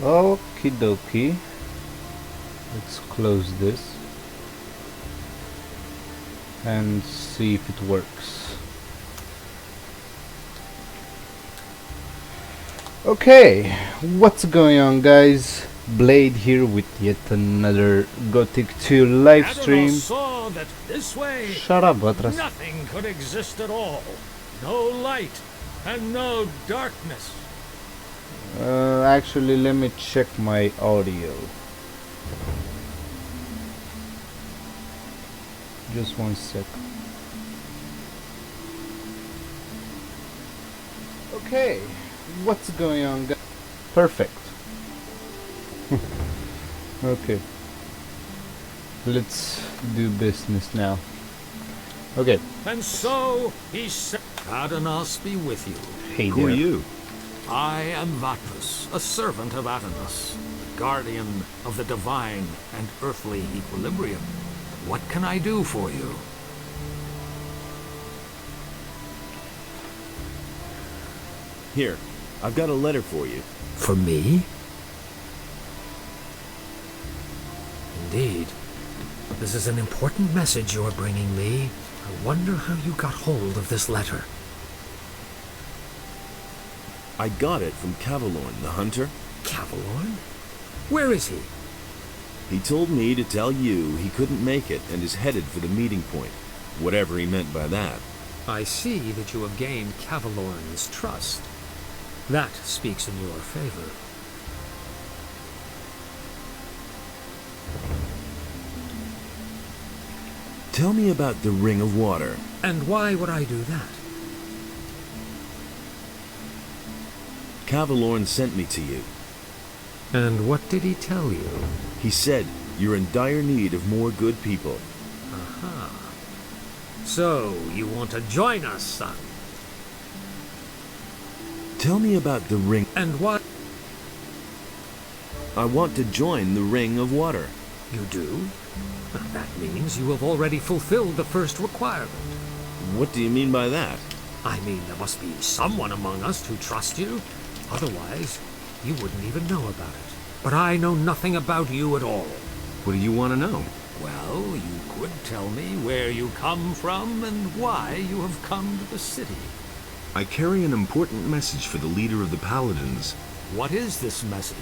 Okie dokie. Let's close this and see if it works. Okay, what's going on, guys? Blade here with yet another Gothic 2 live stream. Saw that this way Shut up, Batras. nothing could exist at all. No light and no darkness. Actually, let me check my audio. Just one sec. Okay, what's going on, guys? Perfect. Okay, let's do business now. Okay. And so he said, Adanos be with you. Hey Who there. are you? I am Vatras, a servant of Adanos, guardian of the divine and earthly equilibrium. What can I do for you? Here, I've got a letter for you. For me? Indeed. This is an important message you're bringing me. I wonder how you got hold of this letter. I got it from Cavalorn, the hunter. Cavalorn? Where is he? He told me to tell you he couldn't make it and is headed for the meeting point, whatever he meant by that. I see that you have gained Cavalorn's trust. That speaks in your favor. Tell me about the Ring of Water. And why would I do that? Cavalorn sent me to you. And what did he tell you? He said you're in dire need of more good people. Aha. So, you want to join us, son? Tell me about the Ring. And what? I want to join the Ring of Water. You do? That means you have already fulfilled the first requirement. What do you mean by that? I mean, there must be someone among us who trusts you. Otherwise, you wouldn't even know about it. But I know nothing about you at all. What do you want to know? Well, you could tell me where you come from and why you have come to the city. I carry an important message for the leader of the Paladins. What is this message?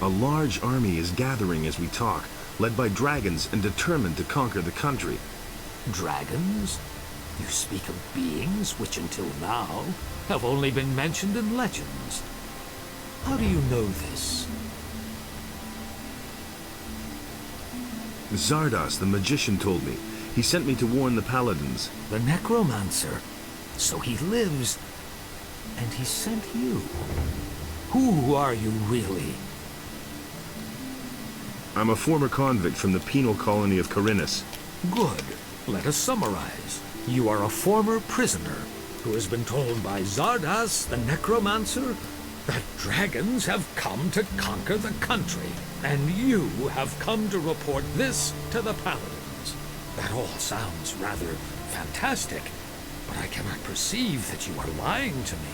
A large army is gathering as we talk, led by dragons and determined to conquer the country. Dragons? You speak of beings which until now have only been mentioned in legends. How do you know this? Zardos, the magician, told me. He sent me to warn the Paladins. The necromancer. So he lives, and he sent you. Who are you really? I'm a former convict from the penal colony of Corinus. Good. Let us summarize. You are a former prisoner who has been told by Zardas, the necromancer, that dragons have come to conquer the country, and you have come to report this to the Paladins. That all sounds rather fantastic, but I cannot perceive that you are lying to me.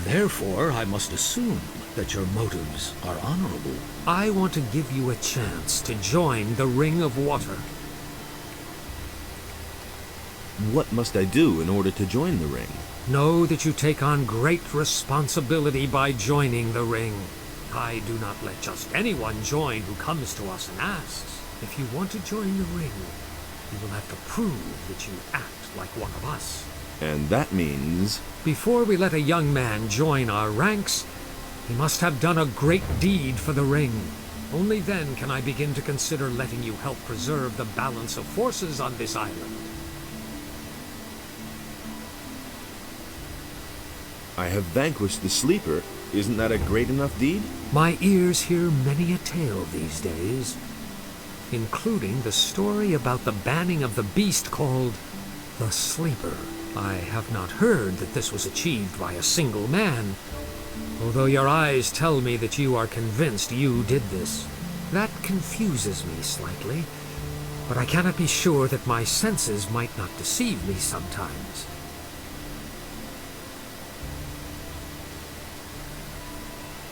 Therefore, I must assume that your motives are honorable. I want to give you a chance to join the Ring of Water. What must I do in order to join the ring? Know that you take on great responsibility by joining the ring. I do not let just anyone join who comes to us and asks. If you want to join the ring, you will have to prove that you act like one of us. And that means... Before we let a young man join our ranks, he must have done a great deed for the ring. Only then can I begin to consider letting you help preserve the balance of forces on this island. I have vanquished the Sleeper. Isn't that a great enough deed? My ears hear many a tale these days, including the story about the banning of the beast called the Sleeper. I have not heard that this was achieved by a single man, although your eyes tell me that you are convinced you did this. That confuses me slightly, but I cannot be sure that my senses might not deceive me sometimes.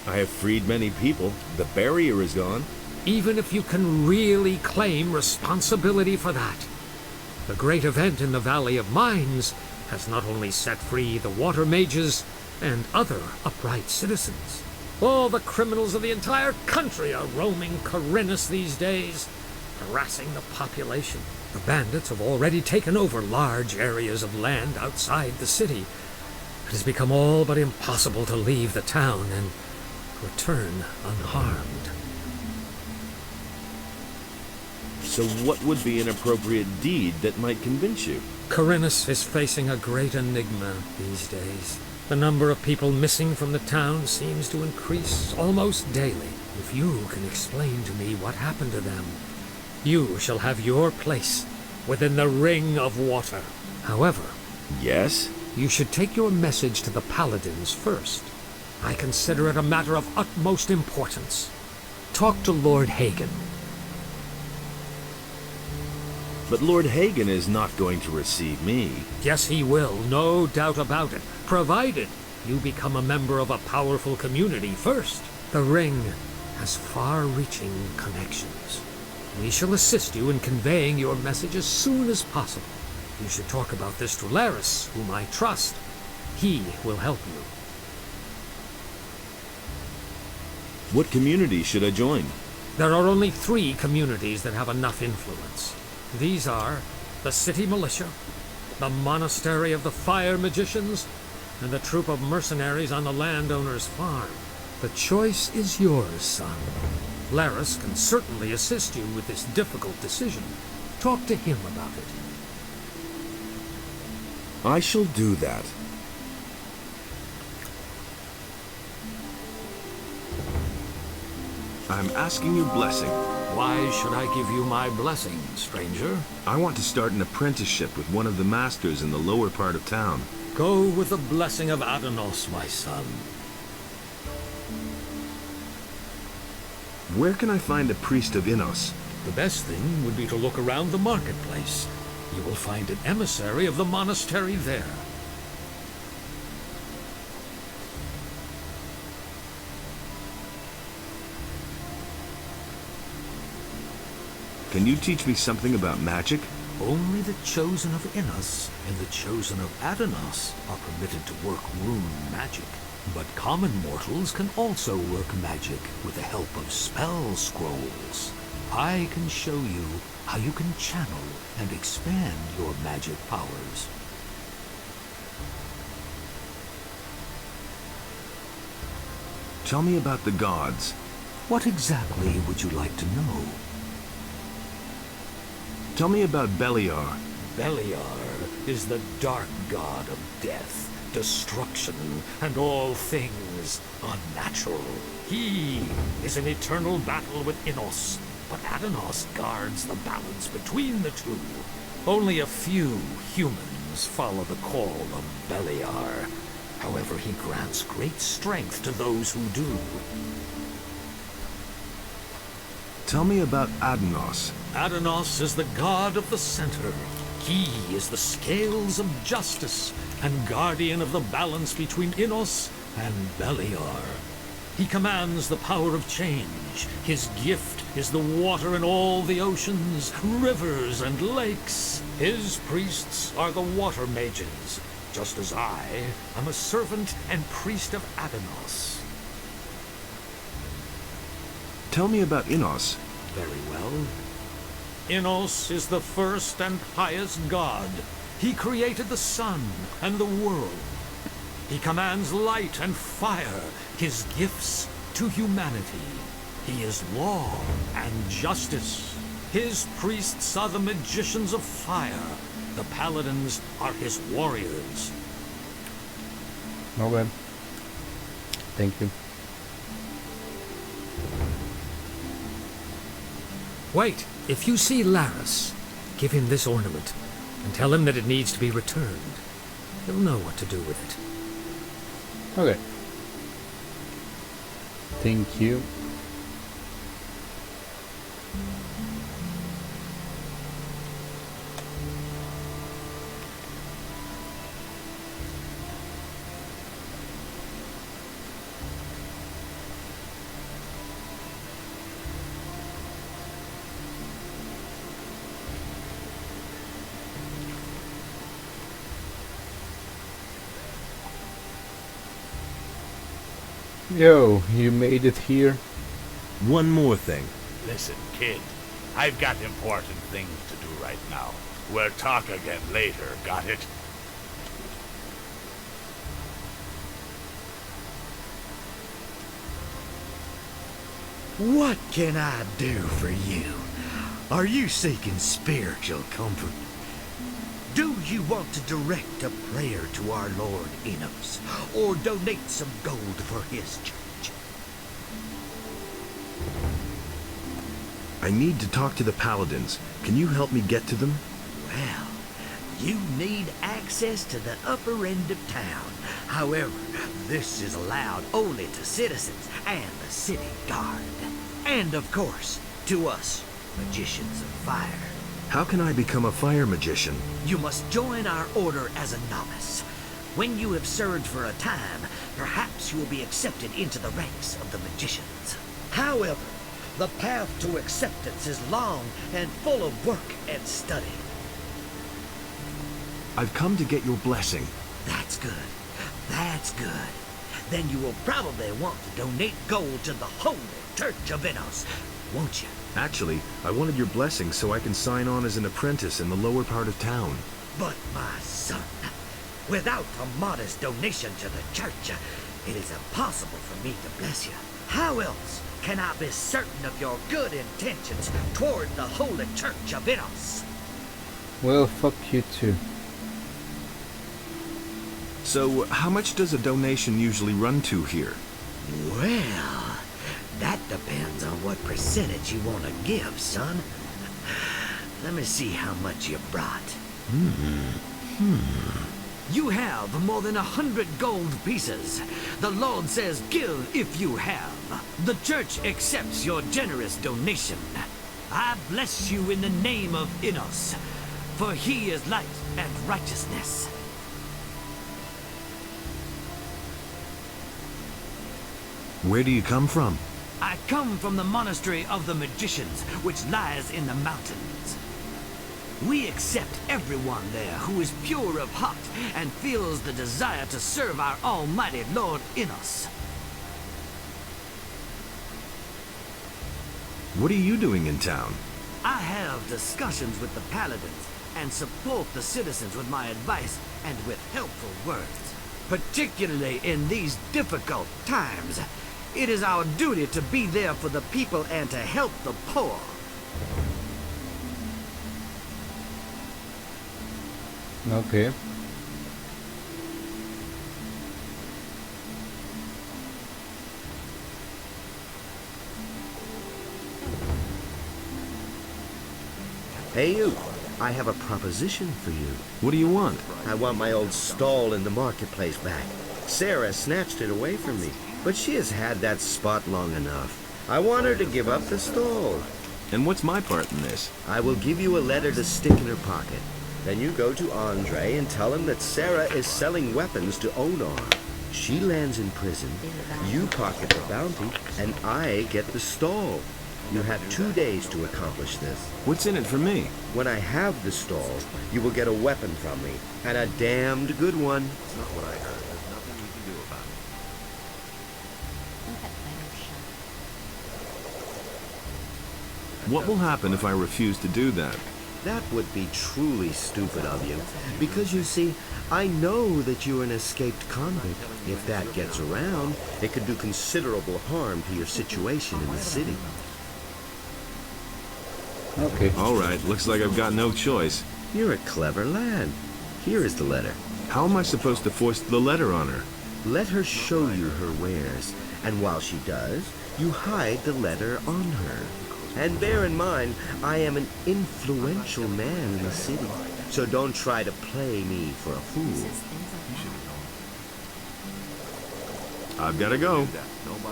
I have freed many people. The barrier is gone. Even if you can really claim responsibility for that. The great event in the Valley of Mines has not only set free the water mages and other upright citizens. All the criminals of the entire country are roaming Corinus these days, harassing the population. The bandits have already taken over large areas of land outside the city. It has become all but impossible to leave the town and return unharmed. So what would be an appropriate deed that might convince you? Corinus is facing a great enigma these days. The number of people missing from the town seems to increase almost daily. If you can explain to me what happened to them, you shall have your place within the Ring of Water. However, Yes? you should take your message to the paladins first. I consider it a matter of utmost importance. Talk to Lord Hagen. But Lord Hagen is not going to receive me. Yes, he will, no doubt about it, provided you become a member of a powerful community first. The Ring has far-reaching connections. We shall assist you in conveying your message as soon as possible. You should talk about this to Laris, whom I trust. He will help you. What community should I join? There are only 3 communities that have enough influence. These are the City Militia, the Monastery of the Fire Magicians, and the troop of mercenaries on the landowner's farm. The choice is yours, son. Laris can certainly assist you with this difficult decision. Talk to him about it. I shall do that. I'm asking your blessing. Why should I give you my blessing, stranger? I want to start an apprenticeship with one of the masters in the lower part of town. Go with the blessing of Adanos, my son. Where can I find a priest of Innos? The best thing would be to look around the marketplace. You will find an emissary of the monastery there. Can you teach me something about magic? Only the chosen of Innos and the chosen of Adanos are permitted to work rune magic. But common mortals can also work magic with the help of spell scrolls. I can show you how you can channel and expand your magic powers. Tell me about the gods. What exactly would you like to know? Tell me about Beliar. Beliar is the dark god of death, destruction, and all things unnatural. He is in eternal battle with Innos, but Adanos guards the balance between the two. Only a few humans follow the call of Beliar. However, he grants great strength to those who do. Tell me about Adanos. Adanos is the god of the center. He is the scales of justice and guardian of the balance between Innos and Beliar. He commands the power of change. His gift is the water in all the oceans, rivers, and lakes. His priests are the water mages, just as I am a servant and priest of Adanos. Tell me about Innos. Very well. Innos is the first and highest god. He created the sun and the world. He commands light and fire, his gifts to humanity. He is law and justice. His priests are the magicians of fire. The paladins are his warriors. Okay. Thank you. Wait, if you see Laris, give him this ornament and tell him that it needs to be returned. He'll know what to do with it. Okay. Thank you. Yo, you made it here? One more thing. Listen, kid. I've got important things to do right now. We'll talk again later, got it? What can I do for you? Are you seeking spiritual comfort? Do you want to direct a prayer to our Lord Enos, or donate some gold for his church? I need to talk to the paladins. Can you help me get to them? Well, you need access to the upper end of town. However, this is allowed only to citizens and the city guard. And of course, to us, magicians of fire. How can I become a fire magician? You must join our order as a novice. When you have served for a time, perhaps you will be accepted into the ranks of the magicians. However, the path to acceptance is long and full of work and study. I've come to get your blessing. That's good. That's good. Then you will probably want to donate gold to the Holy Church of Enos, won't you? Actually, I wanted your blessing so I can sign on as an apprentice in the lower part of town. But my son, without a modest donation to the church, it is impossible for me to bless you. How else can I be certain of your good intentions toward the Holy Church of Enos? Well, fuck you too. So, how much does a donation usually run to here? Well, that depends on what percentage you want to give, son. Let me see how much you brought. You have more than 100 gold pieces. The Lord says give if you have. The church accepts your generous donation. I bless you in the name of Enos, for he is light and righteousness. Where do you come from? I come from the monastery of the magicians, which lies in the mountains. We accept everyone there who is pure of heart and feels the desire to serve our almighty Lord Enos. What are you doing in town? I have discussions with the paladins and support the citizens with my advice and with helpful words. Particularly in these difficult times, it is our duty to be there for the people and to help the poor. Okay. Hey you, I have a proposition for you. What do you want? I want my old stall in the marketplace back. Sarah snatched it away from me, but she has had that spot long enough. I want her to give up the stall. And what's my part in this? I will give you a letter to stick in her pocket. Then you go to Andre and tell him that Sarah is selling weapons to Onar. She lands in prison, you pocket the bounty, and I get the stall. You have 2 days to accomplish this. What's in it for me? When I have the stall, you will get a weapon from me, and a damned good one. That's not what I heard. There's nothing you can do about it. What will happen if I refuse to do that? That would be truly stupid of you, because you see, I know that you're an escaped convict. If that gets around, it could do considerable harm to your situation in the city. Okay. All right, looks like I've got no choice. You're a clever lad. Here is the letter. How am I supposed to force the letter on her? Let her show you her wares, and while she does, you hide the letter on her. And bear in mind, I am an influential man in the city, so don't try to play me for a fool. I've got to go.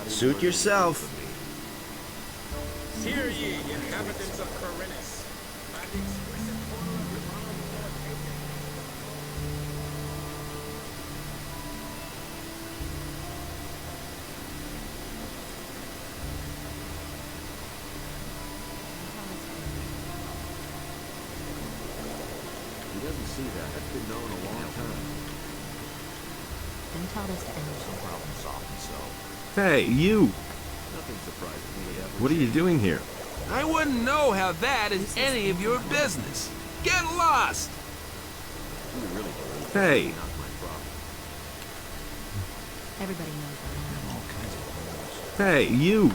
Suit yourself. Hear ye, inhabitants of Corinus. By the explicit order of your honorable He doesn't see that. That's been known a long time. Then tell this to Angel. Problem solved himself. Hey, you! What are you doing here? I wouldn't know how that is any of your business. Get lost! Hey! Everybody knows that. Hey, you!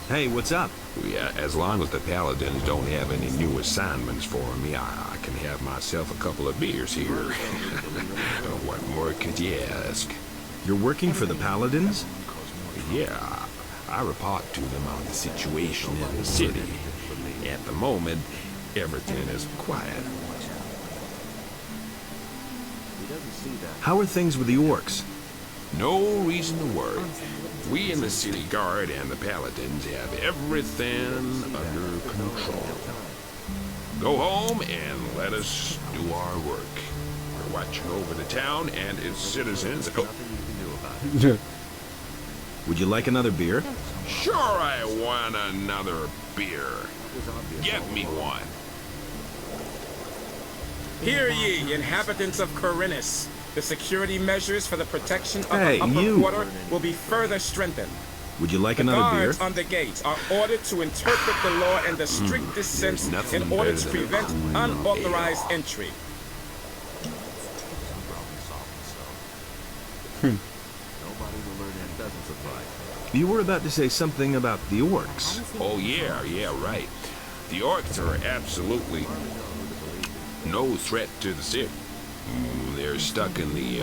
Hey, what's up? Yeah, as long as the Paladins don't have any new assignments for me, I can have myself a couple of beers here. What more could you ask? You're working for the Paladins? Yeah, I report to them on the situation in the city. At the moment, everything is quiet. How are things with the orcs? No reason to worry. We in the city guard and the Paladins have everything under control. Go home and let us do our work. We're watching over the town and its citizens. Would you like another beer? Sure, I want another beer. Get me one. Hear ye, inhabitants of Corinus. The security measures for the protection of Hey, the upper you. quarter will be further strengthened. Would you like The another beer? guards on the gates are ordered to interpret the law in the strictest sense nothing in order better to than a prevent cool unauthorized ale. entry. You were about to say something about the orcs. Oh, yeah, right. The orcs are absolutely no threat to the city. They're stuck in the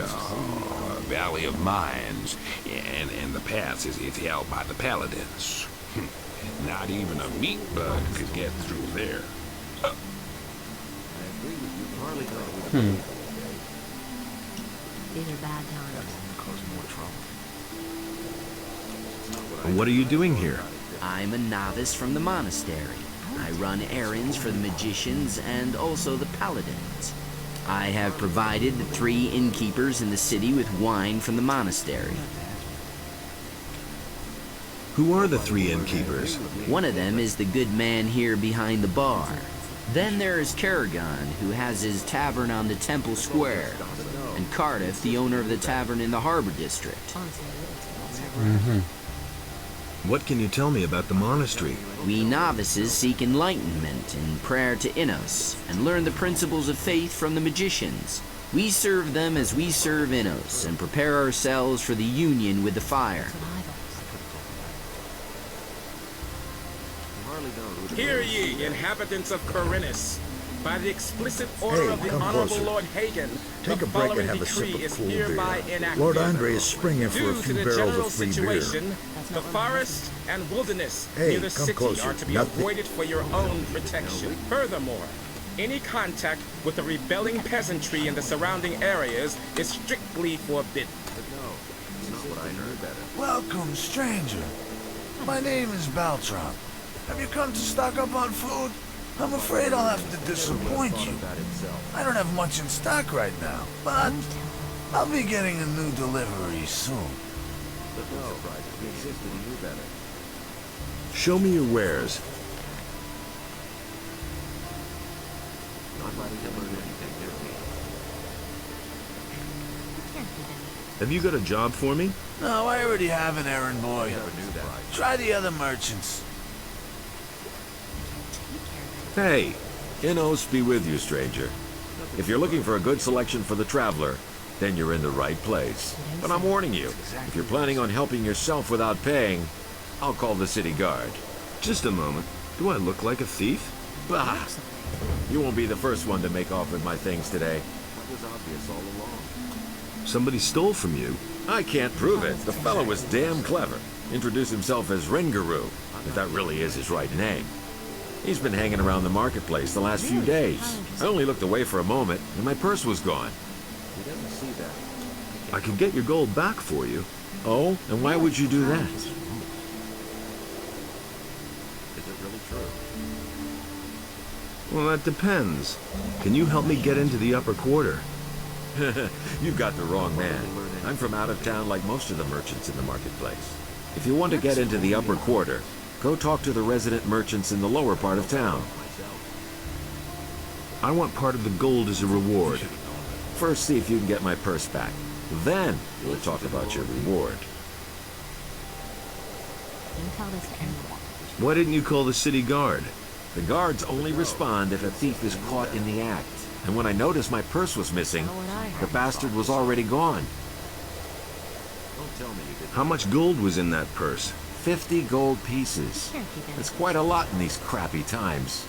Valley of Mines, and the pass is held by the Paladins. Not even a meat bug could get through there. These are bad times. What are you doing here? I'm a novice from the monastery. I run errands for the magicians and also the paladins. I have provided the 3 innkeepers in the city with wine from the monastery. Who are the 3 innkeepers? One of them is the good man here behind the bar. Then there is Kerrigan, who has his tavern on the Temple Square, and Cardiff, the owner of the tavern in the Harbor District. What can you tell me about the monastery? We novices seek enlightenment in prayer to Innos and learn the principles of faith from the magicians. We serve them as we serve Innos and prepare ourselves for the union with the fire. Hear ye, inhabitants of Corinus. By the explicit order of the Honorable Lord Hagen, Take the a break following and have a sip decree of is cool hereby beer. enacted. Lord Andre is springing for a Due few to the barrels general of free situation, beer. the forest and wilderness Hey, near the come city closer. are to be Nothing. avoided for your own protection. Furthermore, any contact with the rebelling peasantry in the surrounding areas is strictly forbidden. Welcome, stranger. My name is Baltron. Have you come to stock up on food? I'm afraid I'll have to disappoint you. I don't have much in stock right now, but I'll be getting a new delivery soon. Show me your wares. Have you got a job for me? No, I already have an errand boy. Try the other merchants. Hey, Innos be with you, stranger. If you're looking for a good selection for the traveler, then you're in the right place. But I'm warning you, if you're planning on helping yourself without paying, I'll call the city guard. just a moment. Do I look like a thief? Bah! You won't be the first one to make off with my things today. That was obvious all along. Somebody stole from you. I can't prove it. The fellow was damn clever. Introduced himself as Ringaroo, if that really is his right name. He's been hanging around the marketplace the last few days. I only looked away for a moment, and my purse was gone. He doesn't see that. I could get your gold back for you. Oh? And why would you do that? Is it really true? Well, that depends. Can you help me get into the upper quarter? You've got the wrong man. I'm from out of town like most of the merchants in the marketplace. If you want to get into the upper quarter, go talk to the resident merchants in the lower part of town. I want part of the gold as a reward. First, see if you can get my purse back. Then, we'll talk about your reward. Don't tell this to anyone. Why didn't you call the city guard? The guards only respond if a thief is caught in the act. And when I noticed my purse was missing, the bastard was already gone. How much gold was in that purse? 50 gold pieces. Can't keep It's anything. quite a lot in these crappy times.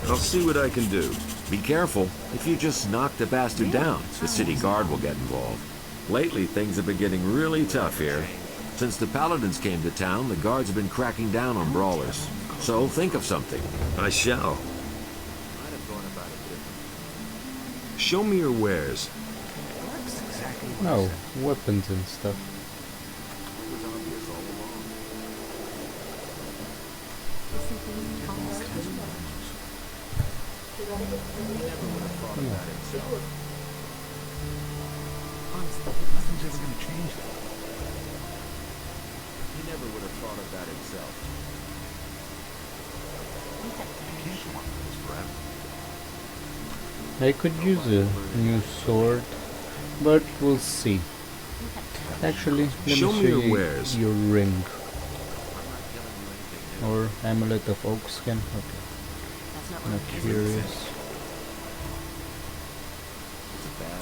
I'll see what I can do. Be careful. If you just knock the bastard down, the city guard will get involved. Lately, things have been getting really tough here. Since the paladins came to town, the guards have been cracking down on brawlers. So think of something. I shall. Show me your wares. No, weapons and stuff. Nothing's ever gonna change that. He never would have thought of that himself. I could use a new sword, but we'll see. Actually, let Show me me show your you wares. your ring. Or amulet of oak skin. Okay. Not curious.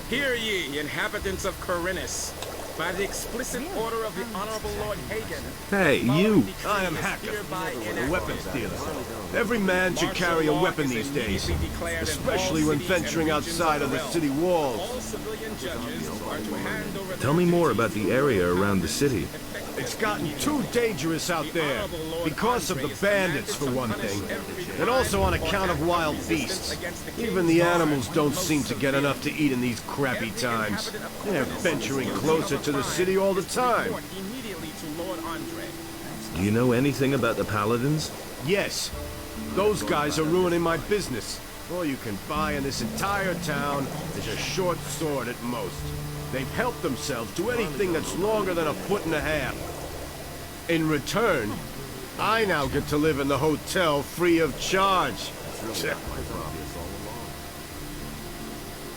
Hear ye, inhabitants of Corinus. By the explicit order of the Honorable Lord Hagen. Hey, you! I am Hacker, the weapons dealer. Every man should carry a weapon these days, especially when venturing outside of the city walls. Tell me more about the area around the city. It's gotten too dangerous out there, because of the bandits for one thing, and also on account of wild beasts. Even the animals don't seem to get enough to eat in these crappy times. They're venturing closer to the city all the time. Do you know anything about the paladins? Yes, those guys are ruining my business. All you can buy in this entire town is a short sword at most. They've helped themselves to anything that's longer than a foot and a half. In return, I now get to live in the hotel free of charge.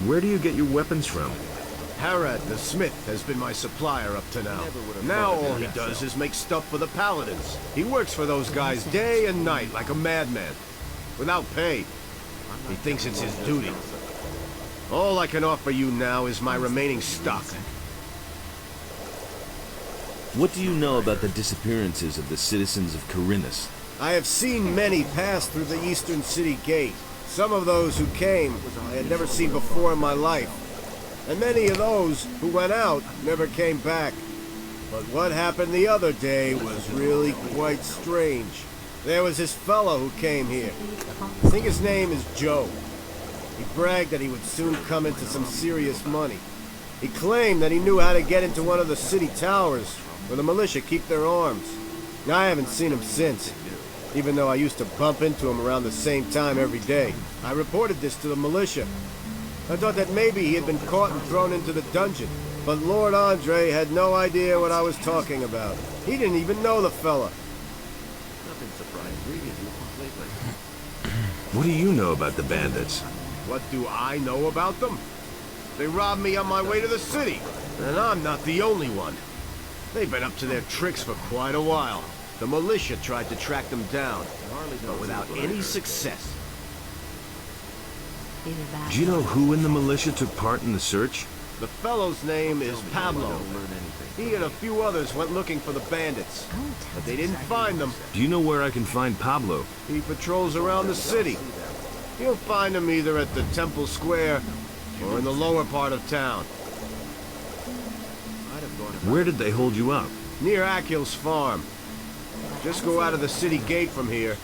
Where do you get your weapons from? Harad the smith has been my supplier up to now. Now all he does is make stuff for the paladins. He works for those guys day and night like a madman, without pay. He thinks it's his duty. All I can offer you now is my remaining stock. What do you know about the disappearances of the citizens of Corinus? I have seen many pass through the eastern city gate. Some of those who came I had never seen before in my life. And many of those who went out never came back. But what happened the other day was really quite strange. There was this fellow who came here. I think his name is Joe. He bragged that he would soon come into some serious money. He claimed that he knew how to get into one of the city towers where the militia keep their arms. I haven't seen him since, even though I used to bump into him around the same time every day. I reported this to the militia. I thought that maybe he had been caught and thrown into the dungeon, but Lord Andre had no idea what I was talking about. He didn't even know the fella. Nothing surprised reading you completely. What do you know about the bandits? What do I know about them? They robbed me on my way to the city, and I'm not the only one. They've been up to their tricks for quite a while. The militia tried to track them down, but without any success. Do you know who in the militia took part in the search? The fellow's name is Pablo. He and a few others went looking for the bandits, but they didn't find them. Do you know where I can find Pablo? He patrols around the city. You'll find him either at the Temple Square or in the lower part of town. Where did they hold you up? Near Akil's farm. Just go out of the city gate from here.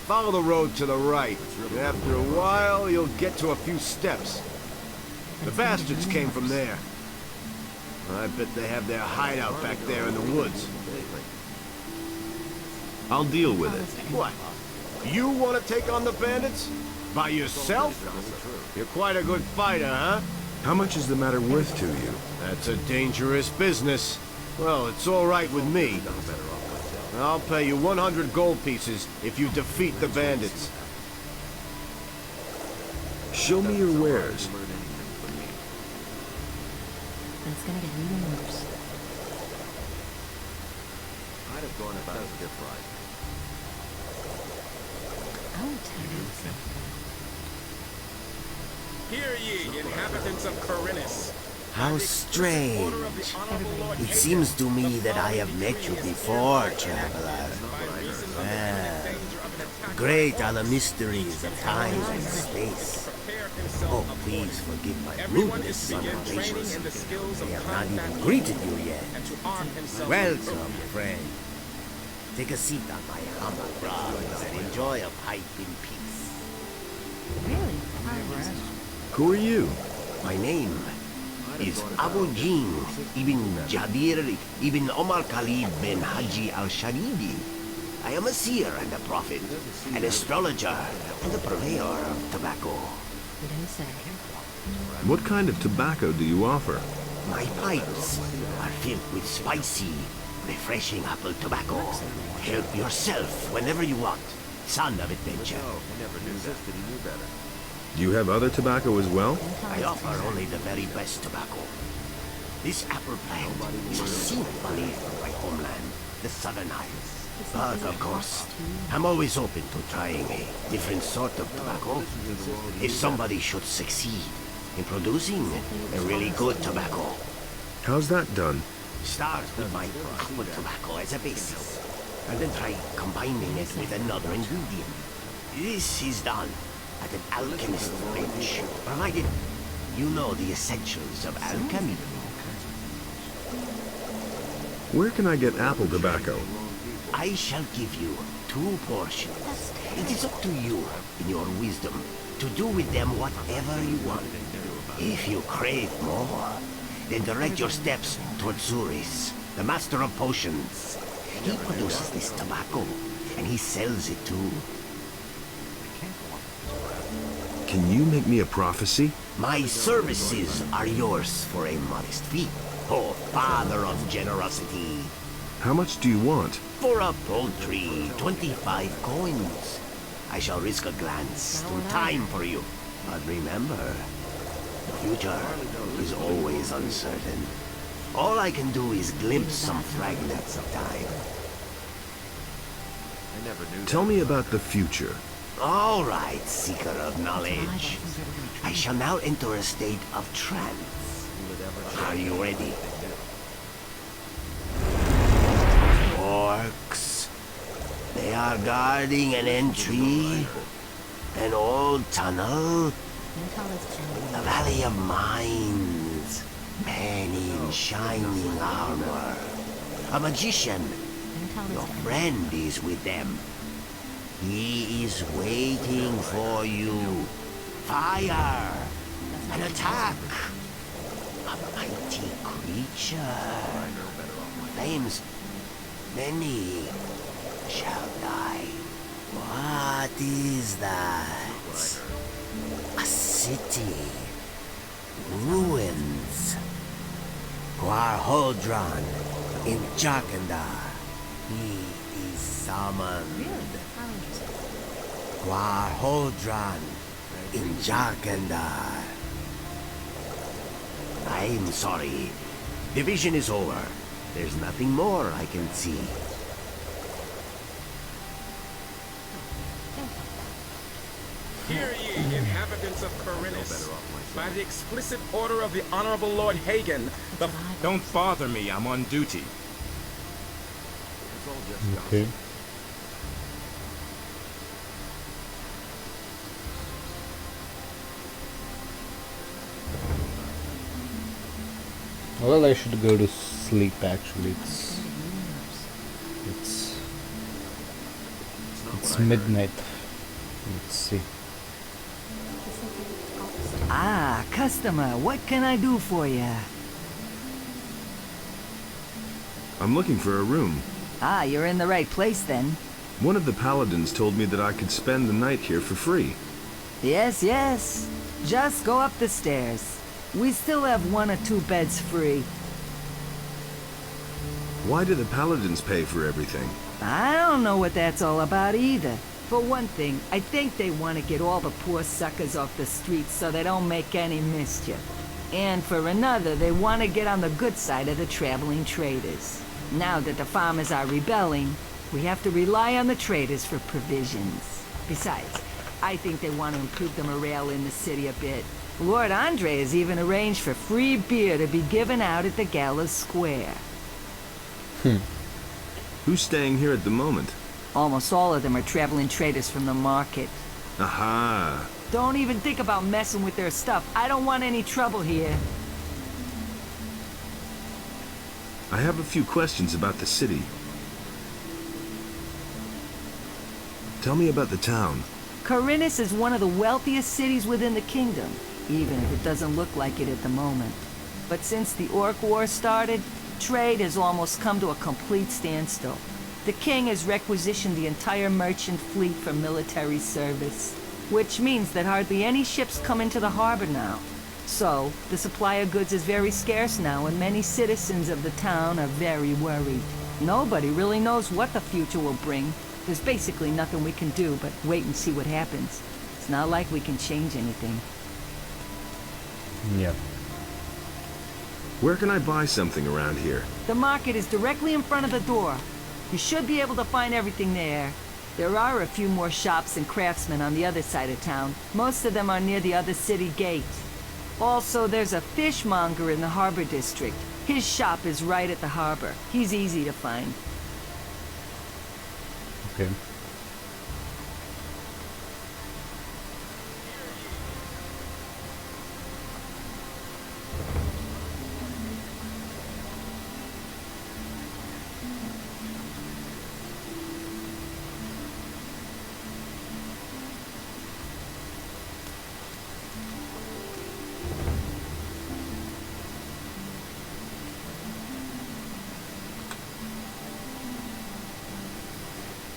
Follow the road to the right. And after a while, you'll get to a few steps. The bastards came from there. I bet they have their hideout back there in the woods. I'll deal with it. What? You want to take on the bandits? By yourself? You're quite a good fighter, huh? How much is the matter worth to you? That's a dangerous business. Well, it's all right with me. I'll pay you 100 gold pieces if you defeat the bandits. Show me your wares. It's gonna get even worse. Hear ye, inhabitants of Corinus. How strange. It seems to me that I have met you before, traveler. Well, great are the mysteries of time and space. Oh, please forgive my rudeness and impatience. I have not even greeted you yet. Welcome, friend. Take a seat on my humble rug and enjoy a pipe in peace. Really? Who are you? My name is Abu Jin ibn Jabir ibn Omar Khalid bin Haji al-Sharidi. I am a seer and a prophet, an astrologer, and a purveyor of tobacco. He didn't say. What kind of tobacco do you offer? My pipes are filled with spicy, refreshing apple tobacco. Help yourself whenever you want. Son of adventure. Do you have other tobacco as well? I offer only the very best tobacco. This apple plant is a symphony from my homeland, the Southern Isles. But of course, I'm always open to trying a different sort of tobacco. If somebody should succeed in producing a really good tobacco. How's that done? Start with my apple tobacco as a basis, and then try combining it with another ingredient. This is done at an alchemist's bench, provided you know the essentials of alchemy. Where can I get apple tobacco? I shall give you 2 portions. It is up to you, in your wisdom, to do with them whatever you want. If you crave more, then direct your steps toward Zuris, the master of potions. He produces this tobacco, and he sells it too. Can you make me a prophecy? My services are yours for a modest fee. Oh, father of generosity. How much do you want? For a paltry 25 coins. I shall risk a glance through time for you. But remember, the future is always uncertain. All I can do is glimpse some fragments of time. Tell me about the future. All right, seeker of knowledge. I shall now enter a state of trance. Are you ready? Orcs. They are guarding an entry, an old tunnel, the Valley of Mines, men in shining armor. A magician. Your friend is with them. He is waiting for you. Fire! An attack! A mighty creature. Flames. Many shall die. What is that? A city. Ruins. Guarhodran in Jakandar. He is summoned. Guarhodran in Jakandar. I'm sorry. The vision is over. There's nothing more I can see. Hear ye, inhabitants of Corinus. By the explicit order of the Honorable Lord Hagen, the... Don't bother me, I'm on duty. Okay. Well, I should go to sleep actually. It's midnight. Let's see. Ah, customer, what can I do for you? I'm looking for a room. Ah, you're in the right place then. One of the paladins told me that I could spend the night here for free. Yes, yes. Just go up the stairs. We still have 1 or 2 beds free. Why do the paladins pay for everything? I don't know what that's all about either. For one thing, I think they want to get all the poor suckers off the streets so they don't make any mischief. And for another, they want to get on the good side of the traveling traders. Now that the farmers are rebelling, we have to rely on the traders for provisions. Besides, I think they want to improve the morale in the city a bit. Lord Andre has even arranged for free beer to be given out at the Gallows Square. Who's staying here at the moment? Almost all of them are traveling traders from the market. Aha. Don't even think about messing with their stuff. I don't want any trouble here. I have a few questions about the city. Tell me about the town. Corinus is one of the wealthiest cities within the kingdom, even if it doesn't look like it at the moment. But since the Orc War started, trade has almost come to a complete standstill. The king has requisitioned the entire merchant fleet for military service, which means that hardly any ships come into the harbor now. So, the supply of goods is very scarce now, and many citizens of the town are very worried. Nobody really knows what the future will bring. There's basically nothing we can do but wait and see what happens. It's not like we can change anything. Yep. Where can I buy something around here? The market is directly in front of the door. You should be able to find everything there. There are a few more shops and craftsmen on the other side of town. Most of them are near the other city gate. Also, there's a fishmonger in the harbor district. His shop is right at the harbor. He's easy to find. Okay.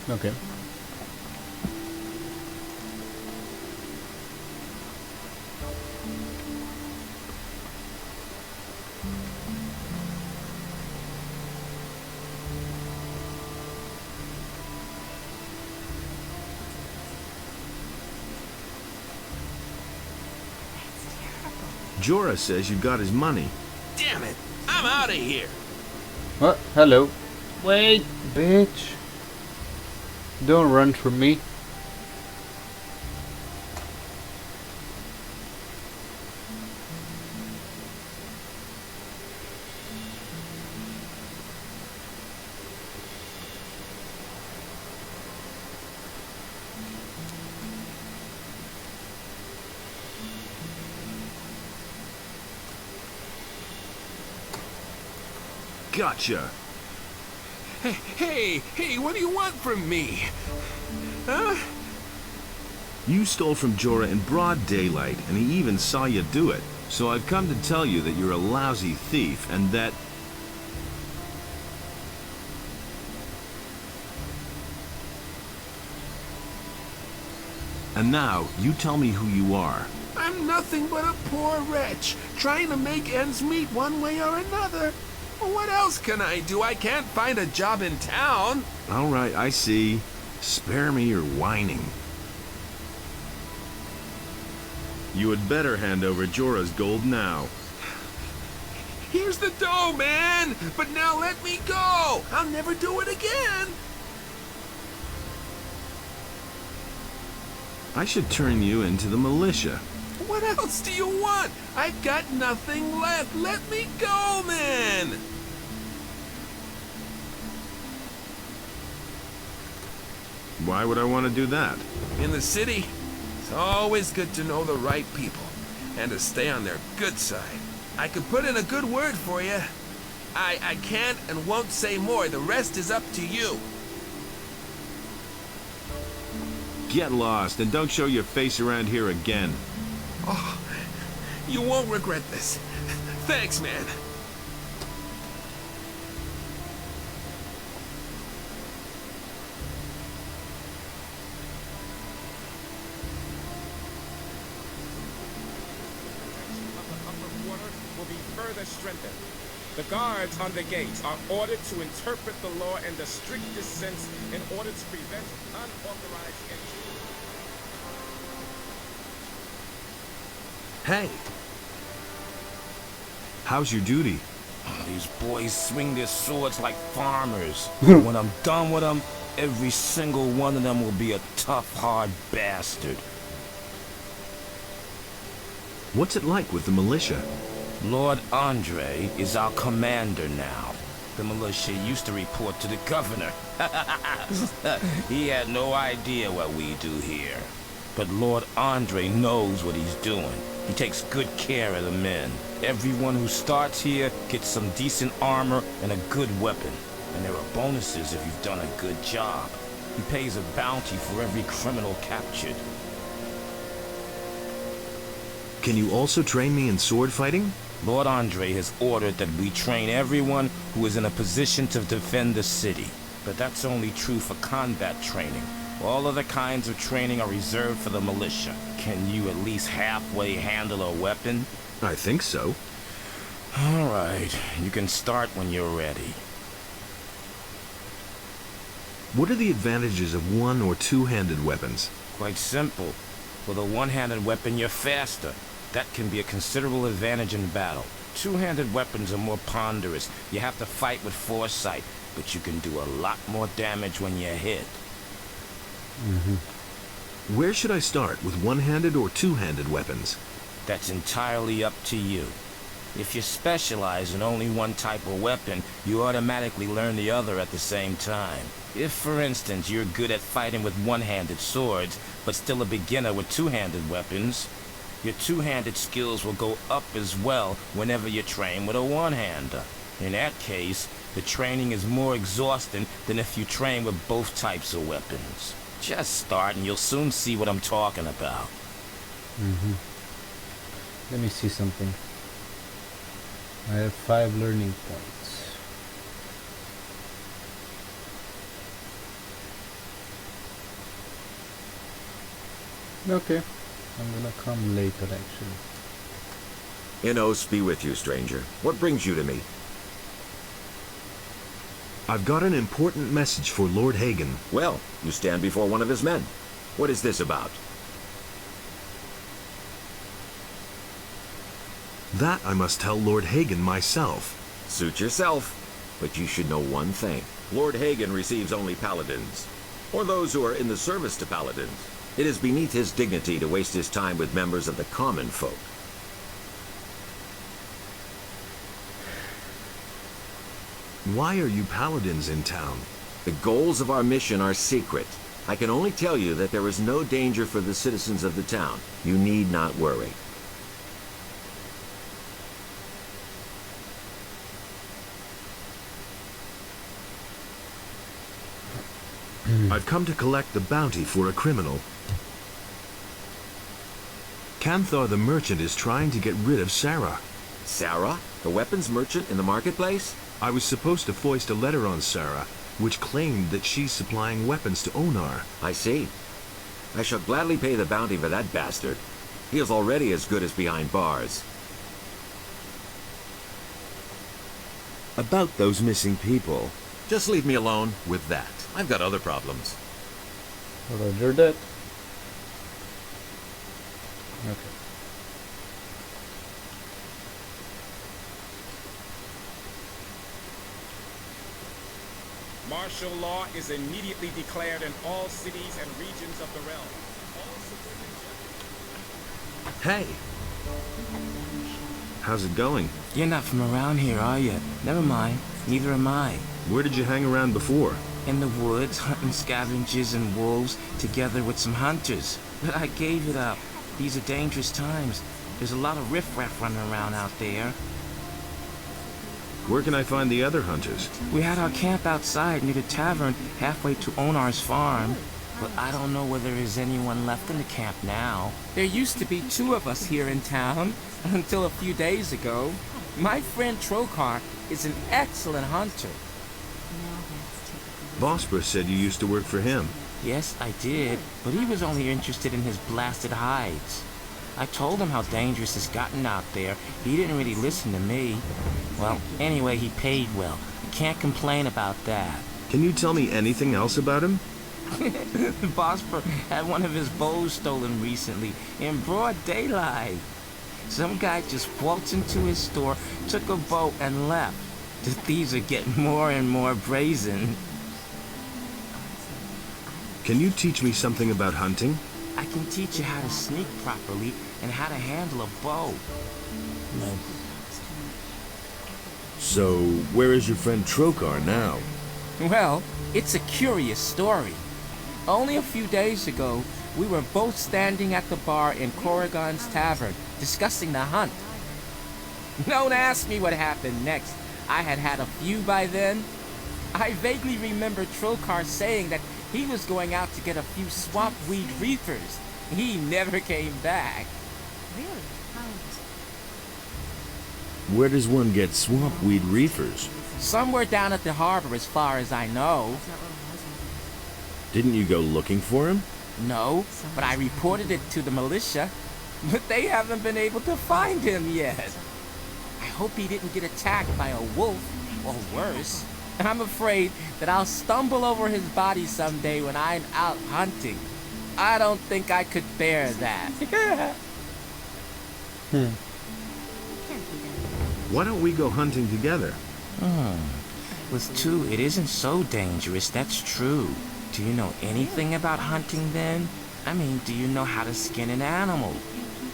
Okay. Jorah says you got his money. Damn it! I'm out of here! What? Hello. Wait, bitch. Don't run from me. Gotcha. Hey, what do you want from me? Huh? You stole from Jorah in broad daylight, and he even saw you do it. So I've come to tell you that you're a lousy thief, and that... And now, you tell me who you are. I'm nothing but a poor wretch, trying to make ends meet one way or another. Well, what else can I do? I can't find a job in town. All right, I see. Spare me your whining. You had better hand over Jorah's gold now. Here's the dough, man! But now let me go! I'll never do it again! I should turn you into the militia. What else do you want? I've got nothing left. Let me go, man! Why would I want to do that? In the city, it's always good to know the right people and to stay on their good side. I could put in a good word for you. I can't and won't say more. The rest is up to you. Get lost and don't show your face around here again. Oh, you won't regret this. Thanks, man. Strengthened. The guards on the gates are ordered to interpret the law in the strictest sense in order to prevent unauthorized entry. Hey! How's your duty? These boys swing their swords like farmers. When I'm done with them, every single one of them will be a tough, hard bastard. What's it like with the militia? Lord Andre is our commander now. The militia used to report to the governor. He had no idea what we do here. But Lord Andre knows what he's doing. He takes good care of the men. Everyone who starts here gets some decent armor and a good weapon. And there are bonuses if you've done a good job. He pays a bounty for every criminal captured. Can you also train me in sword fighting? Lord Andre has ordered that we train everyone who is in a position to defend the city. But that's only true for combat training. All other kinds of training are reserved for the militia. Can you at least halfway handle a weapon? I think so. All right, you can start when you're ready. What are the advantages of one- or two-handed weapons? Quite simple. With a one-handed weapon, you're faster. That can be a considerable advantage in battle. Two-handed weapons are more ponderous. You have to fight with foresight, but you can do a lot more damage when you're hit. Where should I start, with one-handed or two-handed weapons? That's entirely up to you. If you specialize in only one type of weapon, you automatically learn the other at the same time. If, for instance, you're good at fighting with one-handed swords, but still a beginner with two-handed weapons, your two-handed skills will go up as well whenever you train with a one-hander. In that case, the training is more exhausting than if you train with both types of weapons. Just start and you'll soon see what I'm talking about. Let me see something. I have 5 learning points. Okay, I'm gonna come later actually. Innos be with you, stranger. What brings you to me? I've got an important message for Lord Hagen. Well, you stand before one of his men. What is this about? That I must tell Lord Hagen myself. Suit yourself. But you should know one thing. Lord Hagen receives only paladins, or those who are in the service to paladins. It is beneath his dignity to waste his time with members of the common folk. Why are you paladins in town? The goals of our mission are secret. I can only tell you that there is no danger for the citizens of the town. You need not worry. I've come to collect the bounty for a criminal. Canthar the merchant is trying to get rid of Sarah. Sarah? The weapons merchant in the marketplace? I was supposed to foist a letter on Sarah, which claimed that she's supplying weapons to Onar. I see. I shall gladly pay the bounty for that bastard. He is already as good as behind bars. About those missing people. Just leave me alone with that. I've got other problems. Roger that. Okay. Martial law is immediately declared in all cities and regions of the realm. Hey! How's it going? You're not from around here, are you? Never mind. Neither am I. Where did you hang around before? In the woods, hunting scavengers and wolves, together with some hunters. But I gave it up. These are dangerous times. There's a lot of riffraff running around out there. Where can I find the other hunters? We had our camp outside near the tavern halfway to Onar's farm. But I don't know whether there's anyone left in the camp now. There used to be 2 of us here in town, until a few days ago. My friend Trokar is an excellent hunter. Vosper said you used to work for him. Yes, I did, but he was only interested in his blasted hides. I told him how dangerous it's gotten out there. He didn't really listen to me. Well, anyway, he paid well. I can't complain about that. Can you tell me anything else about him? Vosper had one of his bows stolen recently, in broad daylight. Some guy just waltzed into his store, took a boat, and left. The thieves are getting more and more brazen. Can you teach me something about hunting? I can teach you how to sneak properly and how to handle a bow. So, where is your friend Trokar now? Well, it's a curious story. Only a few days ago, we were both standing at the bar in Corrigan's Tavern, discussing the hunt. Don't ask me what happened next. I had had a few by then. I vaguely remember Trokar saying that he was going out to get a few swamp-weed reapers. He never came back. Really? Where does one get swamp-weed reefers? Somewhere down at the harbor, as far as I know. Didn't you go looking for him? No, but I reported it to the militia. But they haven't been able to find him yet. I hope he didn't get attacked by a wolf, or worse. I'm afraid that I'll stumble over his body someday when I'm out hunting. I don't think I could bear that. Why don't we go hunting together? With two, it isn't so dangerous, that's true. Do you know anything about hunting then? I mean, do you know how to skin an animal?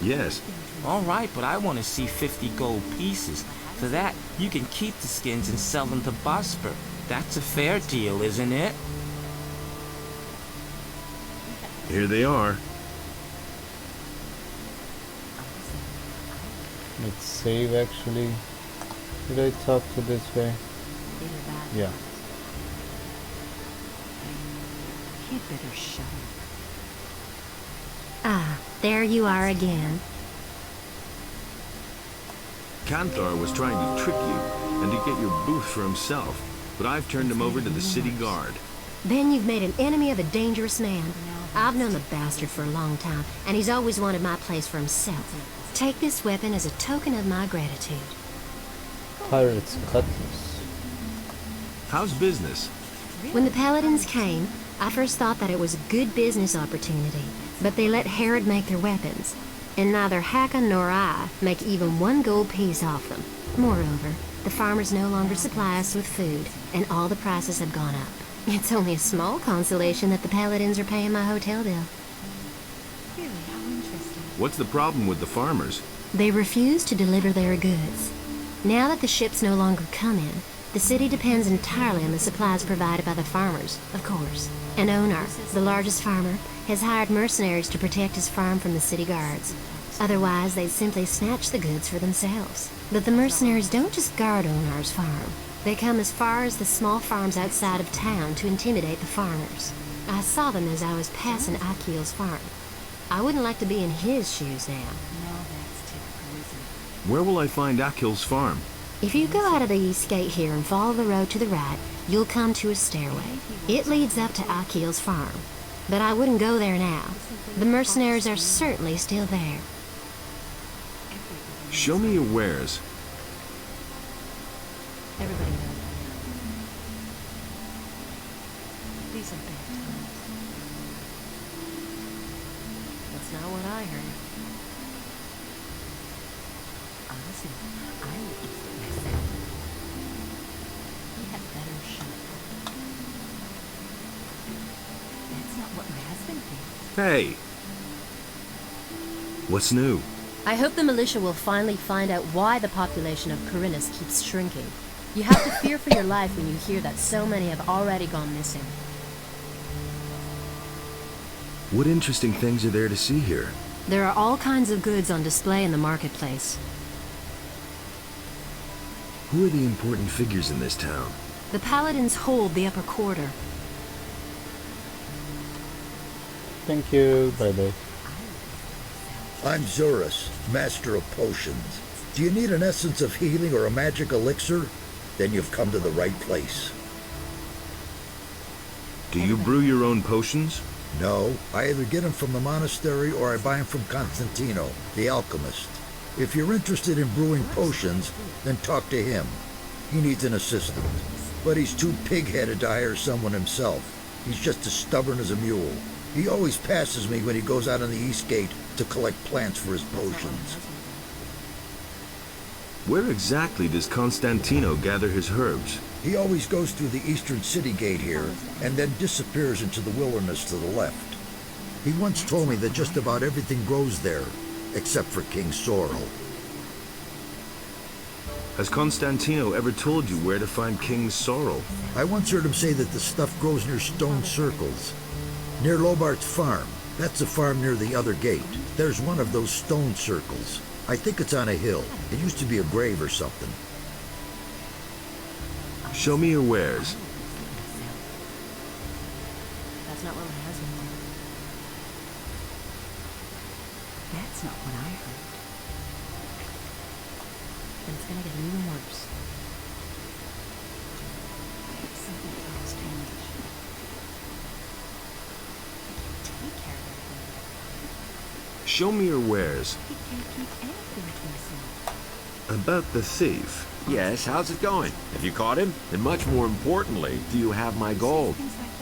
Yes. All right, but I want to see 50 gold pieces. For that, you can keep the skins and sell them to Bosper. That's a fair deal, isn't it? Here they are. Let's save actually. Did I talk to this guy? Yeah. He'd better shut up. Ah, there you are again. Kanthar was trying to trick you and to get your booth for himself, but I've turned him over to the city guard. Then you've made an enemy of a dangerous man. I've known the bastard for a long time, and he's always wanted my place for himself. Take this weapon as a token of my gratitude. Pirate's Cutlass. How's business? When the Paladins came, I first thought that it was a good business opportunity, but they let Herod make their weapons, and neither Hakon nor I make even 1 gold piece off them. Moreover, the farmers no longer supply us with food, and all the prices have gone up. It's only a small consolation that the Paladins are paying my hotel bill. Really, how interesting. What's the problem with the farmers? They refuse to deliver their goods. Now that the ships no longer come in, the city depends entirely on the supplies provided by the farmers, of course. And Onar, the largest farmer, has hired mercenaries to protect his farm from the city guards. Otherwise, they'd simply snatch the goods for themselves. But the mercenaries don't just guard Onar's farm. They come as far as the small farms outside of town to intimidate the farmers. I saw them as I was passing Akil's farm. I wouldn't like to be in his shoes now. Where will I find Akil's farm? If you go out of the east gate here and follow the road to the right, you'll come to a stairway. It leads up to Akil's farm. But I wouldn't go there now. The mercenaries are certainly still there. Show me your wares. Everybody knows. These are bad times. That's not what I heard. Honestly, I would eat it myself. You had better shut up. That's not what my husband thinks. Hey! What's new? I hope the militia will finally find out why the population of Corinus keeps shrinking. You have to fear for your life when you hear that so many have already gone missing. What interesting things are there to see here? There are all kinds of goods on display in the marketplace. Who are the important figures in this town? The Paladins hold the upper quarter. Thank you. Bye-bye. I'm Zurus, Master of Potions. Do you need an essence of healing or a magic elixir? Then you've come to the right place. Do you brew your own potions? No, I either get them from the monastery or I buy them from Constantino, the alchemist. If you're interested in brewing potions, then talk to him. He needs an assistant, but he's too pig-headed to hire someone himself. He's just as stubborn as a mule. He always passes me when he goes out on the east gate to collect plants for his potions. Where exactly does Constantino gather his herbs? He always goes through the eastern city gate here and then disappears into the wilderness to the left. He once told me that just about everything grows there, except for King Sorrel. Has Constantino ever told you where to find King Sorrel? I once heard him say that the stuff grows near stone circles. Near Lobart's farm. That's a farm near the other gate. There's one of those stone circles. I think it's on a hill. It used to be a grave or something. Show me your wares. That's not what my husband wanted. That's not what I heard. And it's gonna get even worse. Something else changed. Take care of everything. Show me your wares. He can't keep anything to himself. About the thief. Yes, how's it going? Have you caught him? And much more importantly, do you have my gold? Things like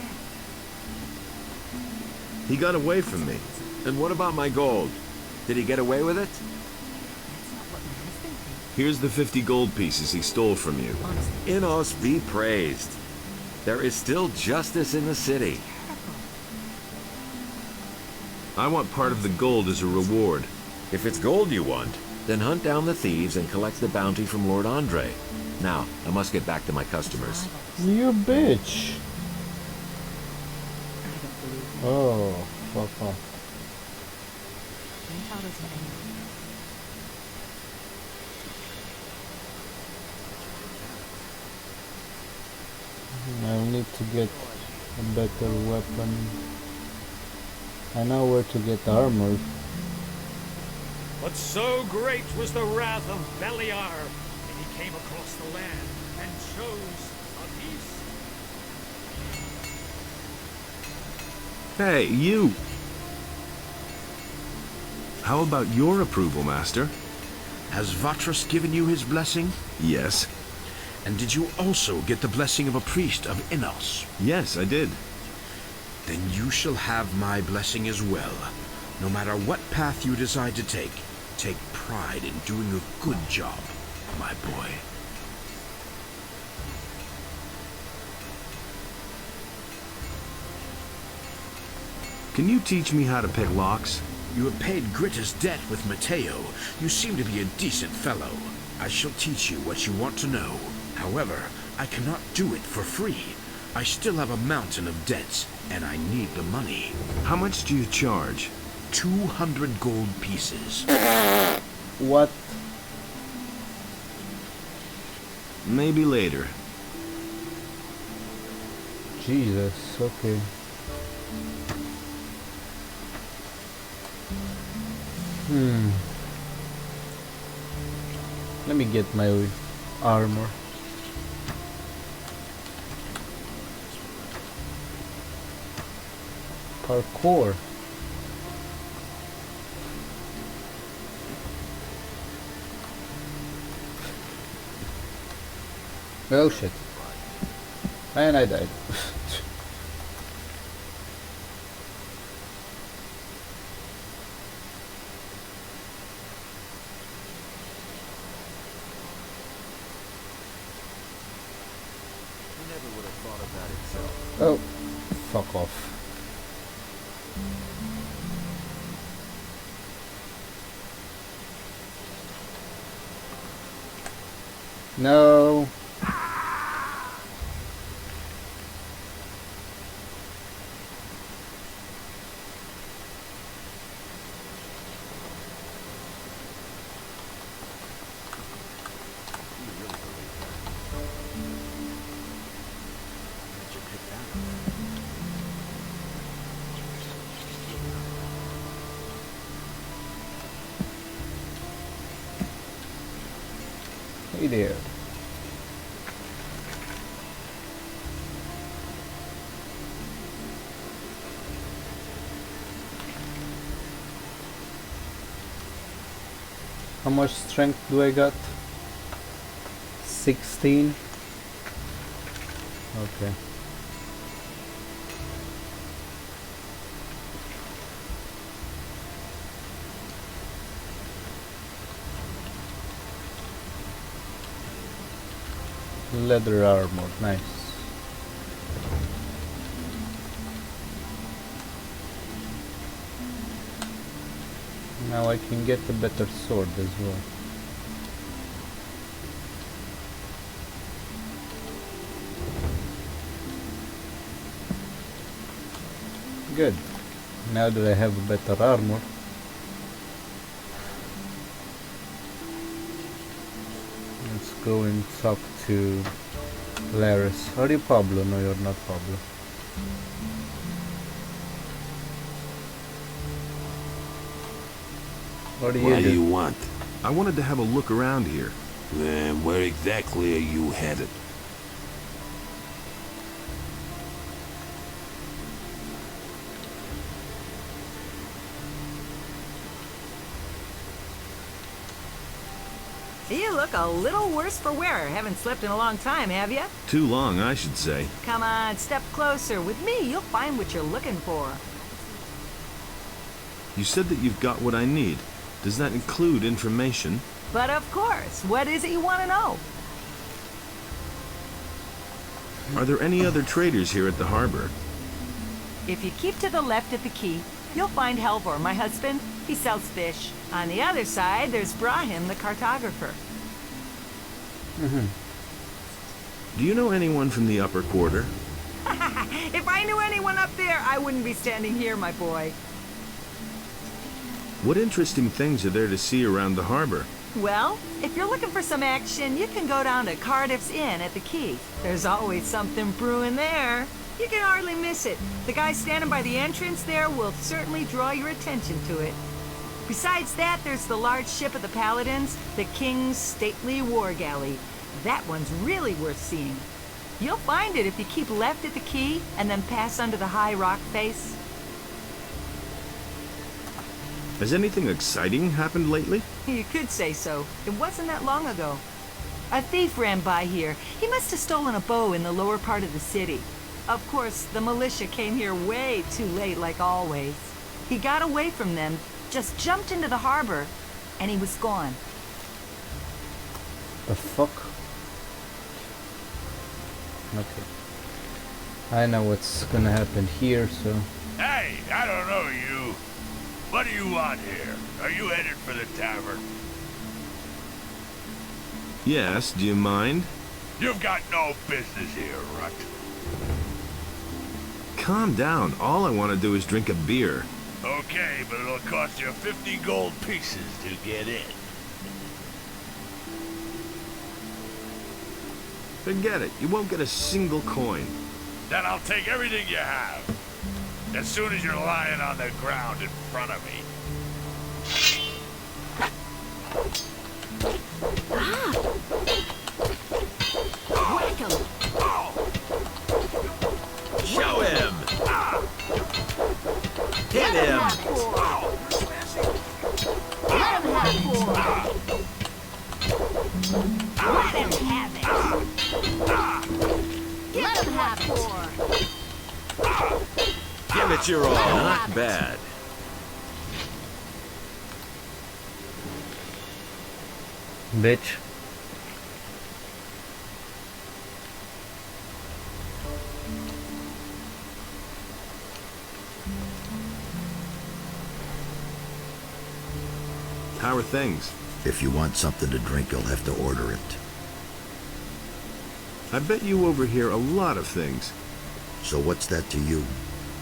that. He got away from me. And what about my gold? Did he get away with it? That's not what my husband thinks. Here's the 50 gold pieces he stole from you. Honestly. Innos be praised. There is still justice in the city. I want part of the gold as a reward. If it's gold you want, then hunt down the thieves and collect the bounty from Lord Andre. Now, I must get back to my customers. You bitch. I don't believe him. Oh, fuck off. How does it end? I need to get a better weapon. I know where to get armor. But so great was the wrath of Beliar that he came across the land and chose a beast. Hey, you! How about your approval, Master? Has Vatras given you his blessing? Yes. And did you also get the blessing of a priest of Innos? Yes, I did. Then you shall have my blessing as well. No matter what path you decide to take pride in doing a good job, my boy. Can you teach me how to pick locks? You have paid Gritter's debt with Matteo. You seem to be a decent fellow. I shall teach you what you want to know. However, I cannot do it for free. I still have a mountain of debts, and I need the money. How much do you charge? 200 gold pieces. What? Maybe later. Jesus, okay. Let me get my armor. Parkour. Oh shit. And I died. Oh, fuck off. No. Hey there. How much strength do I got? 16. Okay. Leather armor, nice. Now I can get a better sword as well. Good. Now that I have a better armor, let's go and talk to Laris. Are you Pablo? No, you're not Pablo. What do you want? I wanted to have a look around here. Then where exactly are you headed? You look a little worse for wear. Haven't slept in a long time, have you? Too long, I should say. Come on, step closer. With me, you'll find what you're looking for. You said that you've got what I need. Does that include information? But of course, what is it you want to know? Are there any other traders here at the harbor? If you keep to the left at the quay, you'll find Helvor, my husband. He sells fish. On the other side, there's Brahim, the cartographer. Do you know anyone from the upper quarter? If I knew anyone up there, I wouldn't be standing here, my boy. What interesting things are there to see around the harbor? Well, if you're looking for some action, you can go down to Cardiff's Inn at the quay. There's always something brewing there. You can hardly miss it. The guy standing by the entrance there will certainly draw your attention to it. Besides that, there's the large ship of the Paladins, the King's stately war galley. That one's really worth seeing. You'll find it if you keep left at the quay and then pass under the high rock face. Has anything exciting happened lately? You could say so. It wasn't that long ago. A thief ran by here. He must have stolen a bow in the lower part of the city. Of course, the militia came here way too late, like always. He got away from them, just jumped into the harbor, and he was gone. The fuck? Okay. I know what's gonna happen here, so... Hey, I don't know you. What do you want here? Are you headed for the tavern? Yes, do you mind? You've got no business here, Rut. Calm down. All I want to do is drink a beer. Okay, but it'll cost you 50 gold pieces to get in. Forget it. You won't get a single coin. Then I'll take everything you have. As soon as you're lying on the ground in front of me. Whack him! Show him! Hit him! Let him have it! Let him have it! Let him have it! Give it your all. Not bad. Bitch. How are things? If you want something to drink, you'll have to order it. I bet you overhear a lot of things. So what's that to you?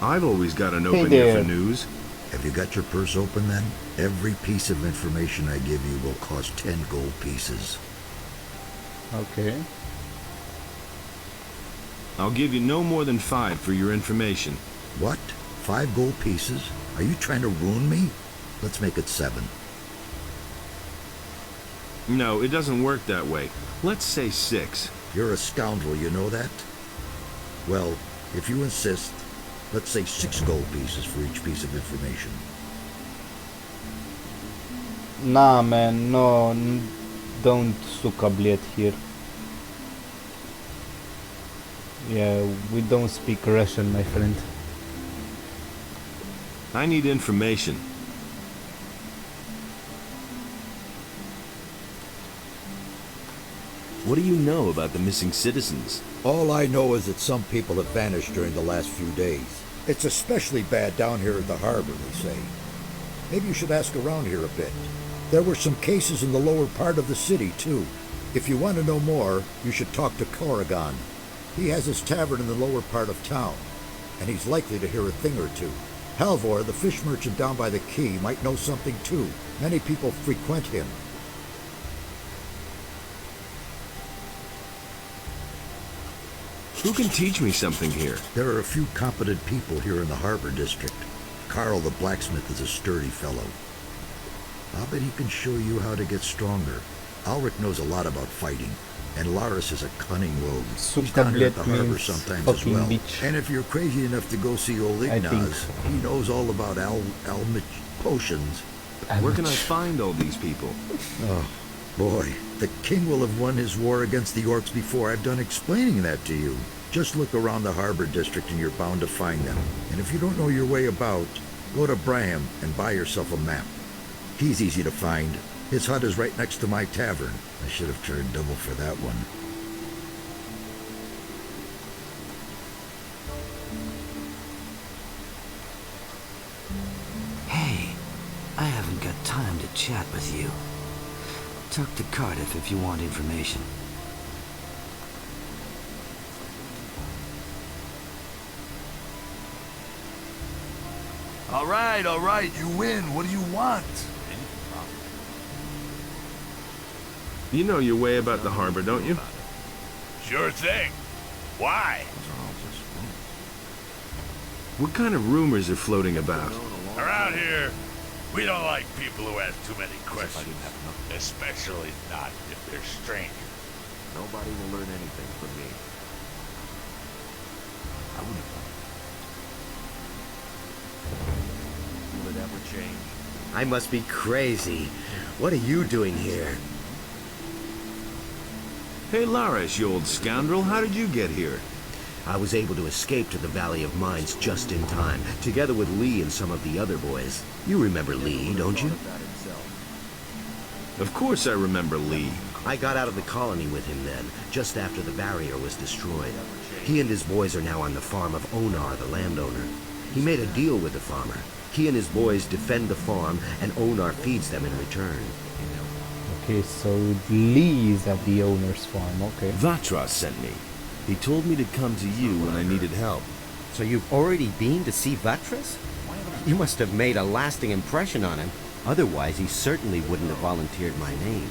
I've always got an open ear for news. Have you got your purse open then? Every piece of information I give you will cost 10 gold pieces. Okay. I'll give you no more than 5 for your information. What? 5 gold pieces? Are you trying to ruin me? Let's make it 7. No, it doesn't work that way. Let's say 6. You're a scoundrel, you know that? Well, if you insist, let's say 6 gold pieces for each piece of information. Nah, man, no, don't suka bled here. Yeah, we don't speak Russian, my friend. I need information. What do you know about the missing citizens? All I know is that some people have vanished during the last few days. It's especially bad down here at the harbor, they say. Maybe you should ask around here a bit. There were some cases in the lower part of the city, too. If you want to know more, you should talk to Corrigan. He has his tavern in the lower part of town, and he's likely to hear a thing or two. Halvor, the fish merchant down by the quay, might know something too. Many people frequent him. Who can teach me something here? There are a few competent people here in the harbor district. Carl the blacksmith is a sturdy fellow. I'll bet he can show you how to get stronger. Ulrich knows a lot about fighting, and Laris is a cunning rogue. He's down here at the harbor sometimes as well. Beach. And if you're crazy enough to go see old Ignaz, he knows all about potions. Where can I find all these people? Oh, boy. The king will have won his war against the orcs before I've done explaining that to you. Just look around the harbor district and you're bound to find them. And if you don't know your way about, go to Braham and buy yourself a map. He's easy to find. His hut is right next to my tavern. I should have turned double for that one. Hey, I haven't got time to chat with you. Talk to Cardiff if you want information. All right, you win. What do you want? You know your way about the harbor, don't you? Sure thing. Why? What kind of rumors are floating about? Around here, we don't like people who ask too many questions. Especially not if they're strangers. Nobody will learn anything from me. Will it ever change? I must be crazy. What are you doing here? Hey, Larish, you old scoundrel, how did you get here? I was able to escape to the Valley of Mines just in time, together with Lee and some of the other boys. You remember Lee, don't you? Of course I remember Lee. I got out of the colony with him then, just after the barrier was destroyed. He and his boys are now on the farm of Onar, the landowner. He made a deal with the farmer. He and his boys defend the farm, and Onar feeds them in return. Okay, so Lee is at the owner's farm, okay. Vatras sent me. He told me to come to you when I needed help. So you've already been to see Vatras? You must have made a lasting impression on him. Otherwise, he certainly wouldn't have volunteered my name.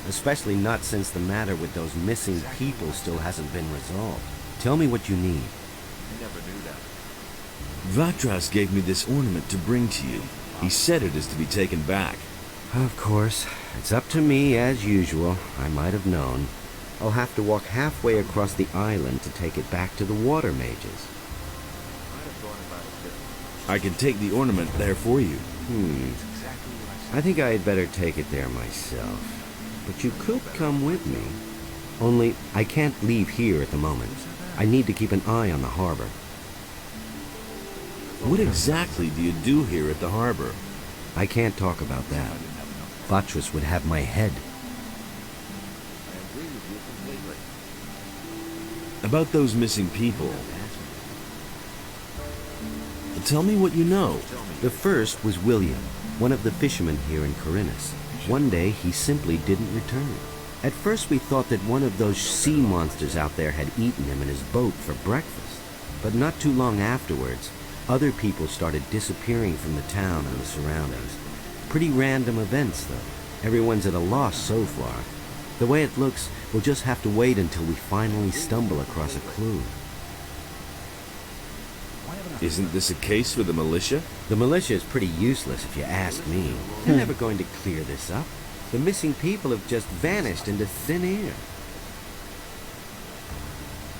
Especially not since the matter with those missing people still hasn't been resolved. Tell me what you need. I never knew that. Vatras gave me this ornament to bring to you. He said it is to be taken back. Of course. It's up to me, as usual. I might have known. I'll have to walk halfway across the island to take it back to the water mages. I can take the ornament there for you. I think I had better take it there myself. But you could come with me. Only, I can't leave here at the moment. I need to keep an eye on the harbor. What exactly do you do here at the harbor? I can't talk about that. Vatras would have my head. About those missing people. Tell me what you know. The first was William, one of the fishermen here in Corinus. One day, he simply didn't return. At first, we thought that one of those sea monsters out there had eaten him in his boat for breakfast. But not too long afterwards, other people started disappearing from the town and the surroundings. Pretty random events, though. Everyone's at a loss so far. The way it looks, we'll just have to wait until we finally stumble across a clue. Isn't this a case for the militia? The militia is pretty useless if you ask me. They're never going to clear this up. The missing people have just vanished into thin air.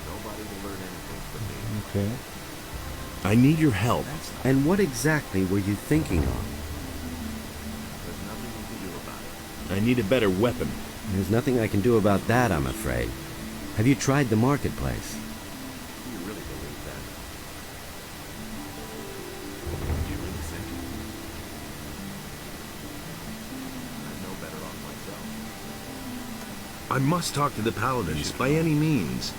Nobody will learn anything from me. Okay. I need your help. And what exactly were you thinking of? There's nothing you can do about it. I need a better weapon. There's nothing I can do about that, I'm afraid. Have you tried the marketplace? You really believe that? Do you really think? I'm no better off myself. I must talk to the paladins by any means.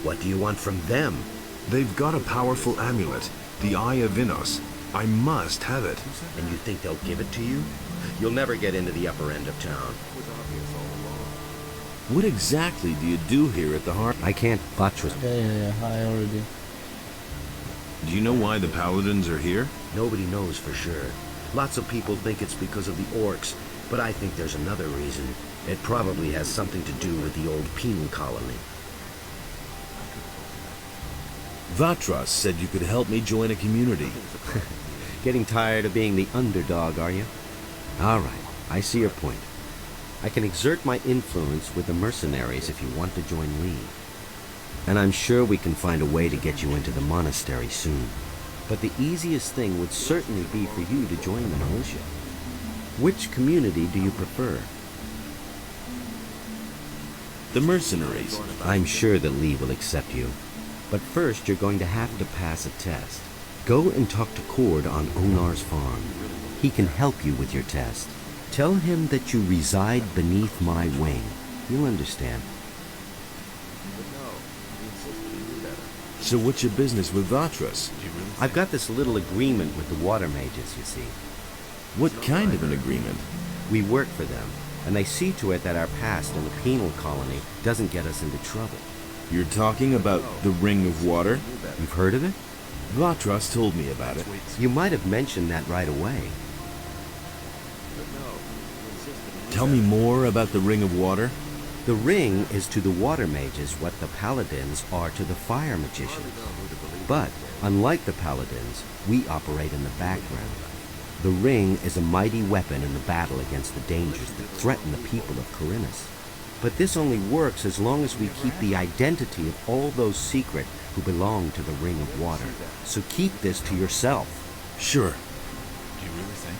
What do you want from them? They've got a powerful amulet, the Eye of Innos. I must have it. And you think they'll give it to you? You'll never get into the upper end of town. What exactly do you do here at the heart? I can't buttress. Yeah, I already. Do you know why the paladins are here? Nobody knows for sure. Lots of people think it's because of the orcs, but I think there's another reason. It probably has something to do with the old penal colony. Vatras said you could help me join a community. Getting tired of being the underdog, are you? All right, I see your point. I can exert my influence with the mercenaries if you want to join Lee. And I'm sure we can find a way to get you into the monastery soon. But the easiest thing would certainly be for you to join the militia. Which community do you prefer? The mercenaries. I'm sure that Lee will accept you. But first, you're going to have to pass a test. Go and talk to Cord on Onar's farm. He can help you with your test. Tell him that you reside beneath my wing. He'll understand. So what's your business with Vatras? I've got this little agreement with the water mages, you see. What kind of an agreement? We work for them, and they see to it that our past in the penal colony doesn't get us into trouble. You're talking about the Ring of Water? You've heard of it? Vatras told me about it. You might have mentioned that right away. Tell me more about the Ring of Water. The ring is to the water mages what the paladins are to the fire magicians. But, unlike the paladins, we operate in the background. The ring is a mighty weapon in the battle against the dangers that threaten the people of Khorinis. But this only works as long as we keep the identity of all those secret who belong to the Ring of Water. So keep this to yourself. Sure. Do you really think?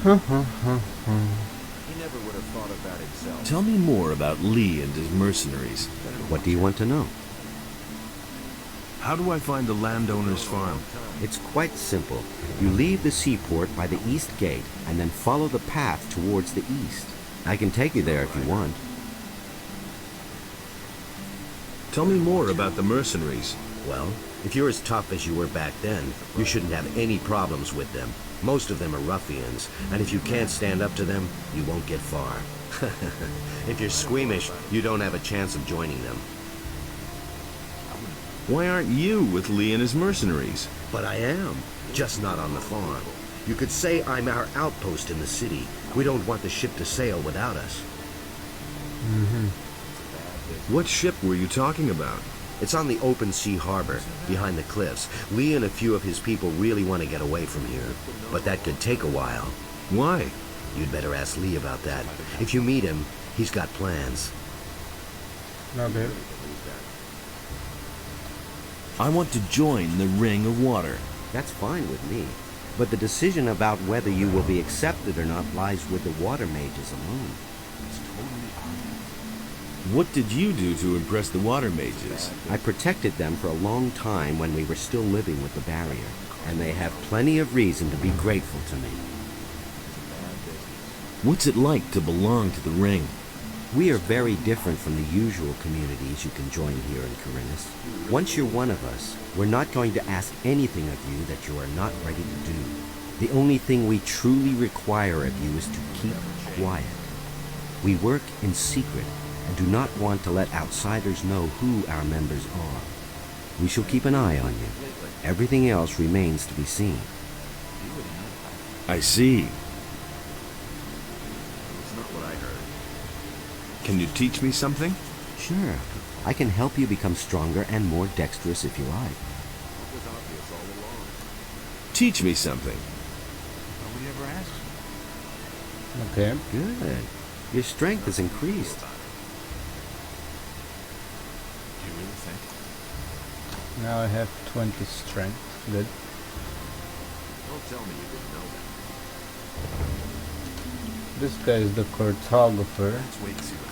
He never would have thought of that himself. Tell me more about Lee and his mercenaries. What do you want to know? How do I find the landowner's farm? It's quite simple. You leave the seaport by the east gate and then follow the path towards the east. I can take you there if you want. Tell me more about the mercenaries. Well, if you're as tough as you were back then, you shouldn't have any problems with them. Most of them are ruffians, and if you can't stand up to them, you won't get far. If you're squeamish, you don't have a chance of joining them. Why aren't you with Lee and his mercenaries? But I am, just not on the farm. You could say I'm our outpost in the city. We don't want the ship to sail without us. What ship were you talking about? It's on the open sea harbor, behind the cliffs. Lee and a few of his people really want to get away from here, but that could take a while. Why? You'd better ask Lee about that. If you meet him, he's got plans. Okay. I want to join the Ring of Water. That's fine with me. But the decision about whether you will be accepted or not lies with the water mages alone. What did you do to impress the water mages? I protected them for a long time when we were still living with the barrier, and they have plenty of reason to be grateful to me. What's it like to belong to the Ring? We are very different from the usual communities you can join here in Khorinis. Once you're one of us, we're not going to ask anything of you that you are not ready to do. The only thing we truly require of you is to keep quiet. We work in secret and do not want to let outsiders know who our members are. We shall keep an eye on you. Everything else remains to be seen. I see. Can you teach me something? Sure. I can help you become stronger and more dexterous if you like. Teach me something. Nobody ever asks. Okay. Good. Your strength has increased. Do you really think? Now I have 20 strength. Good. Don't tell me you didn't know that. This guy is the cartographer. Let's wait and see what happens.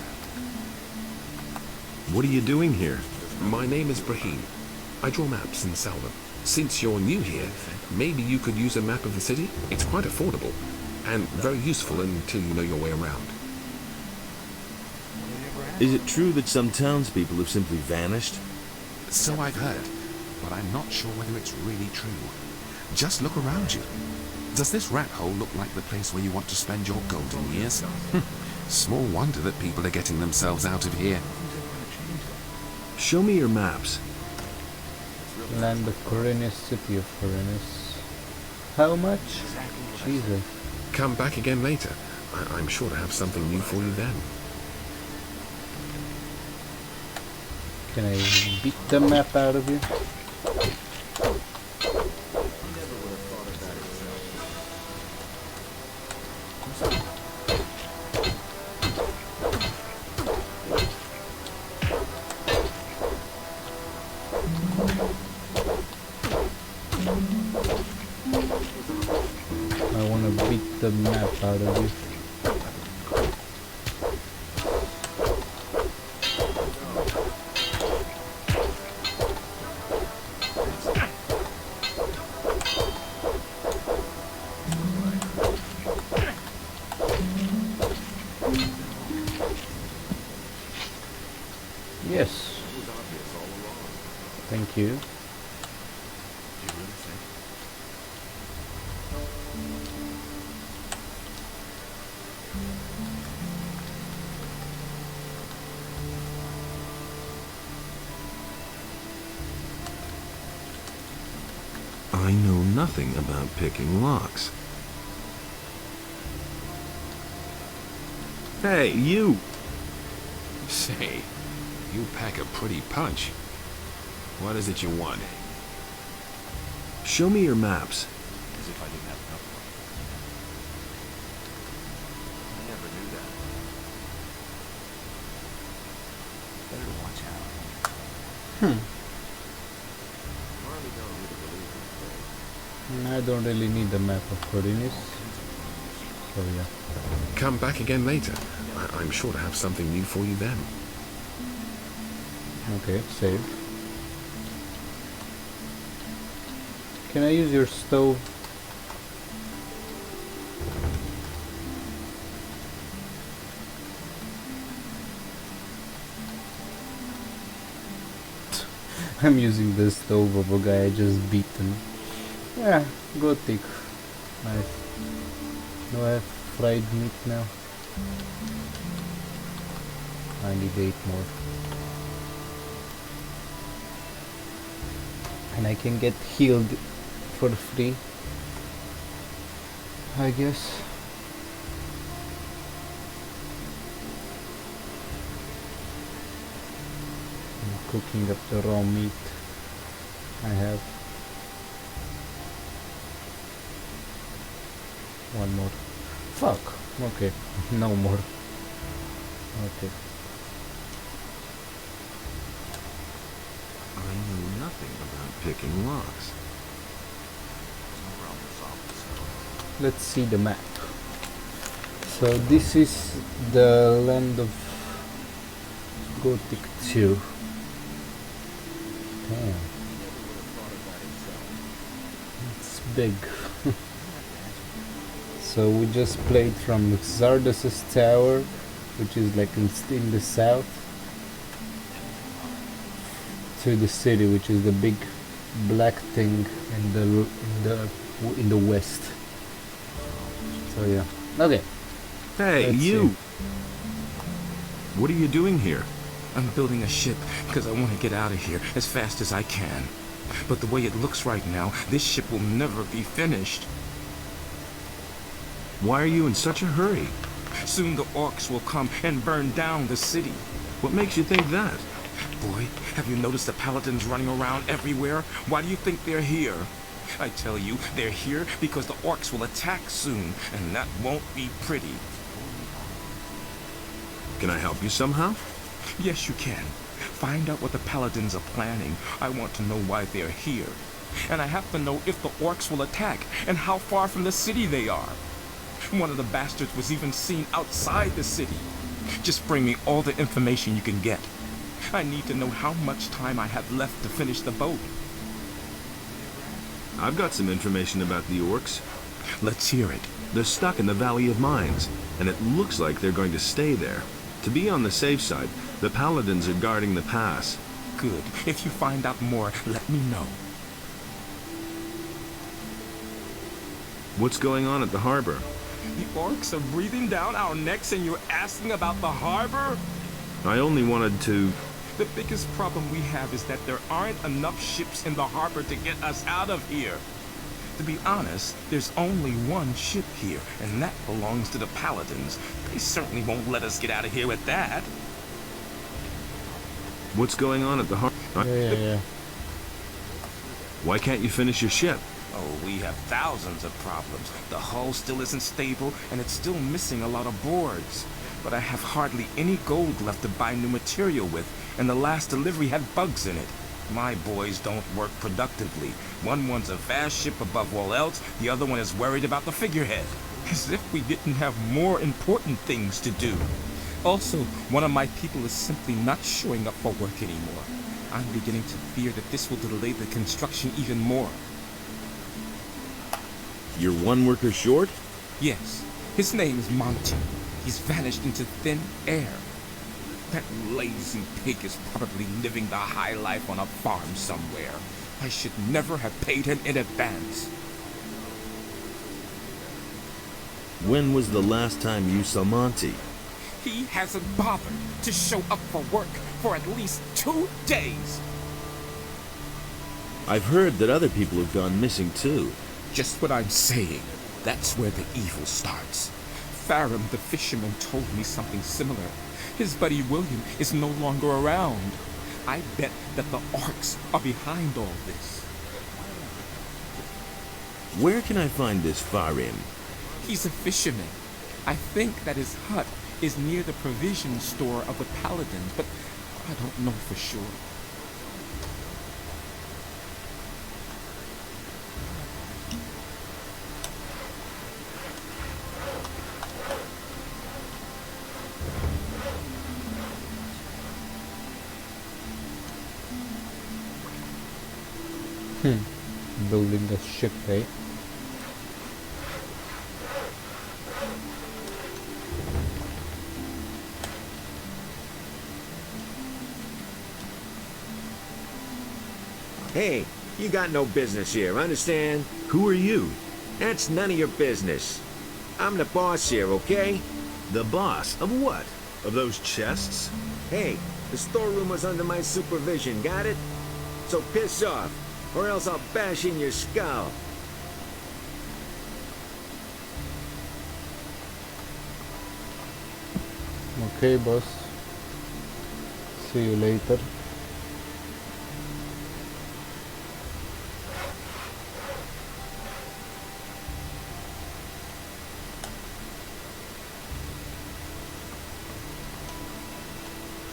What are you doing here? My name is Brahim. I draw maps and sell them. Since you're new here, maybe you could use a map of the city? It's quite affordable, and very useful until you know your way around. Is it true that some townspeople have simply vanished? So I've heard, but I'm not sure whether it's really true. Just look around you. Does this rat hole look like the place where you want to spend your golden years? Small wonder that people are getting themselves out of here. Show me your maps. Land of Corinus, city of Corinus. How much? Jesus. Come back again later. I'm sure to have something new for you then. Can I beat the map out of you? I want to beat the map out of you. Yes. Thank you. I know nothing about picking locks. Hey, you! Say, you pack a pretty punch. What is it you want? Show me your maps. As if I didn't have enough. I never knew that. Better watch out. I don't really need the map of Corinus. So yeah. Come back again later. I'm sure to have something new for you then. Okay, save. Can I use your stove? I'm using the stove of a guy I just beaten. Yeah, Gothic. Nice. Do I have fried meat now? I need 8 more. And I can get healed for free, I guess. I'm cooking up the raw meat I have. One more. Fuck. Okay. No more. Okay. I know nothing about picking locks. Let's see the map. So this is the land of Gothic 2. Damn. It's big. So we just played from Xardas's tower, which is like in the south, to the city, which is the big black thing in the west. So yeah. Okay. Hey, Let's you! see. What are you doing here? I'm building a ship because I want to get out of here as fast as I can. But the way it looks right now, this ship will never be finished. Why are you in such a hurry? Soon the orcs will come and burn down the city. What makes you think that? Boy, have you noticed the paladins running around everywhere? Why do you think they're here? I tell you, they're here because the orcs will attack soon, and that won't be pretty. Can I help you somehow? Yes, you can. Find out what the paladins are planning. I want to know why they're here. And I have to know if the orcs will attack, and how far from the city they are. One of the bastards was even seen outside the city. Just bring me all the information you can get. I need to know how much time I have left to finish the boat. I've got some information about the orcs. Let's hear it. They're stuck in the Valley of Mines, and it looks like they're going to stay there. To be on the safe side, the paladins are guarding the pass. Good. If you find out more, let me know. What's going on at the harbor? The orcs are breathing down our necks and you're asking about the harbor? I only wanted to... The biggest problem we have is that there aren't enough ships in the harbor to get us out of here. To be honest, there's only one ship here, and that belongs to the Paladins. They certainly won't let us get out of here with that. What's going on at the harbor? Yeah. Why can't you finish your ship? Oh, we have thousands of problems. The hull still isn't stable, and it's still missing a lot of boards. But I have hardly any gold left to buy new material with, and the last delivery had bugs in it. My boys don't work productively. One wants a fast ship above all else, the other one is worried about the figurehead. As if we didn't have more important things to do. Also, one of my people is simply not showing up for work anymore. I'm beginning to fear that this will delay the construction even more. You're one worker short? Yes. His name's Monty. He's vanished into thin air. That lazy pig is probably living the high life on a farm somewhere. I should never have paid him in advance. When was the last time you saw Monty? He hasn't bothered to show up for work for at least 2 days. I've heard that other people have gone missing too. Just what I'm saying. That's where the evil starts. Farum the fisherman told me something similar. His buddy William is no longer around. I bet that the orcs are behind all this. Where can I find this Farum? He's a fisherman. I think that his hut is near the provision store of the Paladins, but I don't know for sure. Building a ship, eh? Hey, you got no business here, understand? Who are you? That's none of your business. I'm the boss here, okay? The boss? Of what? Of those chests? Hey, the storeroom was under my supervision, got it? So piss off, or else I'll bash in your skull. Okay, boss. See you later.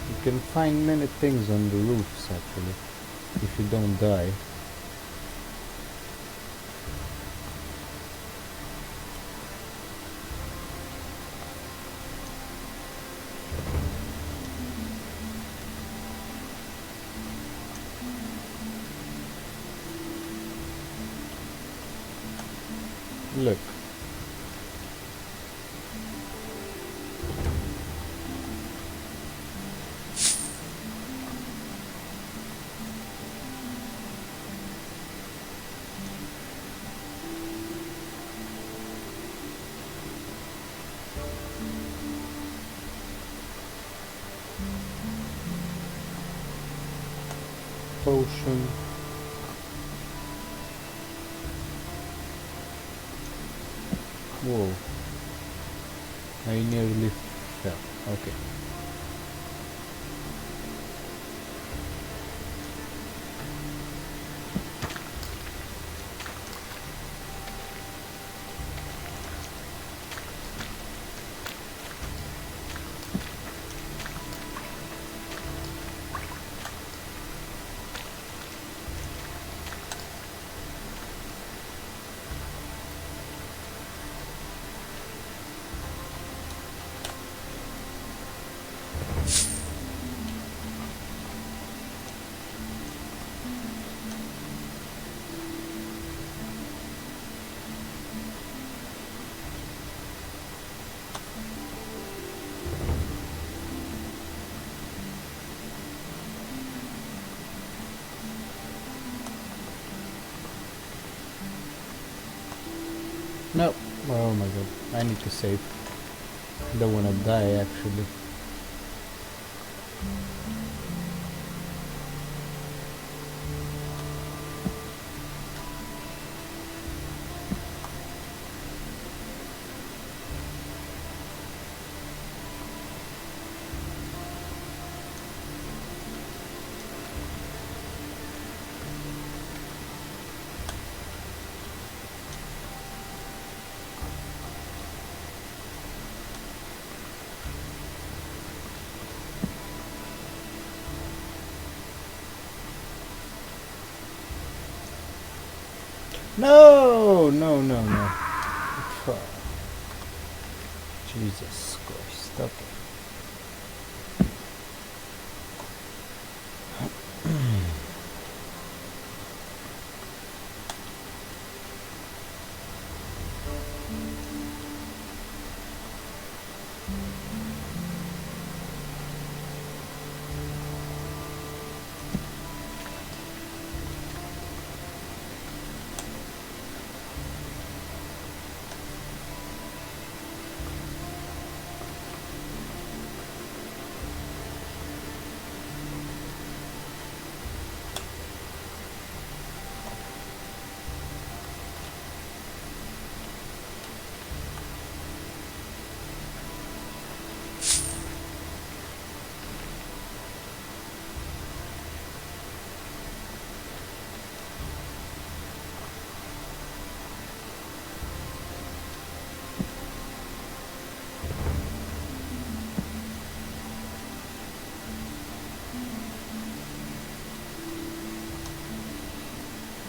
You can find many things on the roofs actually, if you don't die. Look. Potion. Whoa. I nearly fell. Okay. No. Oh my god. I need to save. Don't wanna die actually. No, no, no, no. Fuck. Jesus Christ. Okay.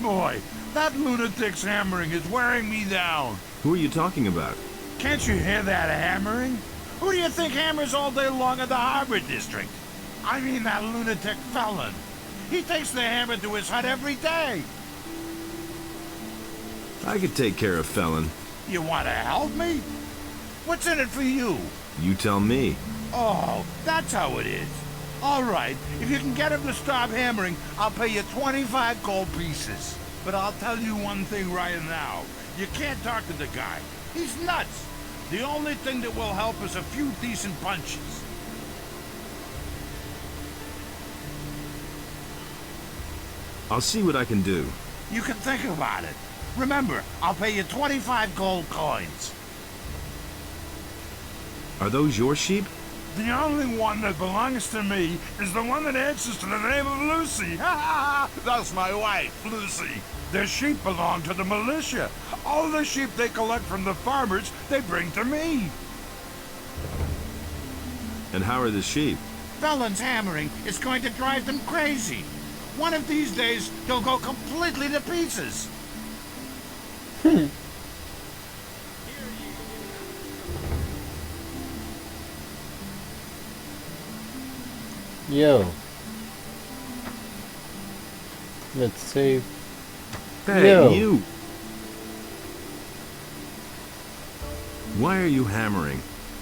Boy, that lunatic's hammering is wearing me down. Who are you talking about? Can't you hear that hammering? Who do you think hammers all day long at the Harbor District? I mean that lunatic felon. He takes the hammer to his hut every day. I could take care of Felon. You want to help me? What's in it for you? You tell me. Oh, that's how it is. All right, if you can get him to stop hammering, I'll pay you 25 gold pieces. But I'll tell you one thing right now. You can't talk to the guy. He's nuts. The only thing that will help is a few decent punches. I'll see what I can do. You can think about it. Remember, I'll pay you 25 gold coins. Are those your sheep? The only one that belongs to me is the one that answers to the name of Lucy. That's my wife, Lucy. Their sheep belong to the militia. All the sheep they collect from the farmers, they bring to me. And how are the sheep? Felon's hammering is going to drive them crazy. One of these days, he'll go completely to pieces. Yo. Let's save. Hey, Yo. you! Why are you hammering?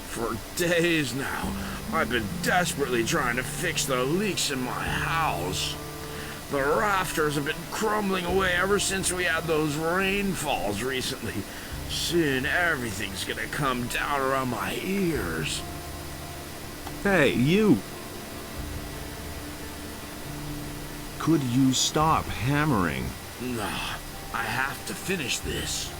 For days now, I've been desperately trying to fix the leaks in my house. The rafters have been crumbling away ever since we had those rainfalls recently. Soon everything's gonna come down around my ears. Hey, you! Could you stop hammering? No, I have to finish this.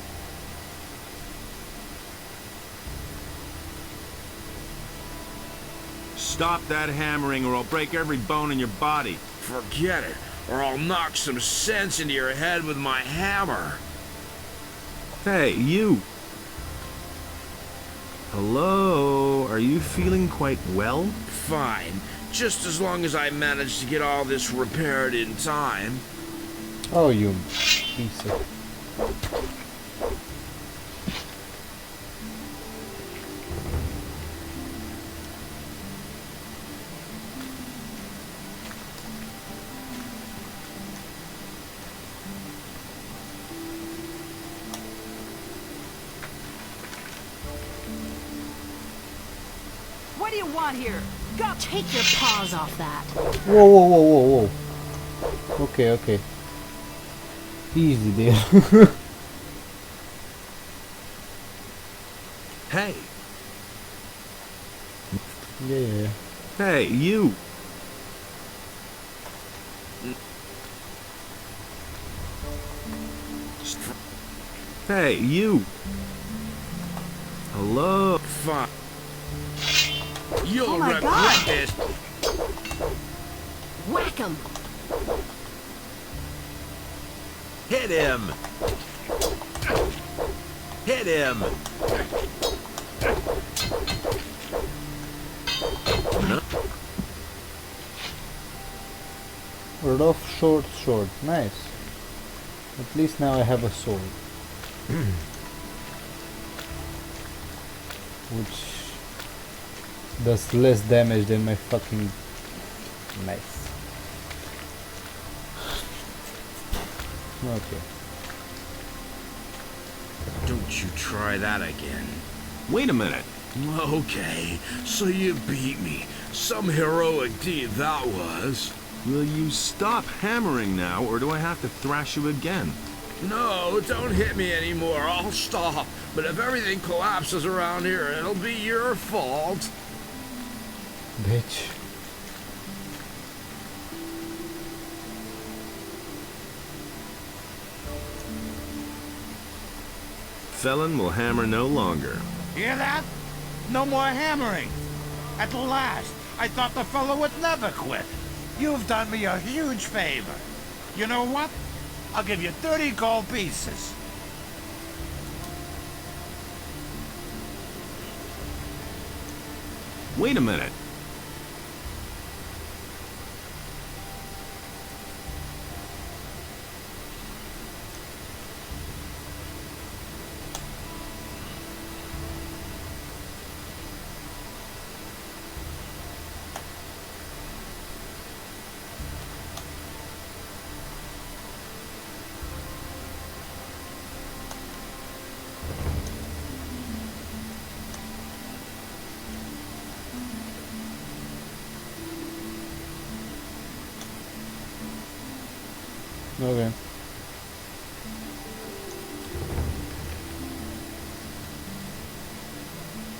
Stop that hammering or I'll break every bone in your body. Forget it, or I'll knock some sense into your head with my hammer. Hey, you! Hello? Are you feeling quite well? Fine, just as long as I manage to get all this repaired in time. Oh, you piece of... What do you want here? Go! Take your paws off that. Whoa, whoa, whoa, whoa, whoa. Okay, okay. Easy there. Hey. Yeah. Hey, you! Hey, you! Hello? Fuck. You'll Oh my regret God. this. Whack 'em! Hit him! Hit him! Rough, short. Nice. At least now I have a sword. Which does less damage than my fucking... Nice. Okay. Don't you try that again. Wait a minute. Okay, so you beat me. Some heroic deed that was. Will you stop hammering now, or do I have to thrash you again? No, don't hit me anymore. I'll stop. But if everything collapses around here, it'll be your fault. Bitch. Felon will hammer no longer. Hear that? No more hammering. At last, I thought the fellow would never quit. You've done me a huge favor. You know what? I'll give you 30 gold pieces. Wait a minute. Okay.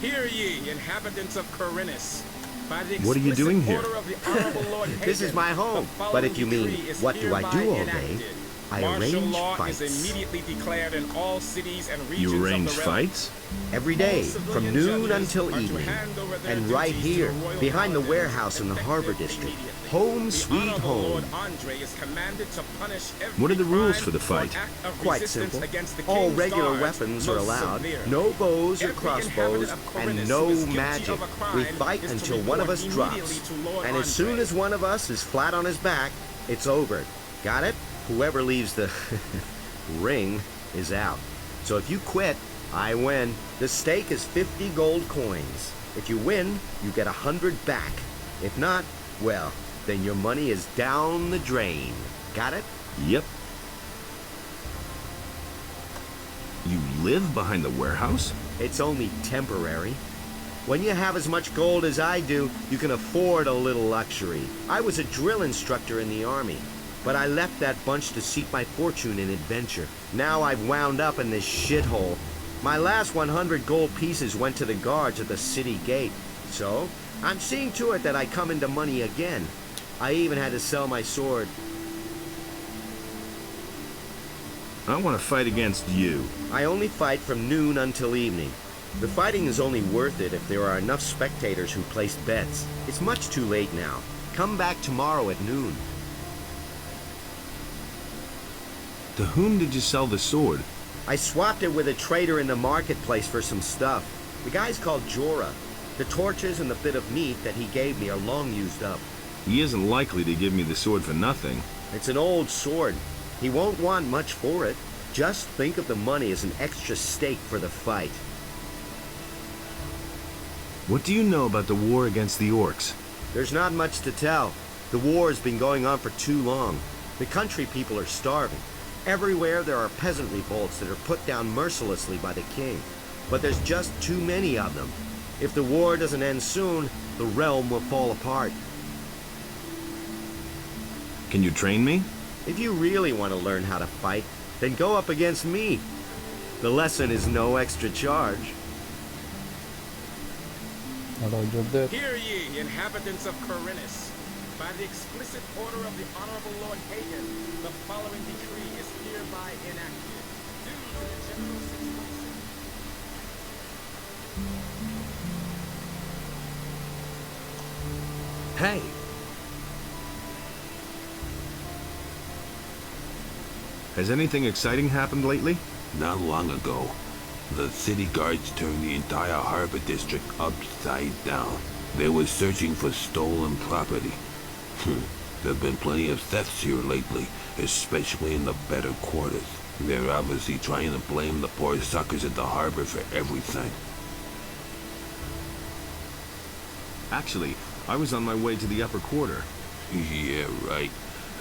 Hear ye, inhabitants of Corinus. By the What are you explicit doing here? order of the Honorable Lord This is Hagen, my home. the following But if you mean, decree is what do I hereby do all day? enacted. I Martial arrange law fights. is immediately declared in all cities and regions You arrange of the realm. fights? Every day, All from civilian noon judges until are to evening. hand over their And right duties to here, the royal behind the paladins warehouse in the harbor effective district. immediately. Home The sweet Honorable home. Lord Andre is commanded to punish every What are the rules crime for the or fight? act of Quite resistance simple. against the All king's regular guards weapons are most allowed. severely. No bows or Every crossbows, inhabitant of and Corinus no who is guilty magic. of a crime We fight is to until one of report us immediately drops. to Lord And as soon Andre. as one of us is flat on his back, it's over. Got it? Whoever leaves the ring is out. So if you quit, I win. The stake is 50 gold coins. If you win, you get 100 back. If not, well, then your money is down the drain. Got it? Yep. You live behind the warehouse? It's only temporary. When you have as much gold as I do, you can afford a little luxury. I was a drill instructor in the army, but I left that bunch to seek my fortune in adventure. Now I've wound up in this shithole. My last 100 gold pieces went to the guards at the city gate. So, I'm seeing to it that I come into money again. I even had to sell my sword. I want to fight against you. I only fight from noon until evening. The fighting is only worth it if there are enough spectators who place bets. It's much too late now. Come back tomorrow at noon. To whom did you sell the sword? I swapped it with a trader in the marketplace for some stuff. The guy's called Jorah. The torches and the bit of meat that he gave me are long used up. He isn't likely to give me the sword for nothing. It's an old sword. He won't want much for it. Just think of the money as an extra stake for the fight. What do you know about the war against the orcs? There's not much to tell. The war has been going on for too long. The country people are starving. Everywhere there are peasant revolts that are put down mercilessly by the king. But there's just too many of them. If the war doesn't end soon, the realm will fall apart. Can you train me? If you really want to learn how to fight, then go up against me. The lesson is no extra charge. Roger that. Hear ye, inhabitants of Corinus. By the explicit order of the Honorable Lord Hagen, the following decree is hereby enacted. Due to the general situation. Hey! Has anything exciting happened lately? Not long ago, the city guards turned the entire harbor district upside down. They were searching for stolen property. There have been plenty of thefts here lately, especially in the better quarters. They're obviously trying to blame the poor suckers at the harbor for everything. Actually, I was on my way to the upper quarter. Yeah, right.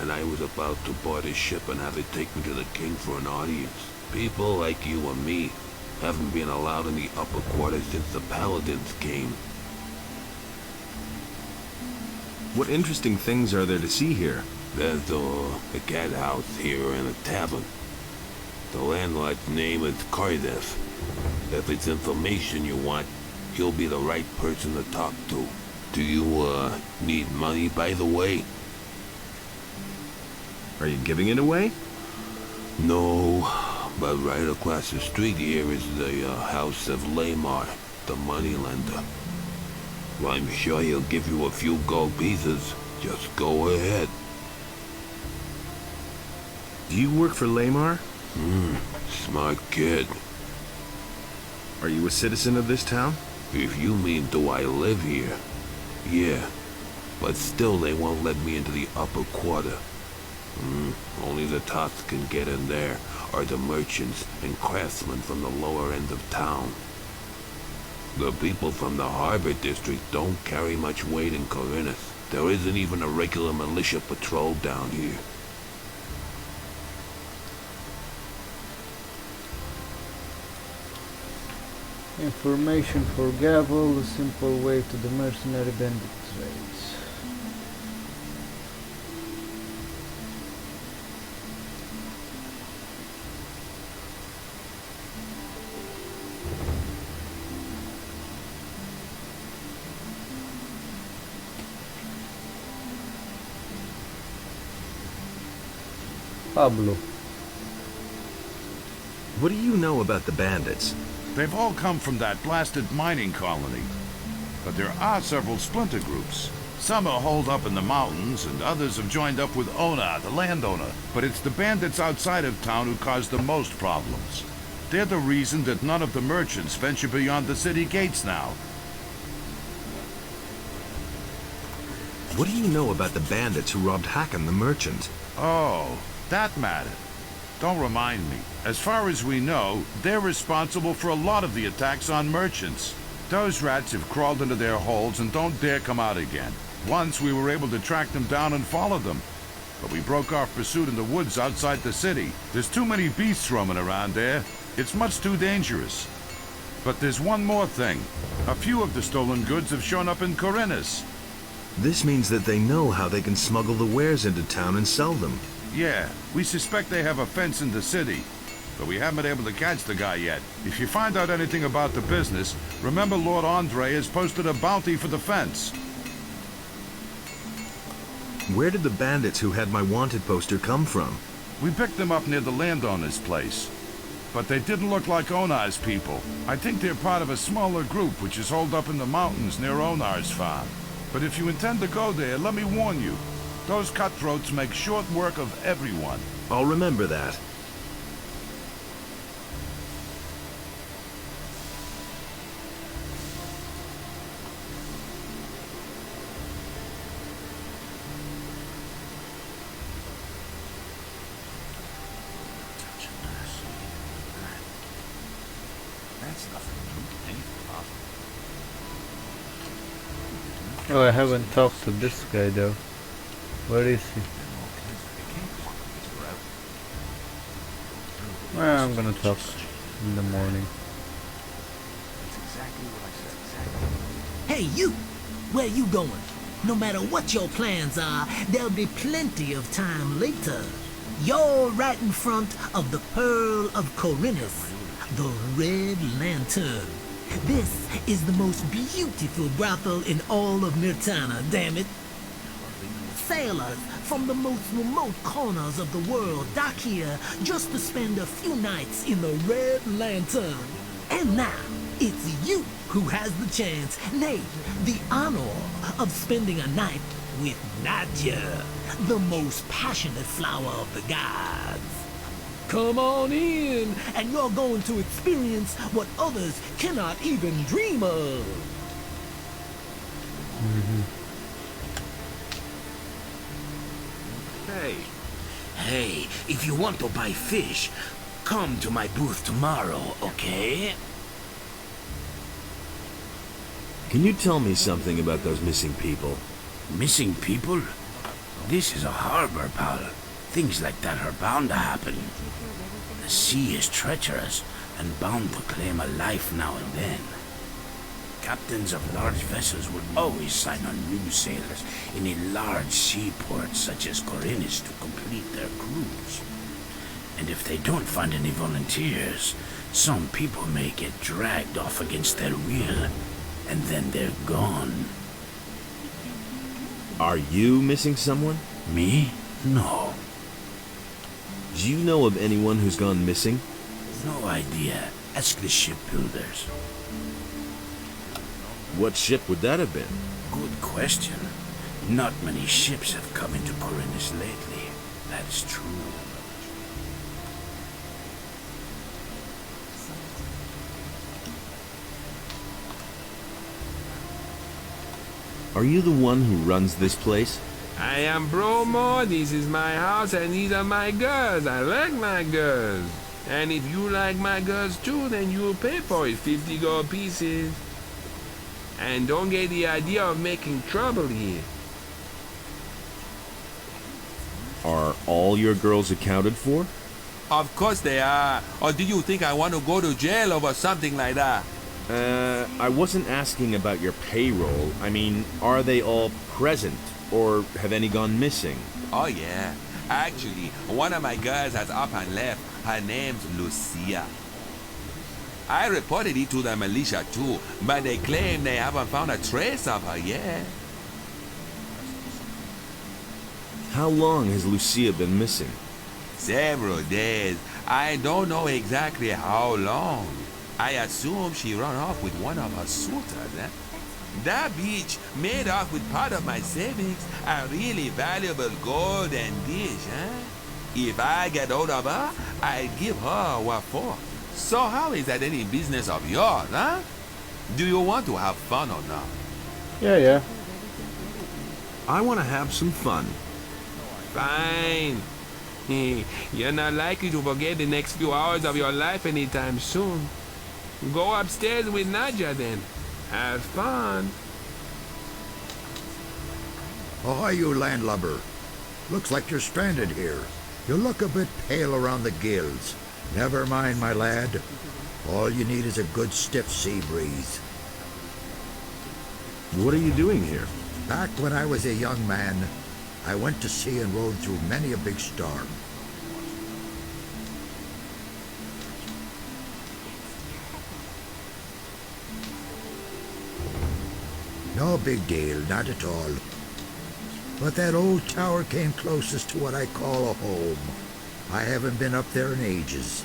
And I was about to board a ship and have it taken to the king for an audience. People like you and me haven't been allowed in the upper quarter since the paladins came. What interesting things are there to see here? There's a cat house here and a tavern. The landlord's name is Cardiff. If it's information you want, he'll be the right person to talk to. Do you, need money, by the way? Are you giving it away? No, but right across the street here is the house of Lamar, the moneylender. I'm sure he'll give you a few gold pieces. Just go ahead. Do you work for Lamar? Smart kid. Are you a citizen of this town? If you mean do I live here, yeah. But still they won't let me into the upper quarter. Only the tots can get in there, or the merchants and craftsmen from the lower end of town. The people from the harbor district don't carry much weight in Corinus. There isn't even a regular militia patrol down here. Information for Gavel, a simple way to the mercenary bandit trades. Pablo. What do you know about the bandits? They've all come from that blasted mining colony. But there are several splinter groups. Some are holed up in the mountains, and others have joined up with Ona, the landowner. But it's the bandits outside of town who cause the most problems. They're the reason that none of the merchants venture beyond the city gates now. What do you know about the bandits who robbed Hakon the merchant? Oh, that matter. Don't remind me. As far as we know, they're responsible for a lot of the attacks on merchants. Those rats have crawled into their holes and don't dare come out again. Once we were able to track them down and follow them, but we broke off pursuit in the woods outside the city. There's too many beasts roaming around there. It's much too dangerous. But there's one more thing. A few of the stolen goods have shown up in Corinus. This means that they know how they can smuggle the wares into town and sell them. Yeah, we suspect they have a fence in the city, but we haven't been able to catch the guy yet. If you find out anything about the business, remember Lord Andre has posted a bounty for the fence. Where did the bandits who had my wanted poster come from? We picked them up near the landowner's place, but they didn't look like Onar's people. I think they're part of a smaller group which is holed up in the mountains near Onar's farm. But if you intend to go there, let me warn you. Those cutthroats make short work of everyone. I'll remember that. Oh, I haven't talked to this guy though. Where is he? Well, I'm gonna talk in the morning. Hey, you! Where you going? No matter what your plans are, there'll be plenty of time later. You're right in front of the Pearl of Corinus, the Red Lantern. This is the most beautiful brothel in all of Mirtana, damn it. Sailors from the most remote corners of the world dock here just to spend a few nights in the Red Lantern. And now, it's you who has the chance, nay, the honor of spending a night with Nadja, the most passionate flower of the gods. Come on in, and you're going to experience what others cannot even dream of. Hey, if you want to buy fish, come to my booth tomorrow, okay? Can you tell me something about those missing people? Missing people? This is a harbor, pal. Things like that are bound to happen. The sea is treacherous and bound to claim a life now and then. Captains of large vessels will always sign on new sailors in a large seaport such as Corinus to complete their crews. And if they don't find any volunteers, some people may get dragged off against their will, and then they're gone. Are you missing someone? Me? No. Do you know of anyone who's gone missing? No idea. Ask the shipbuilders. What ship would that have been? Good question. Not many ships have come into Corinus lately. That is true. Are you the one who runs this place? I am Bromo, this is my house, and these are my girls. I like my girls. And if you like my girls too, then you'll pay for it, 50 gold pieces. And don't get the idea of making trouble here. Are all your girls accounted for? Of course they are. Or do you think I want to go to jail over something like that? I wasn't asking about your payroll. I mean, are they all present? Or have any gone missing? Oh yeah. Actually, one of my girls has up and left. Her name's Lucia. I reported it to the militia too, but they claim they haven't found a trace of her yet. How long has Lucia been missing? Several days. I don't know exactly how long. I assume she ran off with one of her suitors, eh? That bitch made off with part of my savings, a really valuable golden dish, eh? If I get hold of her, I'll give her what for. So how is that any business of yours, huh? Do you want to have fun or not? Yeah. I want to have some fun. Fine. You're not likely to forget the next few hours of your life anytime soon. Go upstairs with Nadja then. Have fun. Ahoy, you landlubber. Looks like you're stranded here. You look a bit pale around the gills. Never mind, my lad. All you need is a good stiff sea breeze. What are you doing here? Back when I was a young man, I went to sea and rode through many a big storm. No big deal, not at all. But that old tower came closest to what I call a home. I haven't been up there in ages.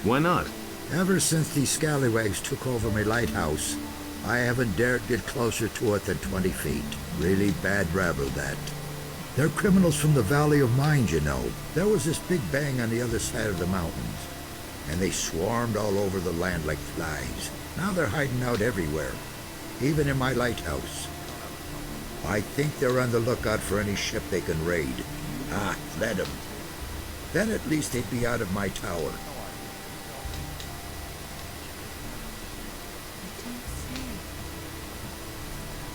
Why not? Ever since these scallywags took over my lighthouse, I haven't dared get closer to it than 20 feet. Really bad rabble, that. They're criminals from the Valley of Mines, you know. There was this big bang on the other side of the mountains, and they swarmed all over the land like flies. Now they're hiding out everywhere, even in my lighthouse. I think they're on the lookout for any ship they can raid. Ah, let them. Then at least they'd be out of my tower.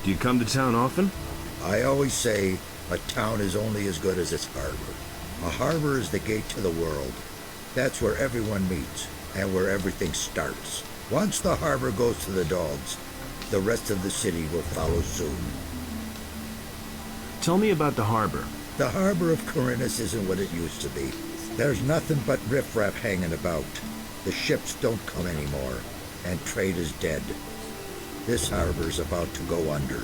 Do you come to town often? I always say a town is only as good as its harbor. A harbor is the gate to the world. That's where everyone meets and where everything starts. Once the harbor goes to the dogs, the rest of the city will follow soon. Tell me about the harbor. The harbor of Corinus isn't what it used to be. There's nothing but riffraff hanging about. The ships don't come anymore. and trade is dead. This harbor's about to go under.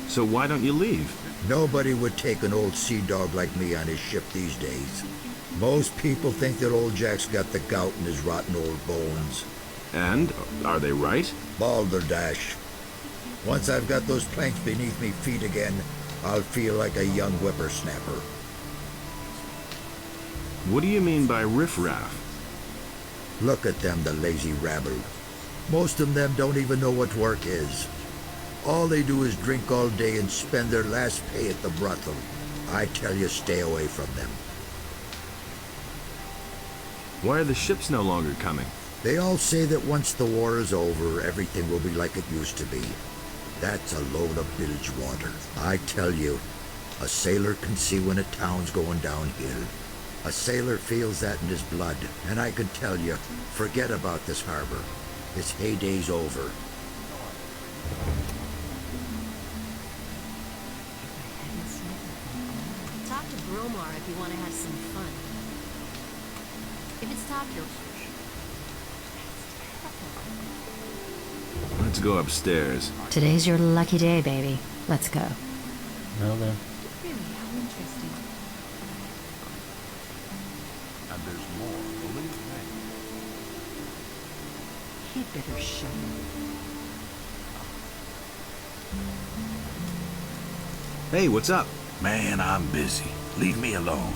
So why don't you leave? Nobody would take an old sea dog like me on his ship these days. Most people think that old Jack's got the gout in his rotten old bones. And? Are they right? Balderdash. Once I've got those planks beneath me feet again, I'll feel like a young whippersnapper. What do you mean by riffraff? Look at them, the lazy rabble. Most of them don't even know what work is. All they do is drink all day and spend their last pay at the brothel. I tell you, stay away from them. Why are the ships no longer coming? They all say that once the war is over, everything will be like it used to be. That's a load of bilge water. I tell you, a sailor can see when a town's going downhill. A sailor feels that in his blood, and I can tell you, forget about this harbor. Its heyday's over. Talk to Bromar if you want to have some fun. If it's talk you'll... Let's go upstairs. Today's your lucky day, baby. Let's go. Okay. Really, how interesting. And there's more, believe me. He'd better shut up. Hey, what's up? Man, I'm busy. Leave me alone.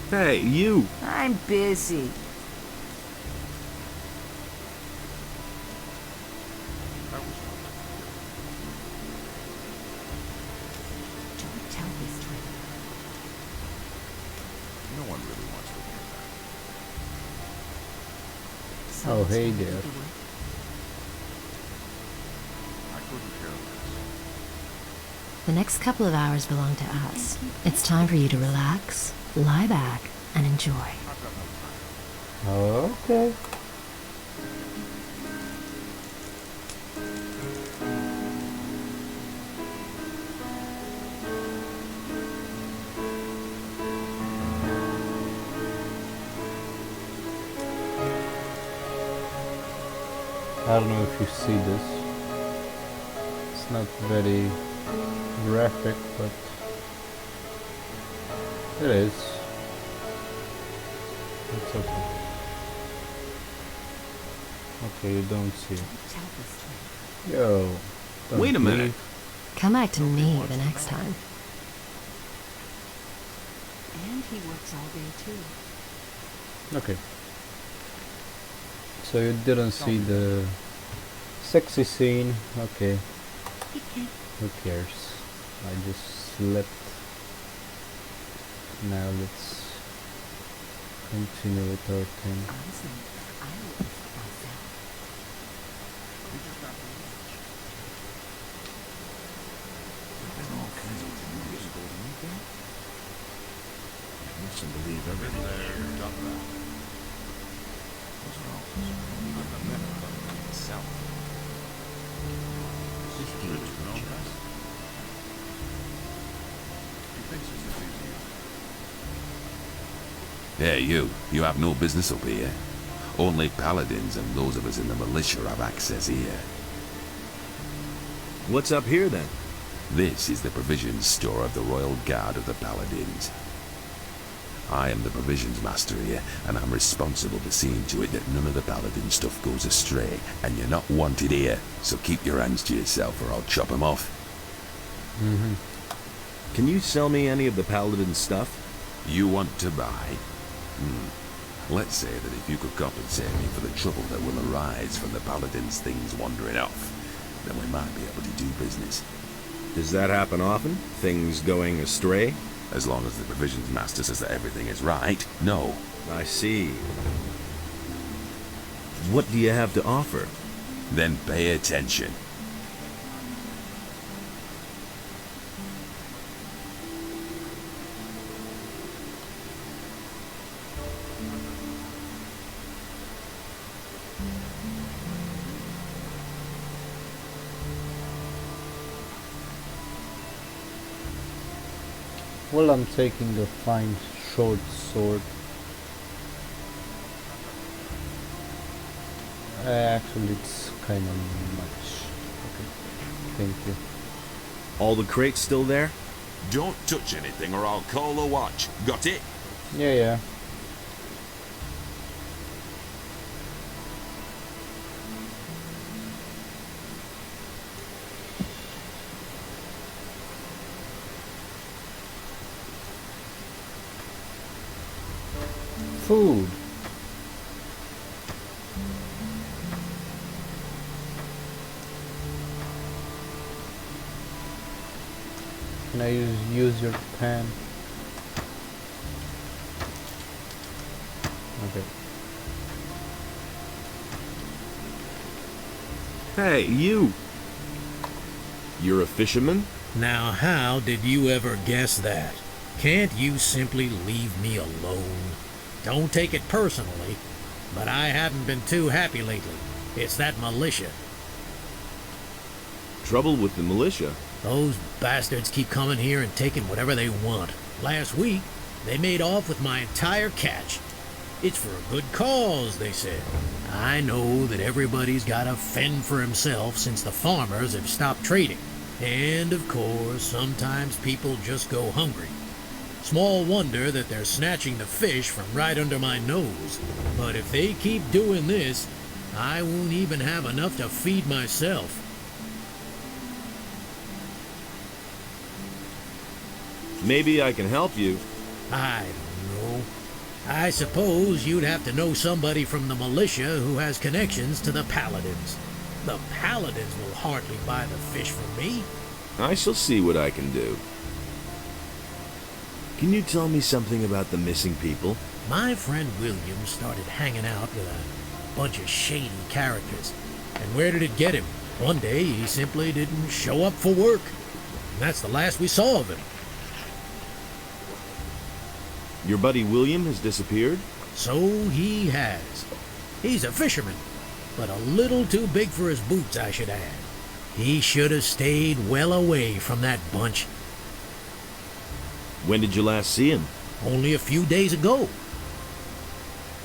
Hey, you! I'm busy. Don't tell this to him. No one really wants to hear that. Oh, hey there. I couldn't care less. The next couple of hours belong to us. It's time for you to relax, lie back, and enjoy. I've got no time. Okay. I don't know if you see this. It's not very graphic, but it is. It's okay. Okay, you don't see it. Yo. don't Wait a minute. leave. Come back to me the next time. And he works all day too. Okay. So you didn't see the sexy scene. Okay. Who cares? I just slept. Now let's continue with our thing. Honestly, I would myself. We just got the news. There've been all kinds of rumors. You mustn't believe everything you hear. What's wrong? I've never done that myself. This dude is no best. He thinks it's as easy as... Hey, you. You have no business up here. Only paladins and those of us in the militia have access here. What's up here, then? This is the provisions store of the Royal Guard of the Paladins. I am the provisions master here, and I'm responsible for seeing to it that none of the paladin stuff goes astray, and you're not wanted here, so keep your hands to yourself or I'll chop 'em off. Can you sell me any of the paladin stuff? You want to buy? Let's say that if you could compensate me for the trouble that will arise from the paladin's things wandering off, then we might be able to do business. Does that happen often? Things going astray? As long as the provisions master says that everything is right, no. I see. What do you have to offer? Then pay attention. Well, I'm taking the fine short sword. Actually, it's kind of much. Okay, thank you. All the crates still there? Don't touch anything or I'll call the watch. Got it? Yeah, yeah. Food. Can I use your pan? Okay. Hey, you! You're a fisherman? Now, how did you ever guess that? Can't you simply leave me alone? Don't take it personally, but I haven't been too happy lately. It's that militia. Trouble with the militia? Those bastards keep coming here and taking whatever they want. Last week, they made off with my entire catch. It's for a good cause, they said. I know that everybody's got to fend for himself since the farmers have stopped trading. And, of course, sometimes people just go hungry. Small wonder that they're snatching the fish from right under my nose. But if they keep doing this, I won't even have enough to feed myself. Maybe I can help you. I don't know. I suppose you'd have to know somebody from the militia who has connections to the paladins. The paladins will hardly buy the fish from me. I shall see what I can do. Can you tell me something about the missing people? My friend William started hanging out with a bunch of shady characters. And where did it get him? One day he simply didn't show up for work. And that's the last we saw of him. Your buddy William has disappeared? So he has. He's a fisherman, but a little too big for his boots, I should add. He should have stayed well away from that bunch. When did you last see him? Only a few days ago.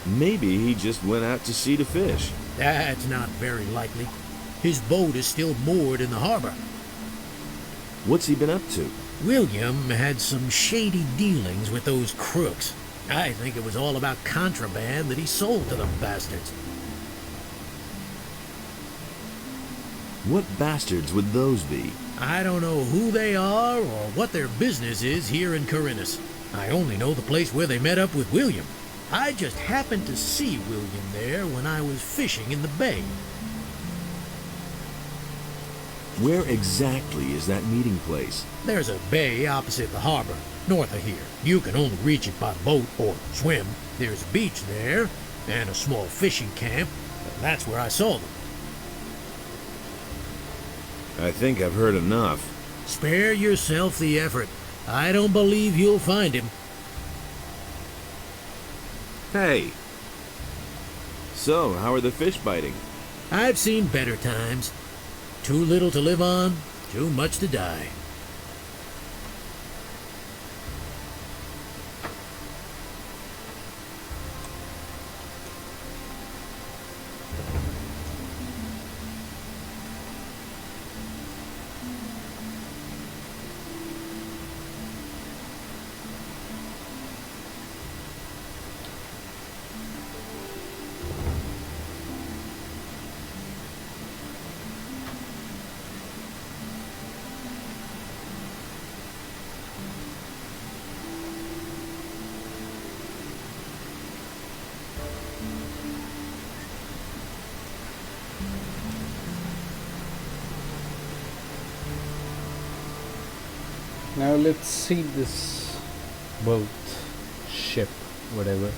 Maybe he just went out to sea to fish. That's not very likely. His boat is still moored in the harbor. What's he been up to? William had some shady dealings with those crooks. I think it was all about contraband that he sold to them bastards. What bastards would those be? I don't know who they are or what their business is here in Corinus. I only know the place where they met up with William. I just happened to see William there when I was fishing in the bay. Where exactly is that meeting place? There's a bay opposite the harbor, north of here. You can only reach it by boat or swim. There's a beach there, and a small fishing camp. That's where I saw them. I think I've heard enough. Spare yourself the effort. I don't believe you'll find him. Hey! So, how are the fish biting? I've seen better times. Too little to live on, too much to die. Now let's see this boat, ship, whatever.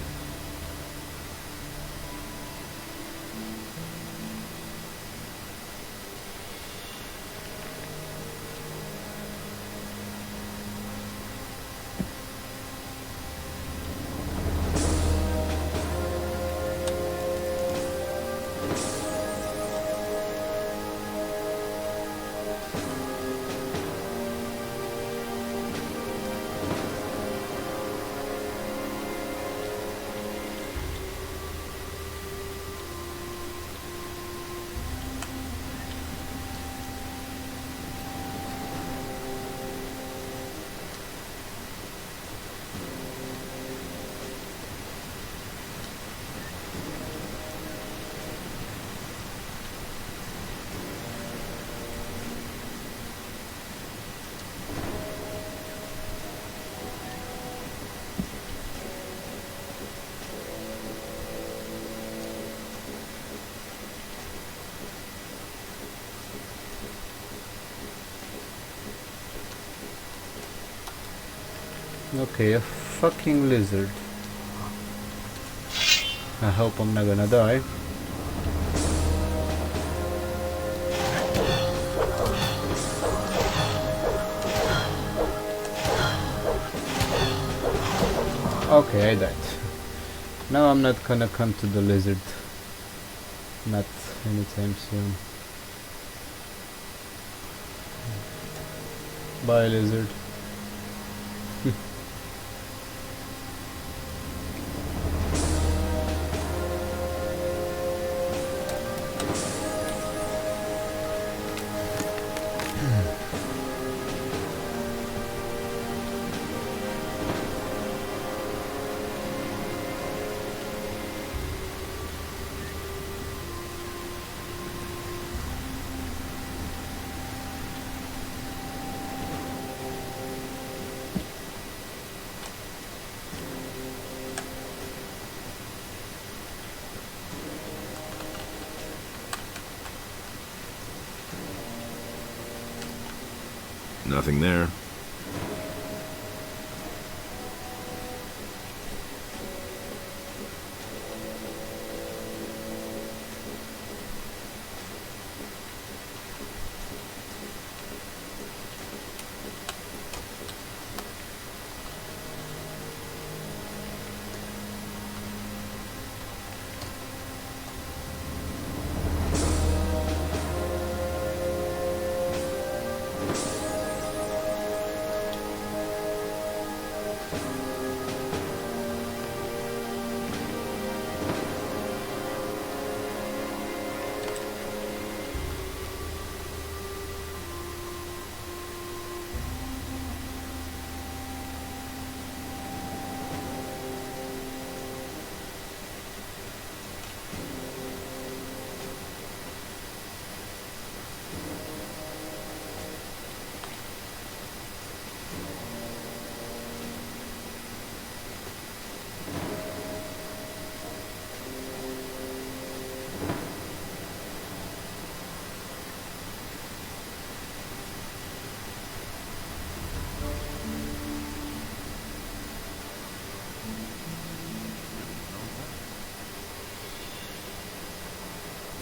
Okay, a fucking lizard. I hope I'm not gonna die. Okay, I died. Now I'm not gonna come to the lizard. Not anytime soon. Bye, lizard. Nothing there.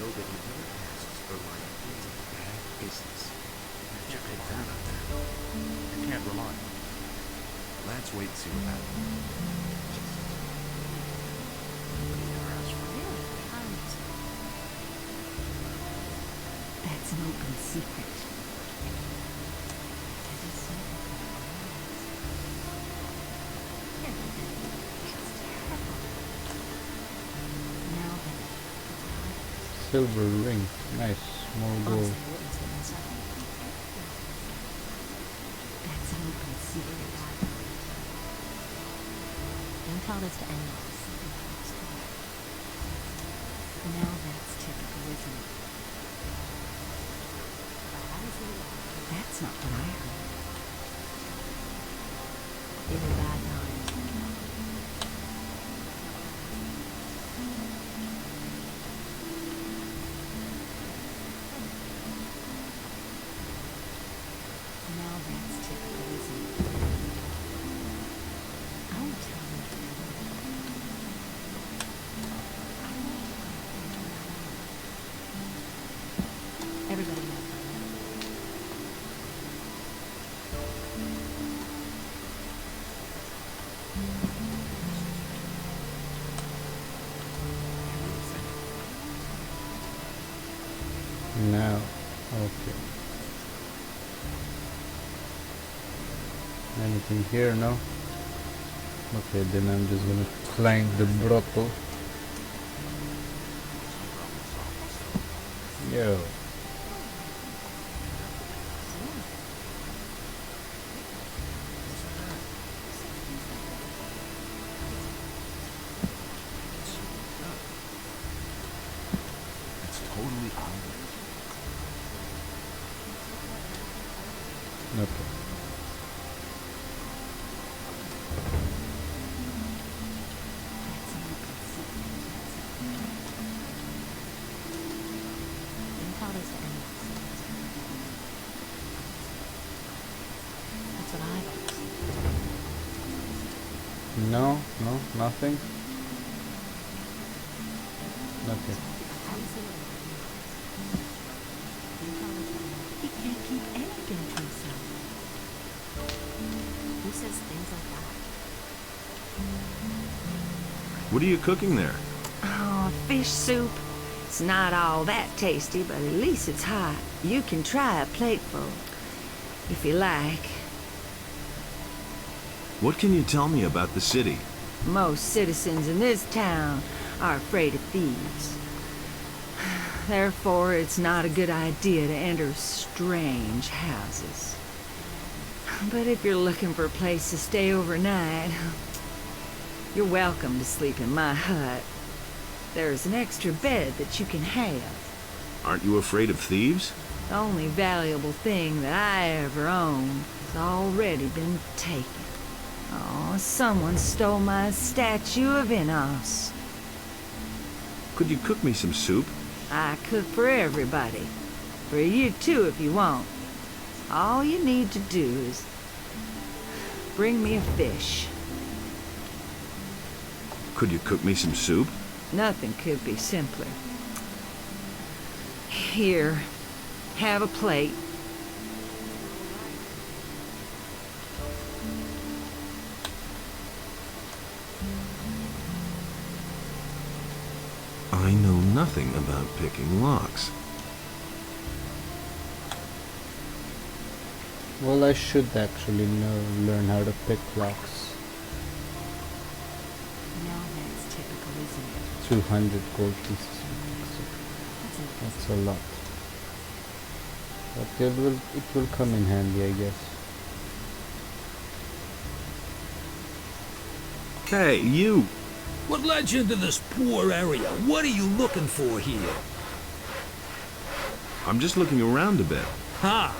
Nobody ever asks for my opinion. Bad business. You can't pick that up there. You can't rely on it. Let's wait and see what happens. Nobody ever asks for me. That's an open secret. Silver ring. Nice. More gold. That's an open secret. Don't tell this to anyone. Now that's typical, isn't it? That's not what I heard. These are bad times. Now that's typical, isn't it? I won't tell you. Everybody knows. Now, okay. Anything here? No. Okay, then I'm just gonna climb the brothel. Yo. It's totally obvious. Okay. Don't tell this to anyone. That's what I always say. No, nothing. Okay. He can't keep anything to himself. Who says things like that? What are you cooking there? Oh, fish soup. It's not all that tasty, but at least it's hot. You can try a plateful, if you like. What can you tell me about the city? Most citizens in this town are afraid of thieves. Therefore, it's not a good idea to enter strange houses. But if you're looking for a place to stay overnight, you're welcome to sleep in my hut. There's an extra bed that you can have. Aren't you afraid of thieves? The only valuable thing that I ever owned has already been taken. Oh, someone stole my statue of Enos. Could you cook me some soup? I cook for everybody. For you too, if you want. All you need to do is bring me a fish. Could you cook me some soup? Nothing could be simpler. Here, have a plate. I know nothing about picking locks. Well, I should actually learn how to pick locks. No, that's typical, isn't it? 200 gold pieces. That's a lot. But it will come in handy, I guess. Hey, you! What led you into this poor area? What are you looking for here? I'm just looking around a bit. Ha!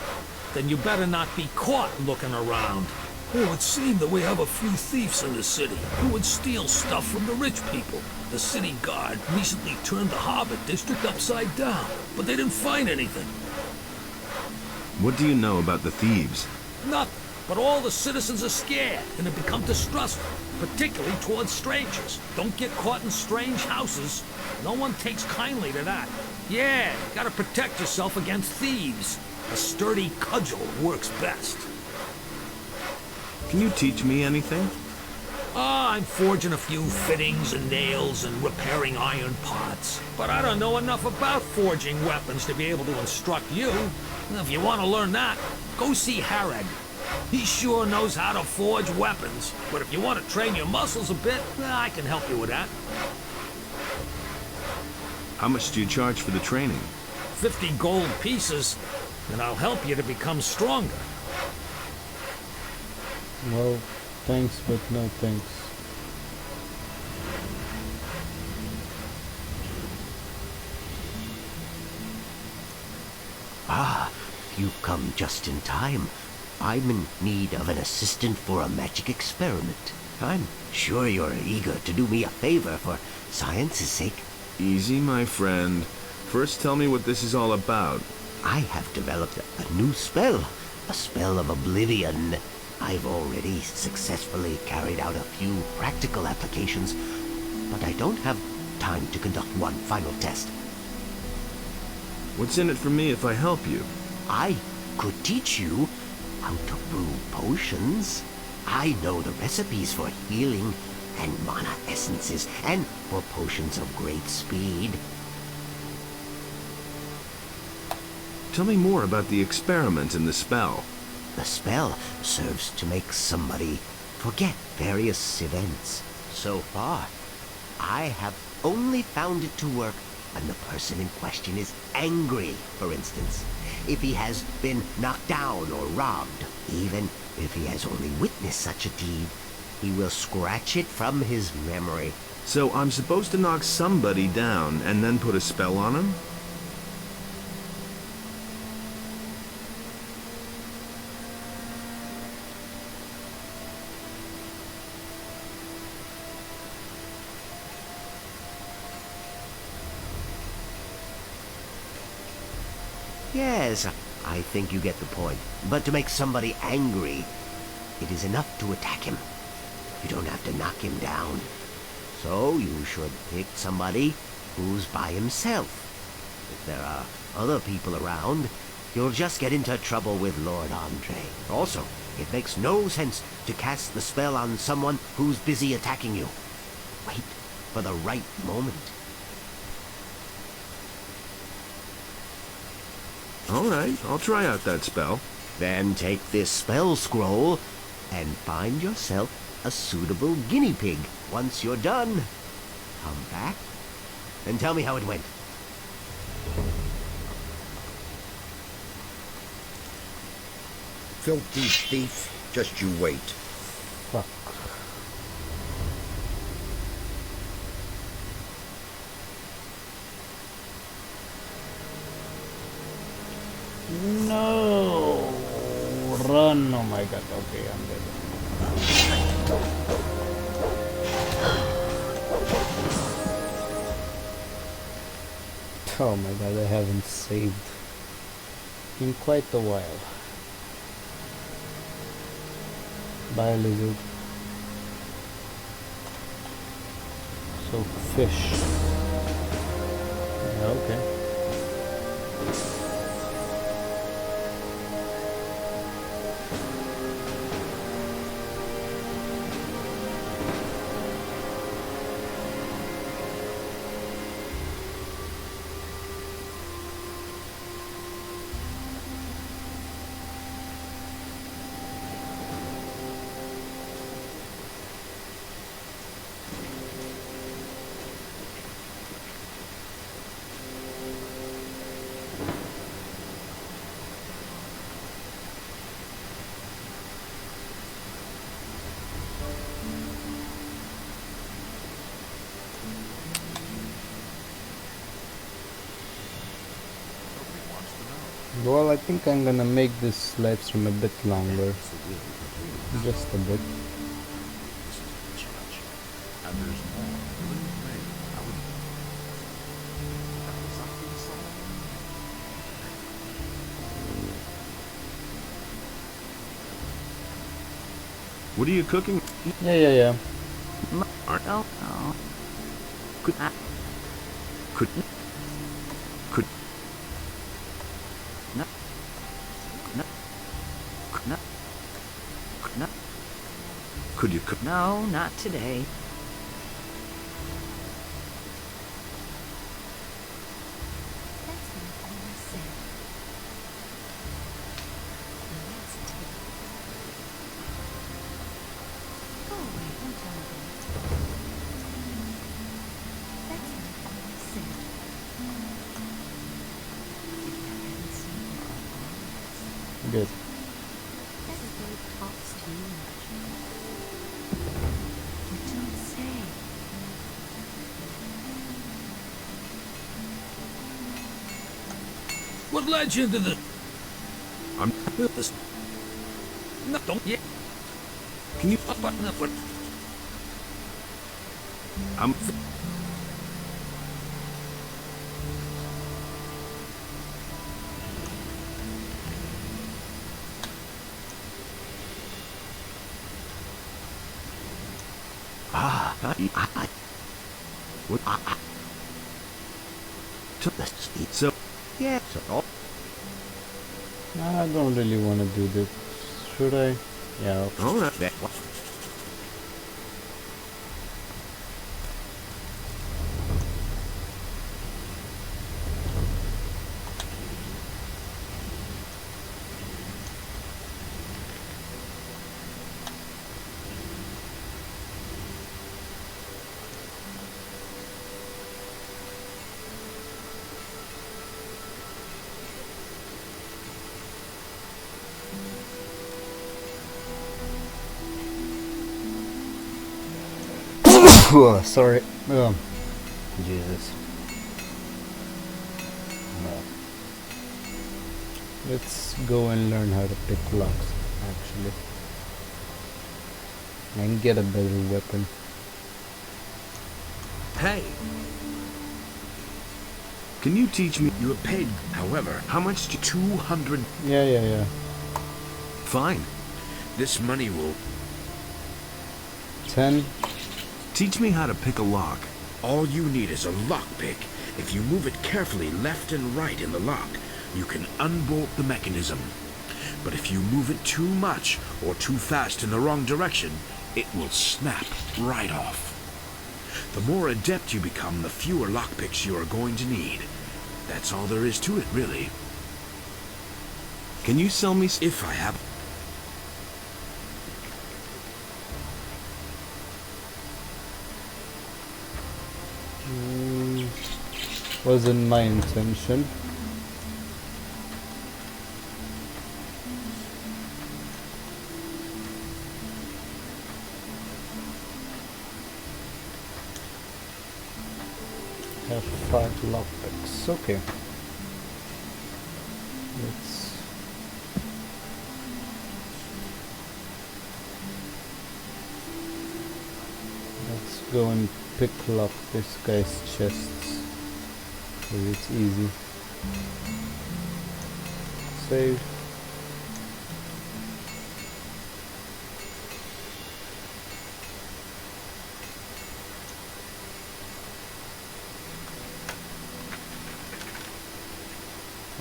Then you better not be caught looking around. Oh, it seemed that we have a few thieves in the city who would steal stuff from the rich people. The city guard recently turned the harbor district upside down, but they didn't find anything. What do you know about the thieves? Nothing. But all the citizens are scared and have become distrustful, particularly towards strangers. Don't get caught in strange houses. No one takes kindly to that. Yeah, you gotta protect yourself against thieves. A sturdy cudgel works best. Can you teach me anything? I'm forging a few fittings and nails and repairing iron parts. But I don't know enough about forging weapons to be able to instruct you. If you want to learn that, go see Harag. He sure knows how to forge weapons. But if you want to train your muscles a bit, I can help you with that. How much do you charge for the training? 50 gold pieces, and I'll help you to become stronger. Well, thanks, but no thanks. Ah, you've come just in time. I'm in need of an assistant for a magic experiment. I'm sure you're eager to do me a favor for science's sake. Easy, my friend. First tell me what this is all about. I have developed a new spell. A spell of oblivion. I've already successfully carried out a few practical applications, but I don't have time to conduct one final test. What's in it for me if I help you? I could teach you how to brew potions. I know the recipes for healing and mana essences, and for potions of great speed. Tell me more about the experiment and the spell. The spell serves to make somebody forget various events. So far, I have only found it to work when the person in question is angry, for instance. If he has been knocked down or robbed, even if he has only witnessed such a deed, he will scratch it from his memory. So I'm supposed to knock somebody down and then put a spell on him? Yes, I think you get the point. But to make somebody angry, it is enough to attack him. You don't have to knock him down. So you should pick somebody who's by himself. If there are other people around, you'll just get into trouble with Lord Andre. Also, it makes no sense to cast the spell on someone who's busy attacking you. Wait for the right moment. Alright, I'll try out that spell. Then take this spell scroll and find yourself a suitable guinea pig. Once you're done, come back and tell me how it went. Filthy thief, just you wait. Fuck. No! Run! Oh my god, okay, I'm dead. Oh my god, I haven't saved in quite a while. Bye, lizard. So, fish. Yeah, okay. Well, I think I'm gonna make this live stream a bit longer. Just a bit. What are you cooking? Yeah. No. Could Could you cook? No, not today. Good. What led you into the... I'm... This... No, don't yet. Can you... Button up what... I'm... So... Yeah, so... I don't really want to do this. Should I? Yeah. Okay. Alright. Sorry. Jesus. No. Let's go and learn how to pick locks, actually. And get a better weapon. Hey! Can you teach me? You were paid, however. How much? 200. Yeah. Fine. This money will... 10. Teach me how to pick a lock. All you need is a lockpick. If you move it carefully left and right in the lock, you can unbolt the mechanism. But if you move it too much or too fast in the wrong direction, it will snap right off. The more adept you become, the fewer lockpicks you are going to need. That's all there is to it, really. Can you sell me... If I have... Wasn't my intention. Have 5 lockpicks. Okay. Let's go and pick lock this guy's chests. Because it's easy. Save.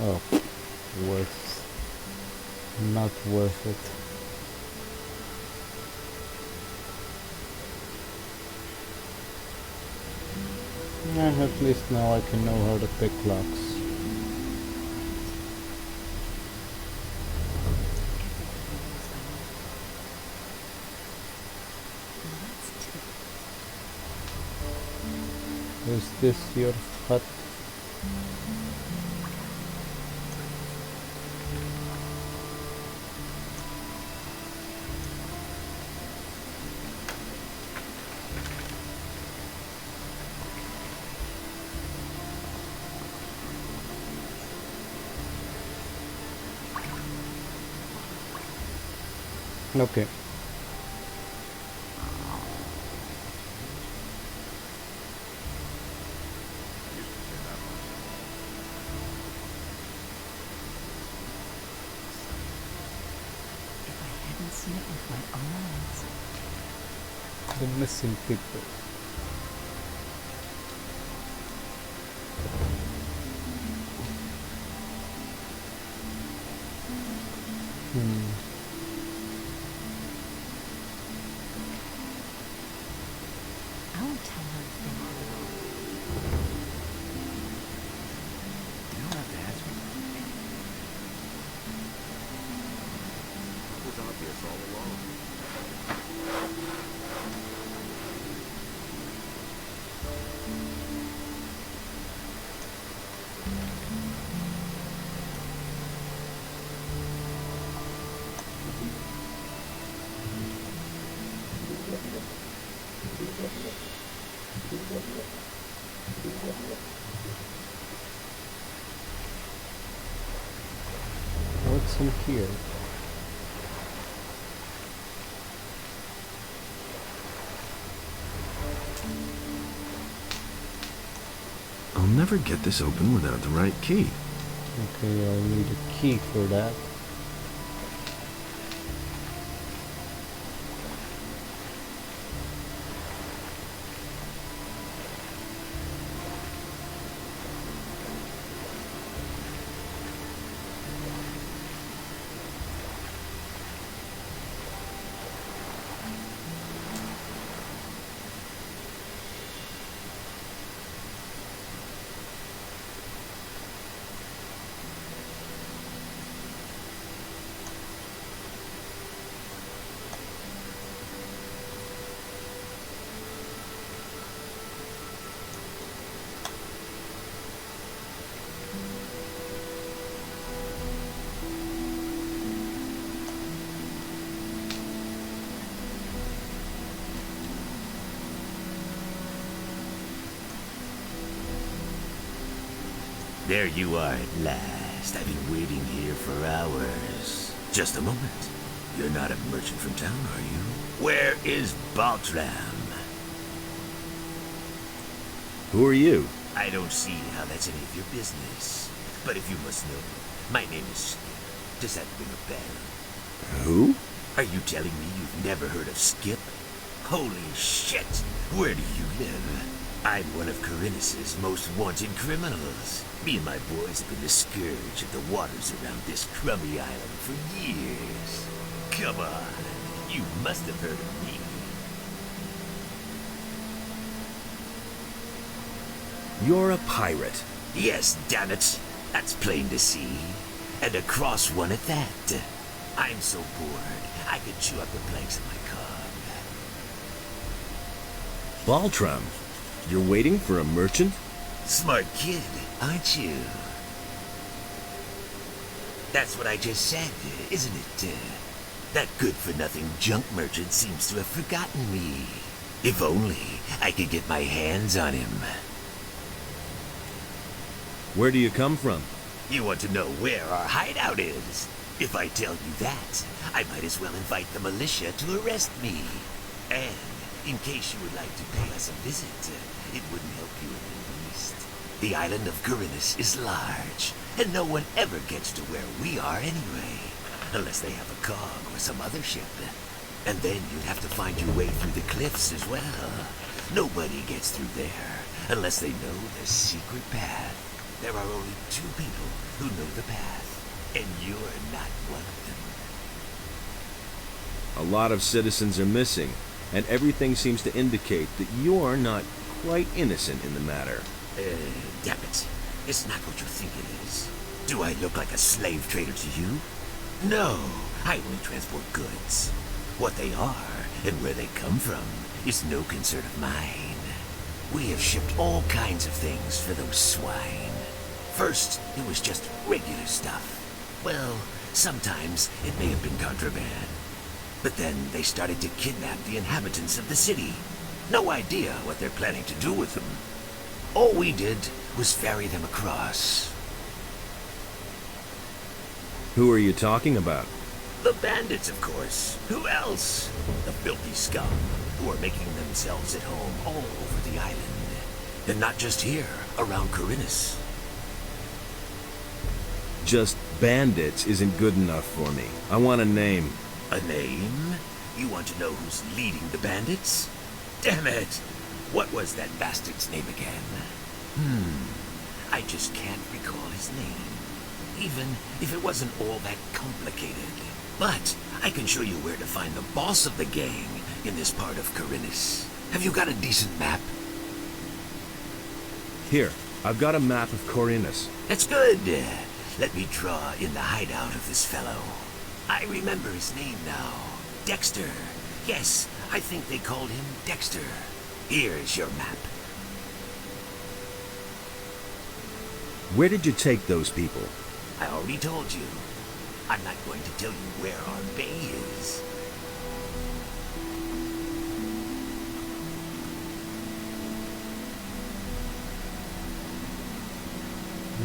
Oh, not worth it. At least now I can know how to pick locks. Is this your hut? Okay. If I hadn't seen it with my own eyes. The missing people. I won't tell her a thing. You don't have to ask me. It was obvious all along. What's in here? I'll never get this open without the right key. Okay, I'll need a key for that. There you are at last. I've been waiting here for hours. Just a moment. You're not a merchant from town, are you? Where is Baltram? Who are you? I don't see how that's any of your business. But if you must know, my name is Skip. Does that ring a bell? Who? Are you telling me you've never heard of Skip? Holy shit! Where do you live? I'm one of Corinus's most wanted criminals. Me and my boys have been the scourge of the waters around this crummy island for years. Come on, you must have heard of me. You're a pirate. Yes, damn it. That's plain to see. And a cross one at that. I'm so bored, I could chew up the planks of my cog. Baltram, you're waiting for a merchant? Smart kid, aren't you? That's what I just said, isn't it? That good-for-nothing junk merchant seems to have forgotten me. If only I could get my hands on him. Where do you come from? You want to know where our hideout is? If I tell you that, I might as well invite the militia to arrest me. And in case you would like to pay us a visit, it wouldn't help you in the least. The island of Corinus is large, and no one ever gets to where we are anyway. Unless they have a cog or some other ship. And then you'd have to find your way through the cliffs as well. Nobody gets through there unless they know the secret path. There are only 2 people who know the path, and you're not one of them. A lot of citizens are missing, and everything seems to indicate that you're not quite innocent in the matter. Damn it. It's not what you think it is. Do I look like a slave trader to you? No, I only transport goods. What they are and where they come from is no concern of mine. We have shipped all kinds of things for those swine. First, it was just regular stuff. Well, sometimes it may have been contraband. But then they started to kidnap the inhabitants of the city. No idea what they're planning to do with them. All we did was ferry them across. Who are you talking about? The bandits, of course. Who else? The filthy scum who are making themselves at home all over the island. And not just here, around Corinus. Just bandits isn't good enough for me. I want a name. A name? You want to know who's leading the bandits? Damn it! What was that bastard's name again? I just can't recall his name. Even if it wasn't all that complicated. But I can show you where to find the boss of the gang in this part of Corinus. Have you got a decent map? Here, I've got a map of Corinus. That's good. Let me draw in the hideout of this fellow. I remember his name now. Dexter. Yes, I think they called him Dexter. Here's your map. Where did you take those people? I already told you. I'm not going to tell you where our bay is.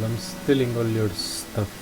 I'm stealing all your stuff.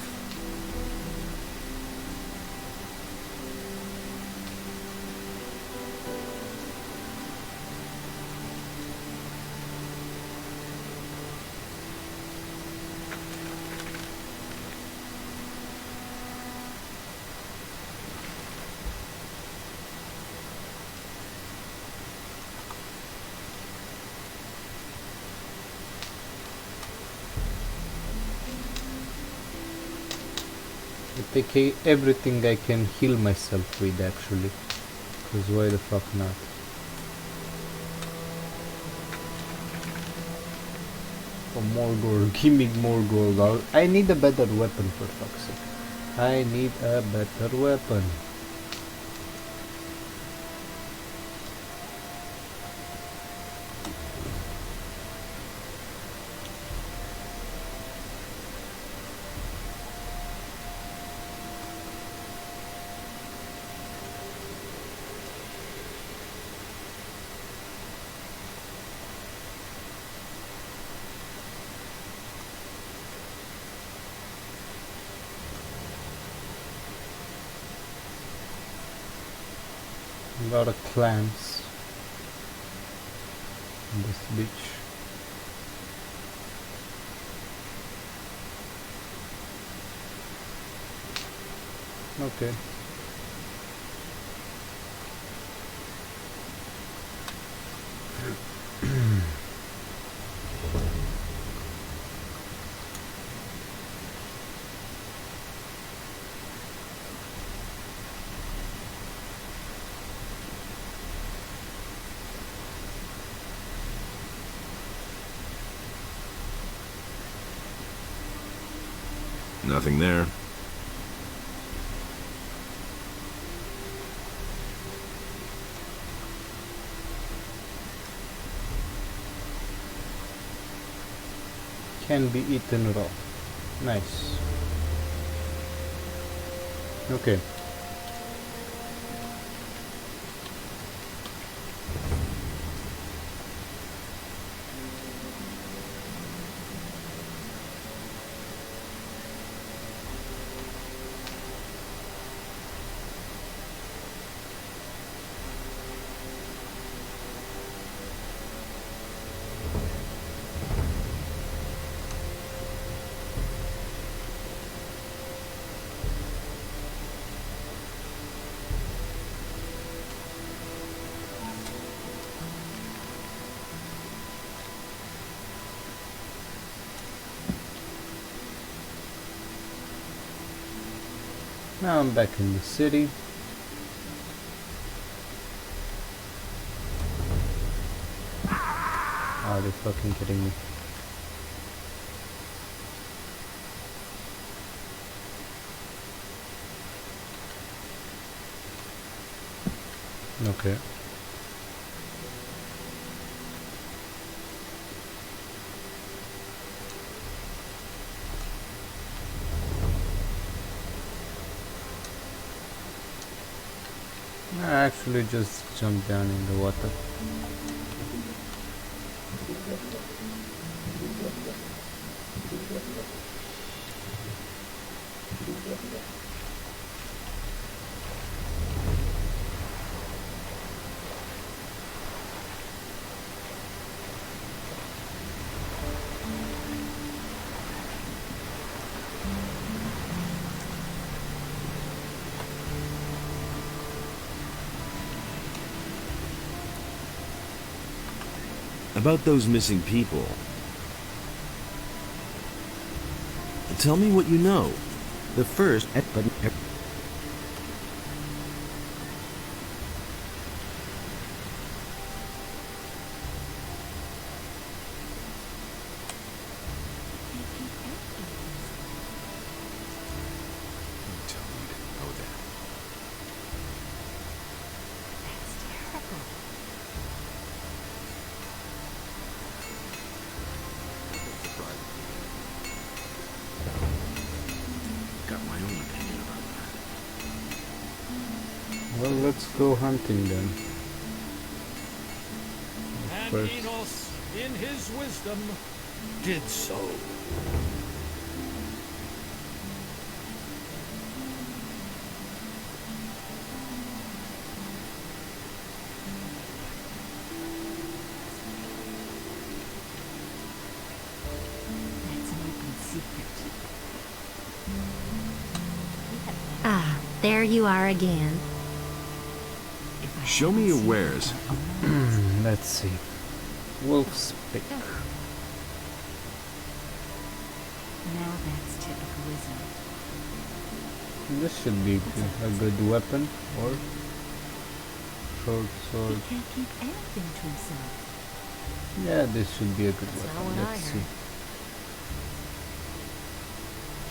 I take everything I can heal myself with, actually, because why the fuck not? For more gold, give me more gold. I need a better weapon, for fuck's sake. I need a better weapon. A lot of clams on this beach. Okay. Nothing there. Can be eaten raw. Nice. Okay. Now I'm back in the city. Are they fucking kidding me? Okay. I actually just jumped down in the water. About those missing people. Tell me what you know. The first Well, let's go hunting then. And First. Enos, in his wisdom, did so. Ah, there you are again. Show me your wares. Let's see. Wolf's pick. Now that's typical, isn't it? This should be a good weapon, or short sword. He can't keep anything to himself. Yeah, this should be a good That's not weapon. what I Let's heard.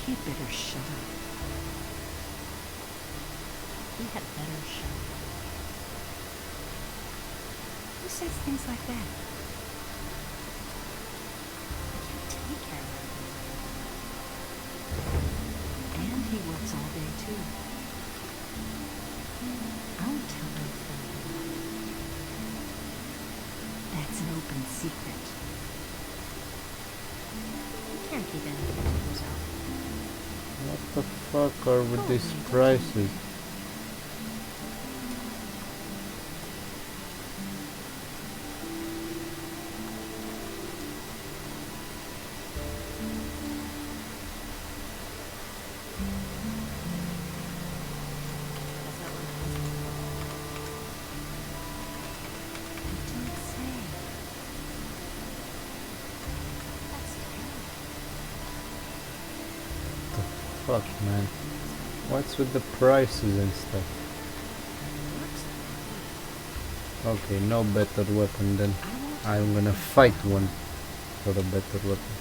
see. He'd better shut up. He had better shut up. Who says things like that? I can't take care of him. And he works all day too. I won't tell anything. That's an open secret. He can't keep anything to himself. What the fuck are with these prices? Fuck, man. What's with the prices and stuff? Okay, no better weapon then. I'm gonna fight one for a better weapon.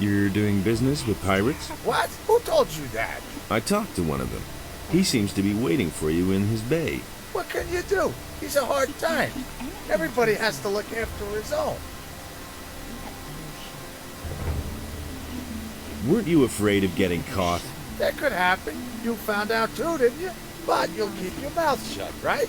You're doing business with pirates? What? Who told you that? I talked to one of them. He seems to be waiting for you in his bay. What can you do? He's a hard time. Everybody has to look after his own. Weren't you afraid of getting caught? That could happen. You found out too, didn't you? But you'll keep your mouth shut, right?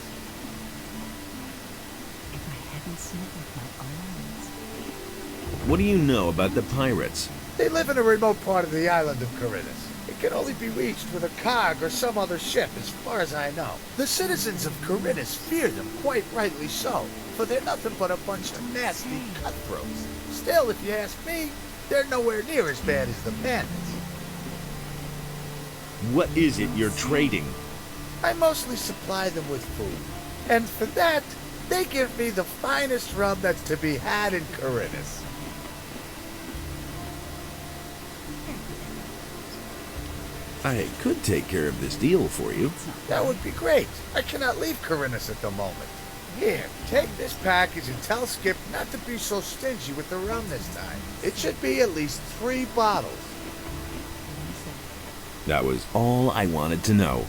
What do you know about the pirates? They live in a remote part of the island of Corinthus. It can only be reached with a cog or some other ship, as far as I know. The citizens of Corinthus fear them, quite rightly so, for they're nothing but a bunch of nasty cutthroats. Still, if you ask me, they're nowhere near as bad as the bandits. What is it you're trading? I mostly supply them with food, and for that, they give me the finest rum that's to be had in Corinthus. I could take care of this deal for you. That would be great. I cannot leave Corinthus at the moment. Here, take this package and tell Skip not to be so stingy with the rum this time. It should be at least 3 bottles. That was all I wanted to know.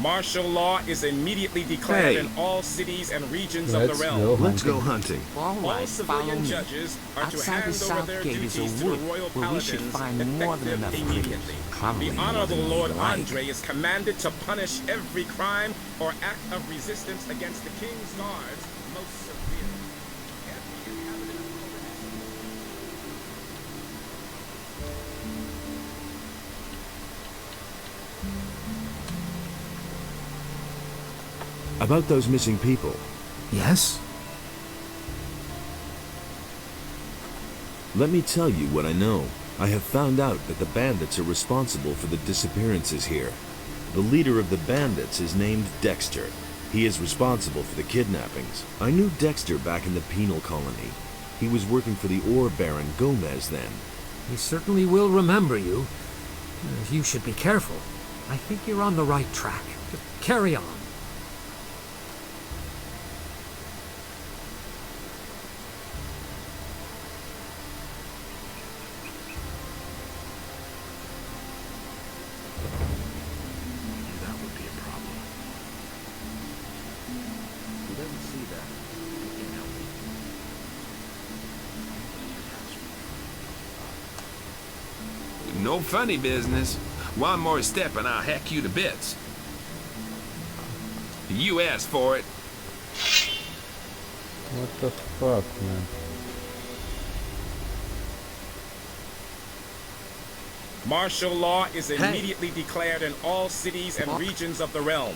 Martial law is immediately declared in all cities and regions of the realm. Let's go hunting. All civilian judges are to hand over their duties to the royal paladins effective immediately. The Honorable Lord Andre is commanded to punish every crime or act of resistance against the King's guards most severely. Every inhabitant of About those missing people. Yes? Let me tell you what I know. I have found out that the bandits are responsible for the disappearances here. The leader of the bandits is named Dexter. He is responsible for the kidnappings. I knew Dexter back in the penal colony. He was working for the ore baron Gomez then. He certainly will remember you. You should be careful. I think you're on the right track. Just carry on. No funny business. One more step and I'll hack you to bits. You asked for it. What the fuck, man? Martial law is immediately declared in all cities and regions of the realm.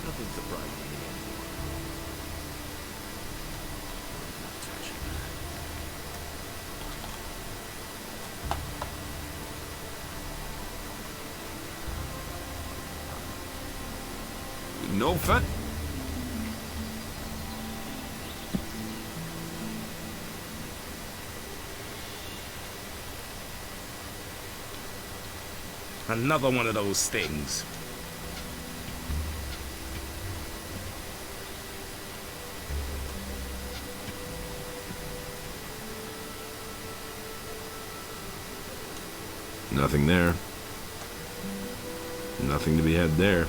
Nothing surprising me anymore. No fun. Another one of those things. Nothing there. Nothing to be had there.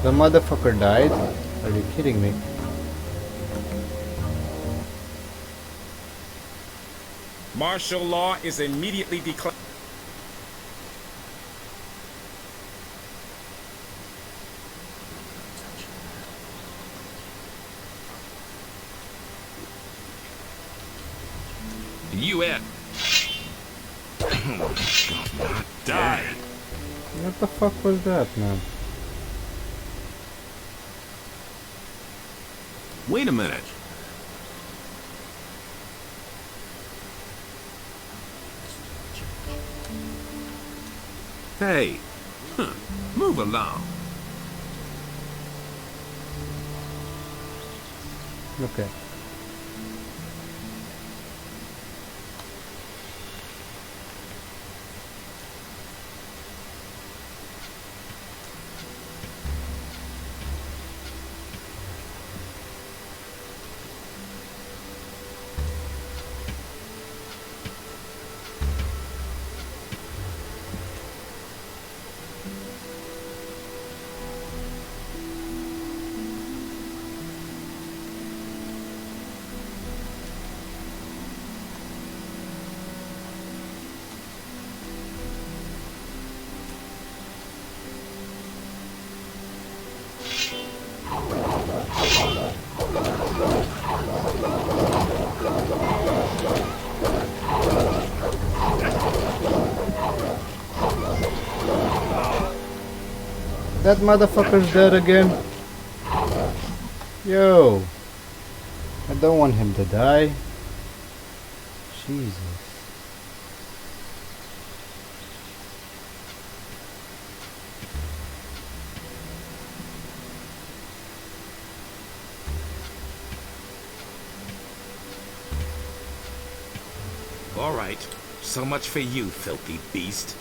The motherfucker died? Are you kidding me? Martial law is immediately declared. You at? Die. What the fuck was that, man? Wait a minute. Hey, move along. Okay. That motherfucker's dead again. Yo. I don't want him to die. Jesus. All right. So much for you, filthy beast.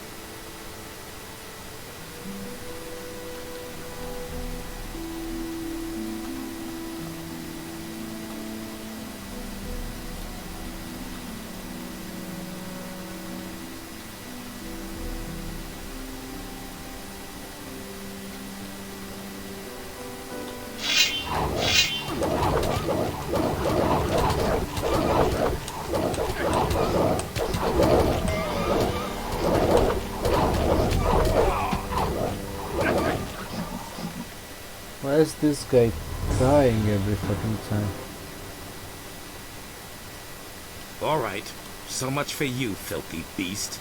Why is this guy dying every fucking time? All right. So much for you, filthy beast.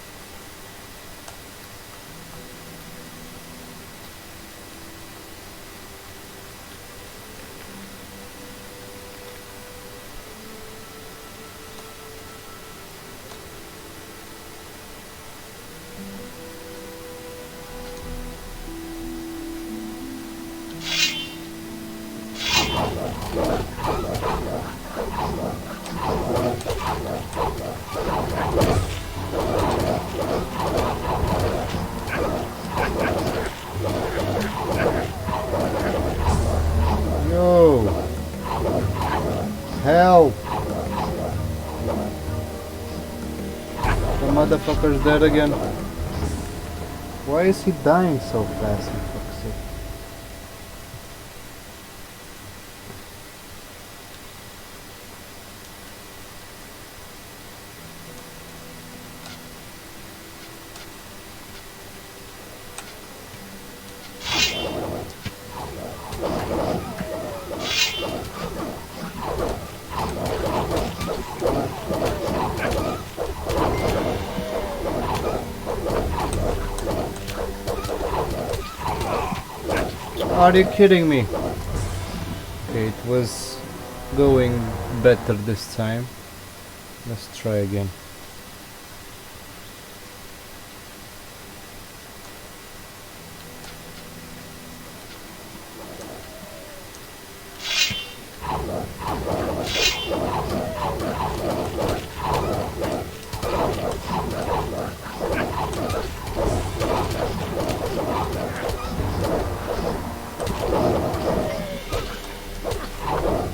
Yo! Help! The motherfucker's dead again. Why is he dying so fast, for fuck's sake? Are you kidding me? Okay, it was going better this time. Let's try again.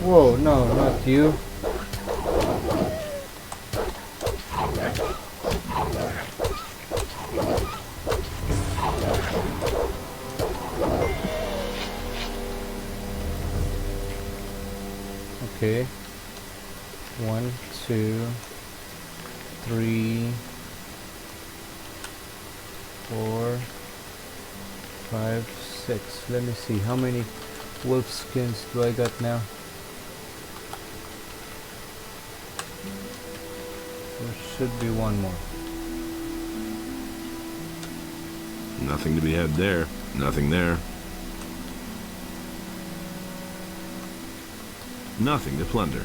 Whoa, no, not you. Okay. 1, 2, 3, 4, 5, 6. Let me see. How many wolf skins do I got now? There should be one more. Nothing to be had there. Nothing there. Nothing to plunder.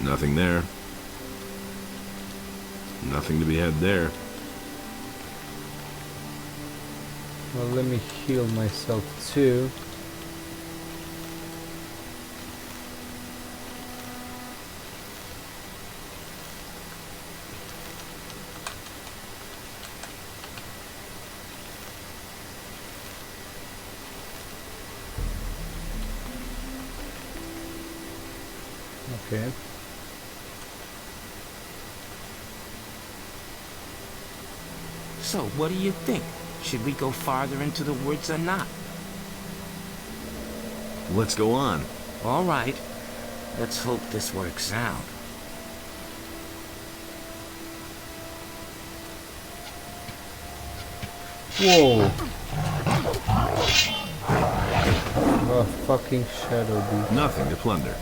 Nothing there. Nothing to be had there. Well, let me heal myself too. Okay. So, what do you think? Should we go farther into the woods or not? Let's go on. All right. Let's hope this works out. Whoa! A fucking shadow beast. Nothing to plunder.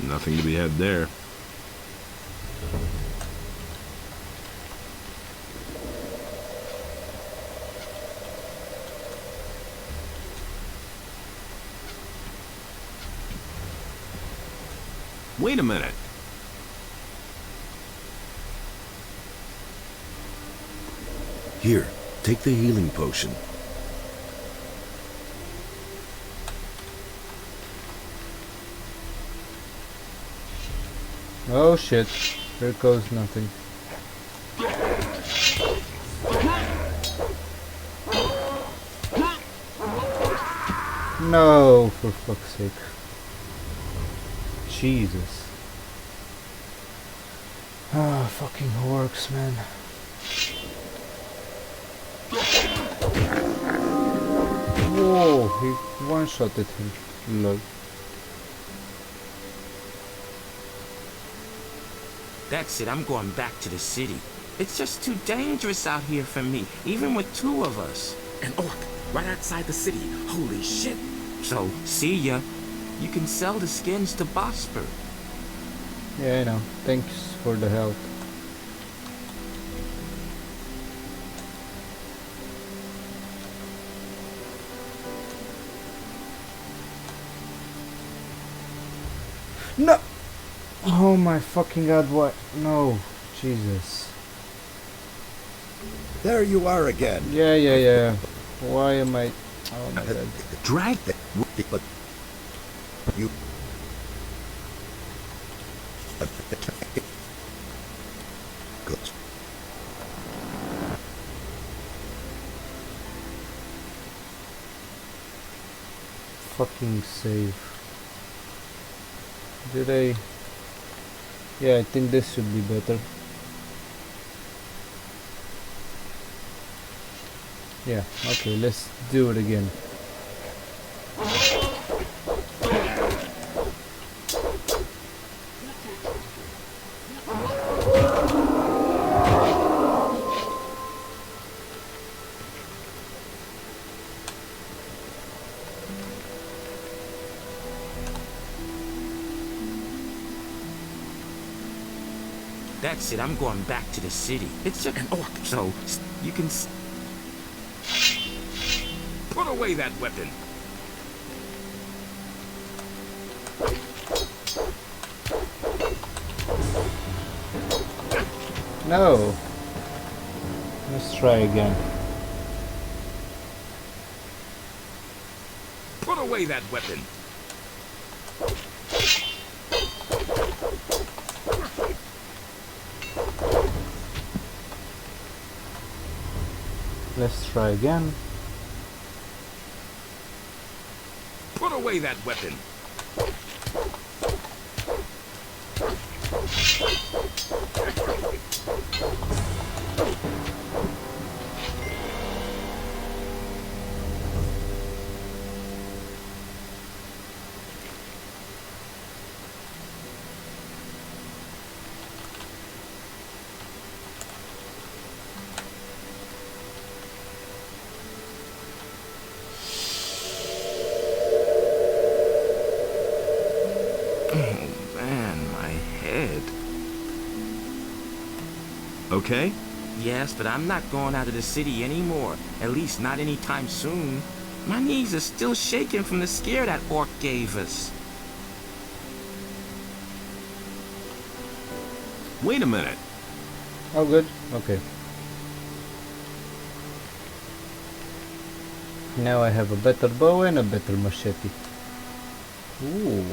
Nothing to be had there. Wait a minute. Here, take the healing potion. Oh shit, here goes nothing. No, for fuck's sake. Jesus. Ah, fucking orcs, man. Whoa, he one-shotted him. Lol. That's it, I'm going back to the city. It's just too dangerous out here for me, even with two of us. An orc, right outside the city. Holy shit. So, see ya. You can sell the skins to Bosper. Yeah, I know. Thanks for the help. No! Oh my fucking god, what? No. Jesus. There you are again. Yeah. Why am I... Oh my god. Drag the... But... You... Good. Fucking save. Did I... Yeah, I think this should be better. Yeah, okay, let's do it again. That's it, I'm going back to the city. It's just an orc. So, you can... Put away that weapon. No. Let's try again. away that weapon. Let's try again. Put away that weapon. Okay? Yes, but I'm not going out of the city anymore. At least not anytime soon. My knees are still shaking from the scare that orc gave us. Wait a minute. Oh, good. Okay. Now I have a better bow and a better machete. Ooh.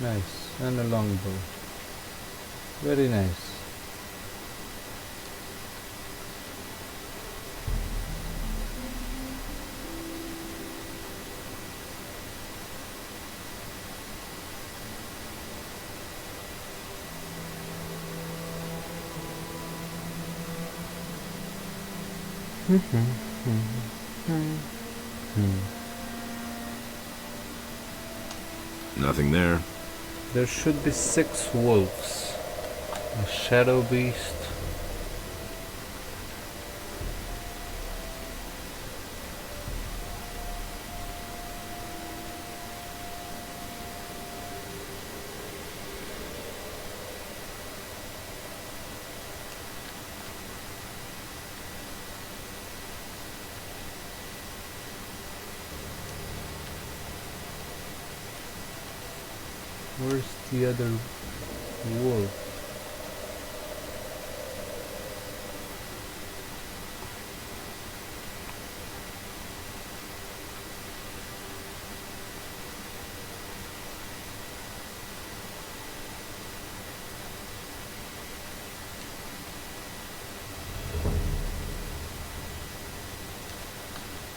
Nice. And a longbow. Very nice. Nothing there. There should be 6 wolves. A shadow beast. Where's the other wolf?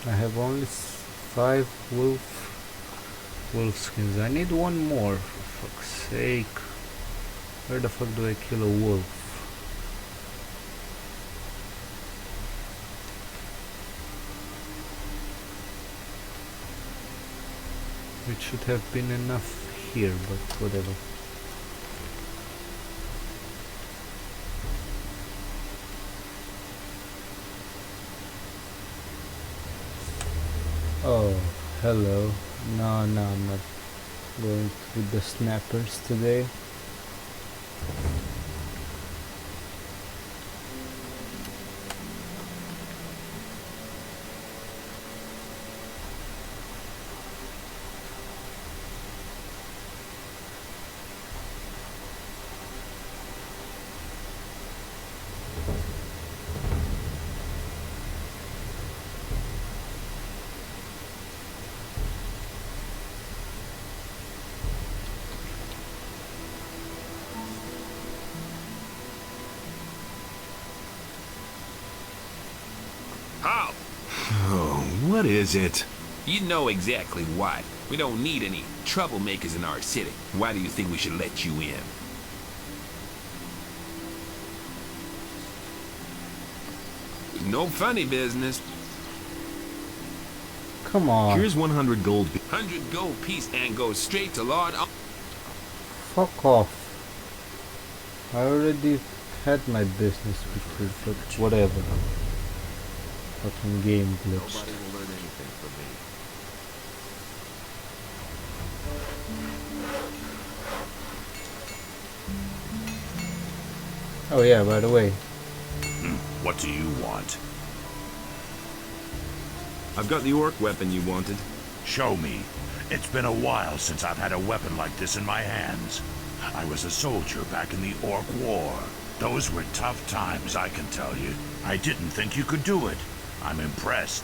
I have only 5 wolf skins. I need one more, for fuck's sake. Where the fuck do I kill a wolf? It should have been enough here, but whatever. Oh, hello. No, I'm not going with the snappers today. How? Oh, what is it? You know exactly what. We don't need any troublemakers in our city. Why do you think we should let you in? No funny business. Come on. Here's 100 gold. 100 gold piece and goes straight to Lord. Fuck off. I already had my business with you, but whatever. Fucking game glitched. Nobody will learn anything from me. Oh yeah, by the way. What do you want? I've got the orc weapon you wanted. Show me. It's been a while since I've had a weapon like this in my hands. I was a soldier back in the Orc War. Those were tough times, I can tell you. I didn't think you could do it. I'm impressed.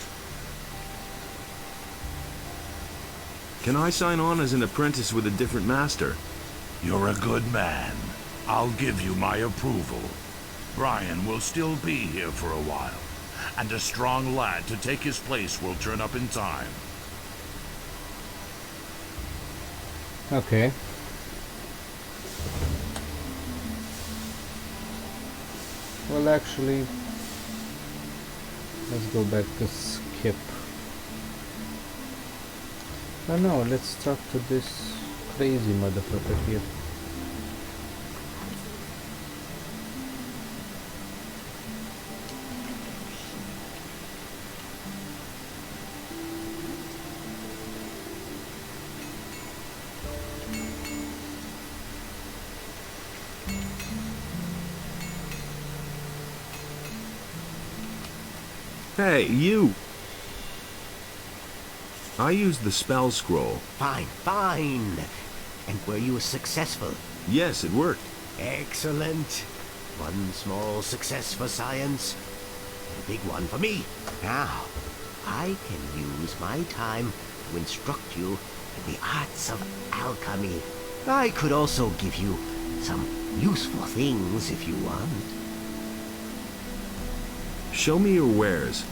Can I sign on as an apprentice with a different master? You're a good man. I'll give you my approval. Brian will still be here for a while, and a strong lad to take his place will turn up in time. Okay. Well, actually, let's go back to skip. Oh no, let's talk to this crazy motherfucker here. Hey, you! I used the spell scroll. Fine, fine. And were you successful? Yes, it worked. Excellent. One small success for science, and a big one for me. Now, I can use my time to instruct you in the arts of alchemy. I could also give you some useful things if you want. Show me your wares.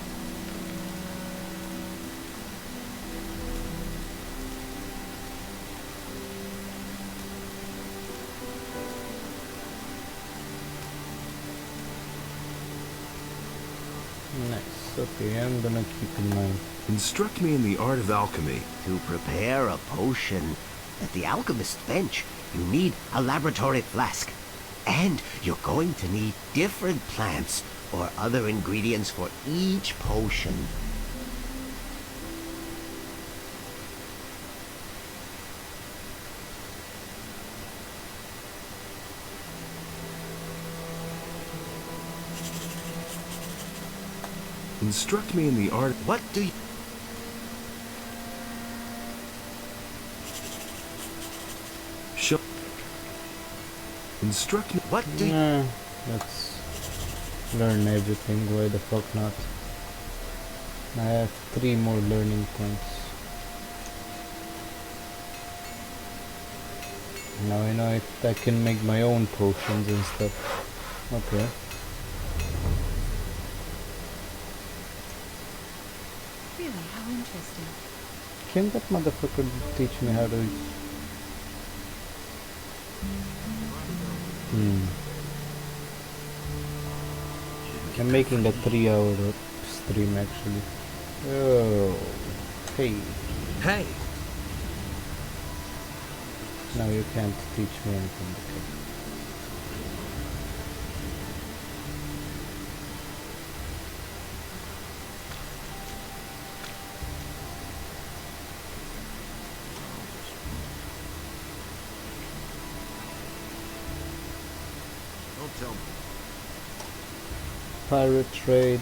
Nice. Okay, I'm gonna keep in mind. Instruct me in the art of alchemy. To prepare a potion at the alchemist's bench, you need a laboratory flask. And you're going to need different plants or other ingredients for each potion. Instruct me in the art... What do you... Show... Instruct me... What do you... Let's learn everything, why the fuck not? I have 3 more learning points. Now I know I can make my own potions and stuff. Okay. Really, how interesting. Can that motherfucker teach me how to... I'm making a 3-hour stream actually. Oh, hey. Hey! Now you can't teach me anything. Okay. Don't tell me. Pirate trade.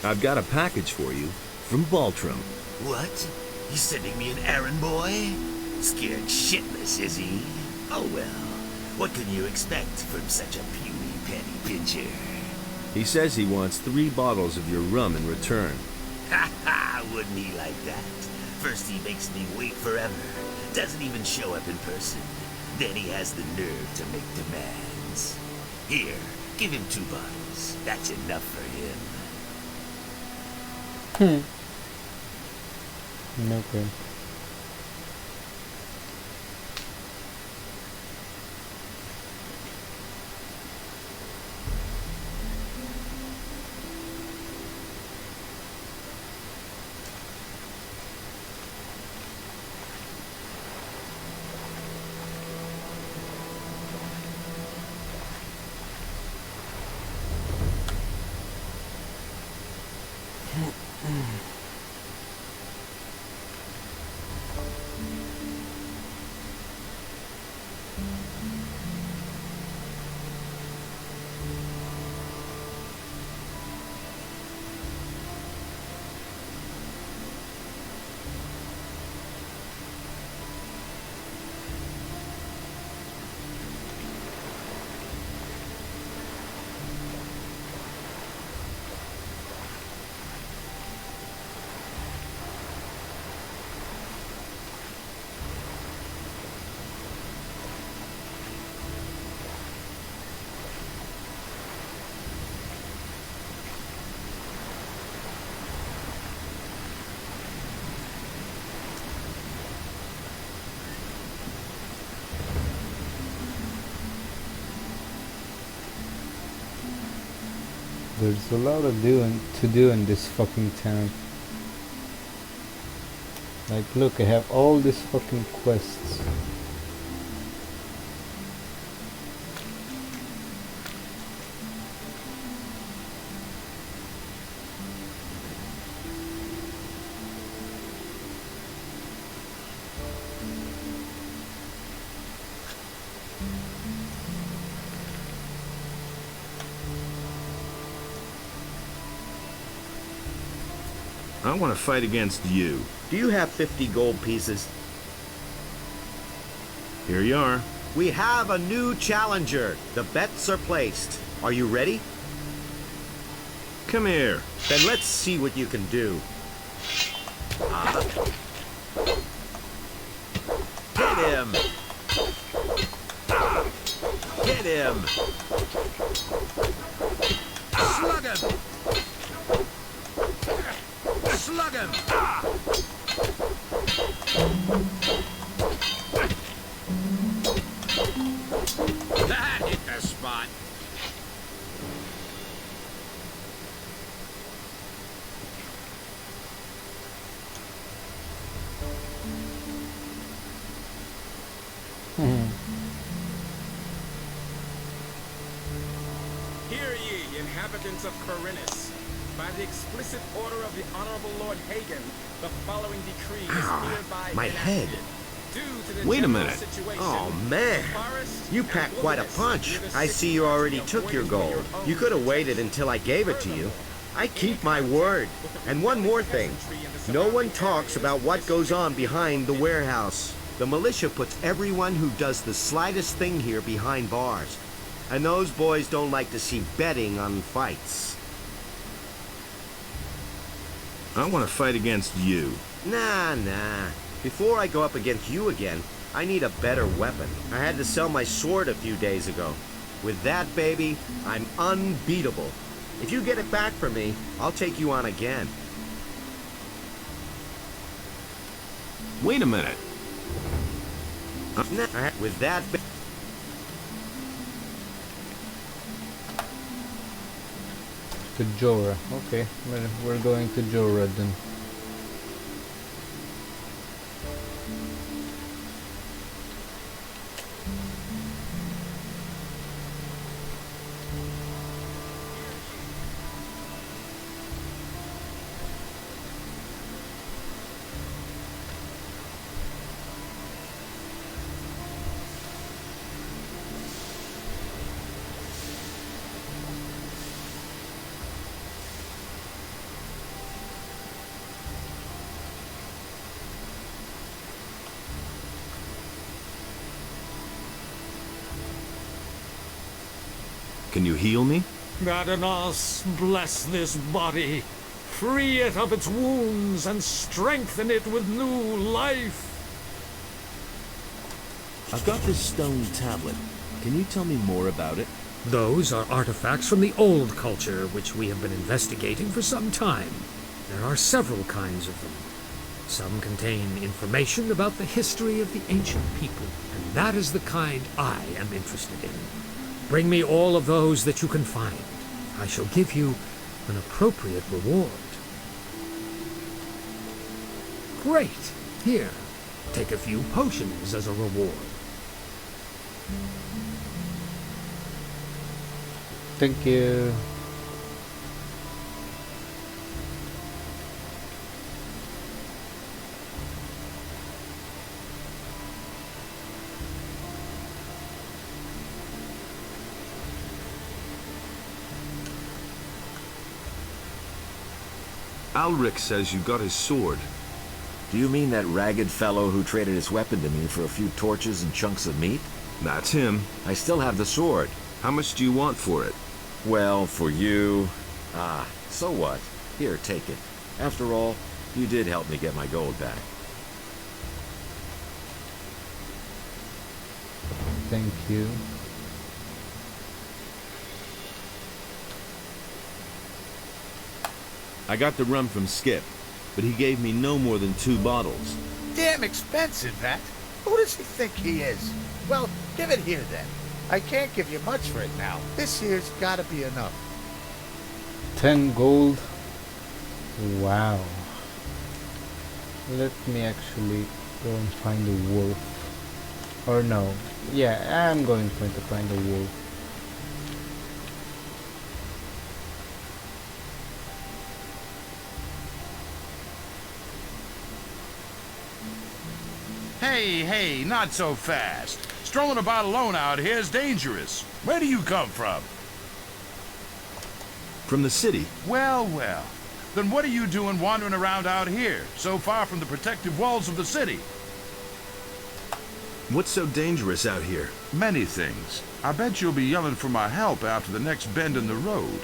I've got a package for you from Baltram. What? He's sending me an errand boy? Scared shitless, is he? Oh well. What can you expect from such a puny penny pincher? He says he wants 3 bottles of your rum in return. Ha ha! Wouldn't he like that? First he makes me wait forever. Doesn't even show up in person. Then he has the nerve to make demands. Here, give him 2 bottles. That's enough for him. Okay. There's a lot of to do in this fucking town. Like, look, I have all these fucking quests. I want to fight against you. Do you have 50 gold pieces? Here you are. We have a new challenger. The bets are placed. Are you ready? Come here. Then let's see what you can do. Hit him! Hit him! Slug him! Slug him! That hit the spot. Hear ye, inhabitants of Corinus. By the explicit order of the Honorable Lord Hagen, the following decree is hereby My head. due to the Wait a general minute. situation. Oh, man. You packed quite a punch. I see you already took your gold. You could have waited until I gave it to you. I keep my word. And one more thing. No one talks about what goes on behind the warehouse. The militia puts everyone who does the slightest thing here behind bars. And those boys don't like to see betting on fights. I want to fight against you. Nah. Before I go up against you again, I need a better weapon. I had to sell my sword a few days ago. With that, baby, I'm unbeatable. If you get it back from me, I'll take you on again. Wait a minute. With that, To Jorah. Okay, we're going to Jorah then. Can you heal me? Gadanos, bless this body. Free it of its wounds and strengthen it with new life. I've got this stone tablet. Can you tell me more about it? Those are artifacts from the old culture, which we have been investigating for some time. There are several kinds of them. Some contain information about the history of the ancient people, and that is the kind I am interested in. Bring me all of those that you can find. I shall give you an appropriate reward. Great. Here, take a few potions as a reward. Thank you. Alric says you got his sword. Do you mean that ragged fellow who traded his weapon to me for a few torches and chunks of meat? That's him. I still have the sword. How much do you want for it? Well, for you... so what? Here, take it. After all, you did help me get my gold back. Thank you. I got the rum from Skip, but he gave me no more than 2 bottles. Damn expensive, that. Who does he think he is? Well, give it here then. I can't give you much for it now. This here's gotta be enough. 10 gold. Wow. Let me actually go and find a wolf. Or no. Yeah, I'm going to find a wolf. Hey, not so fast. Strolling about alone out here is dangerous. Where do you come from? From the city. Well. Then what are you doing wandering around out here, so far from the protective walls of the city? What's so dangerous out here? Many things. I bet you'll be yelling for my help after the next bend in the road.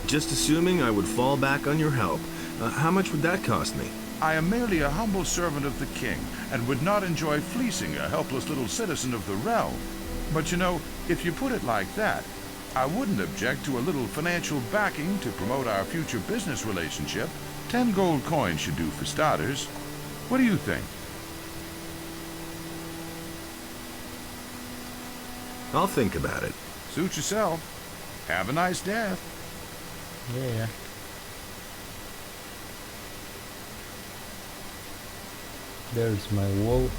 Just assuming I would fall back on your help. How much would that cost me? I am merely a humble servant of the king, and would not enjoy fleecing a helpless little citizen of the realm. But you know, if you put it like that, I wouldn't object to a little financial backing to promote our future business relationship. 10 gold coins should do for starters. What do you think? I'll think about it. Suit yourself. Have a nice death. Yeah. There's my wolf.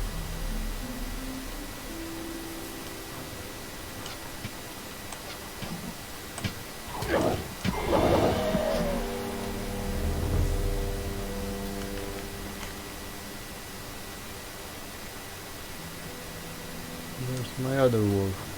There's my other wolf.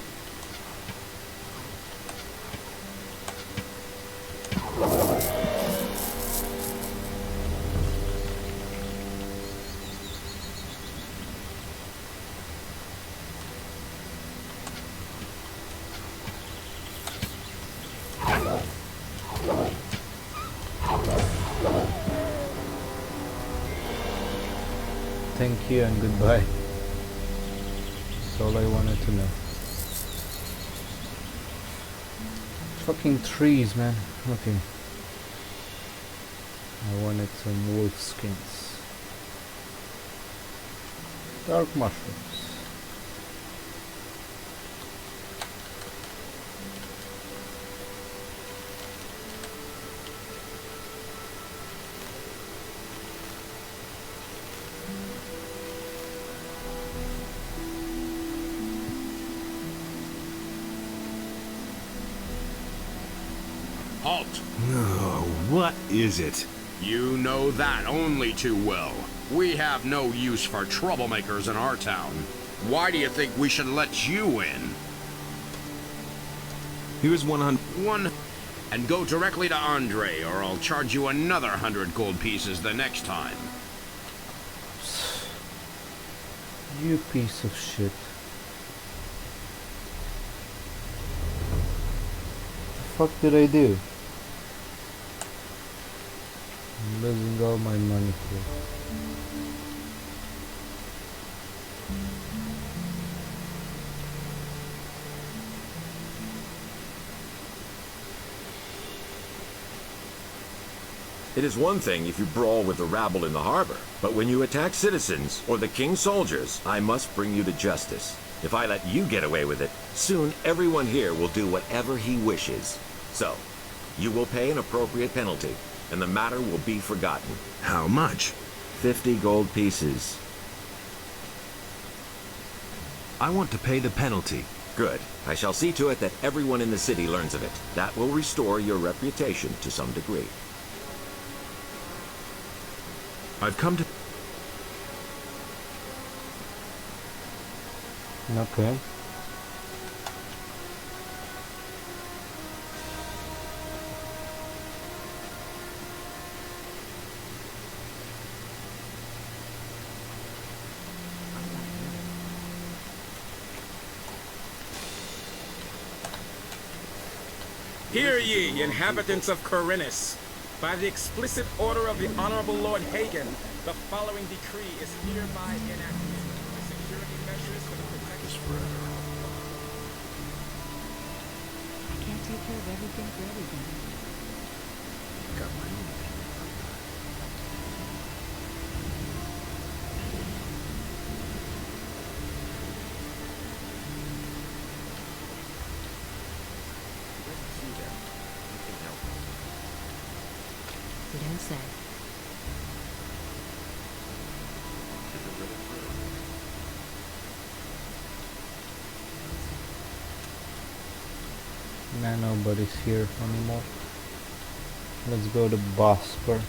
Thank you and goodbye. That's all I wanted to know. Fucking trees, man. Okay. I wanted some wolf skins. Dark mushrooms. Halt! Oh, what is it? You know that only too well. We have no use for troublemakers in our town. Why do you think we should let you in? Here's 100. And go directly to Andre, or I'll charge you another 100 gold pieces the next time. You piece of shit. What the fuck did I do? I'm losing all my money here. It is one thing if you brawl with the rabble in the harbor, but when you attack citizens or the king's soldiers, I must bring you to justice. If I let you get away with it, soon everyone here will do whatever he wishes. So, you will pay an appropriate penalty, and the matter will be forgotten. How much? 50 gold pieces. I want to pay the penalty. Good. I shall see to it that everyone in the city learns of it. That will restore your reputation to some degree. I've come to... Okay. Hear ye, inhabitants of Corinus. By the explicit order of the Honorable Lord Hagen, the following decree is hereby enacted. The security measures for the protection I can't take care of everything for everybody. Got my own opinion on that. You don't say. Nah, nobody's here anymore. Let's go to Bospor.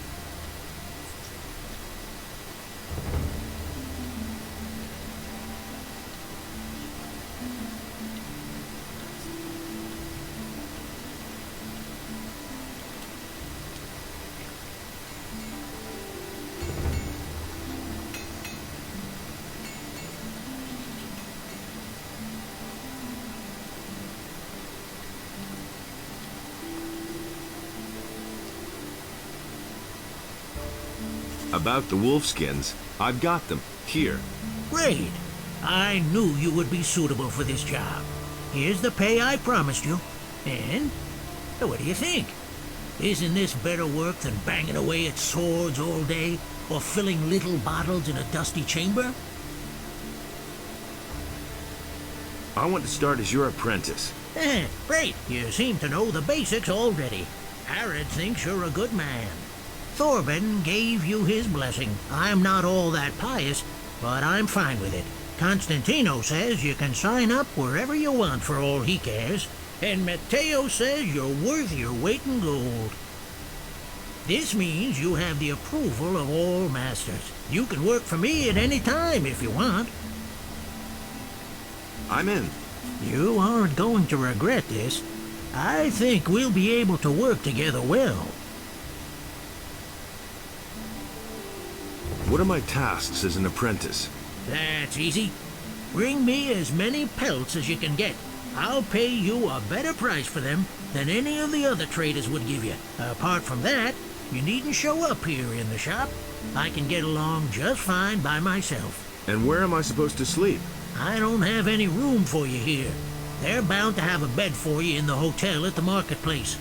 About the wolfskins, I've got them. Here. Great. I knew you would be suitable for this job. Here's the pay I promised you. And, what do you think? Isn't this better work than banging away at swords all day, or filling little bottles in a dusty chamber? I want to start as your apprentice. Great. You seem to know the basics already. Harrod thinks you're a good man. Thorben gave you his blessing. I'm not all that pious, but I'm fine with it. Constantino says you can sign up wherever you want for all he cares, and Matteo says you're worth your weight in gold. This means you have the approval of all masters. You can work for me at any time if you want. I'm in. You aren't going to regret this. I think we'll be able to work together well. What are my tasks as an apprentice? That's easy. Bring me as many pelts as you can get. I'll pay you a better price for them than any of the other traders would give you. Apart from that, you needn't show up here in the shop. I can get along just fine by myself. And where am I supposed to sleep? I don't have any room for you here. They're bound to have a bed for you in the hotel at the marketplace.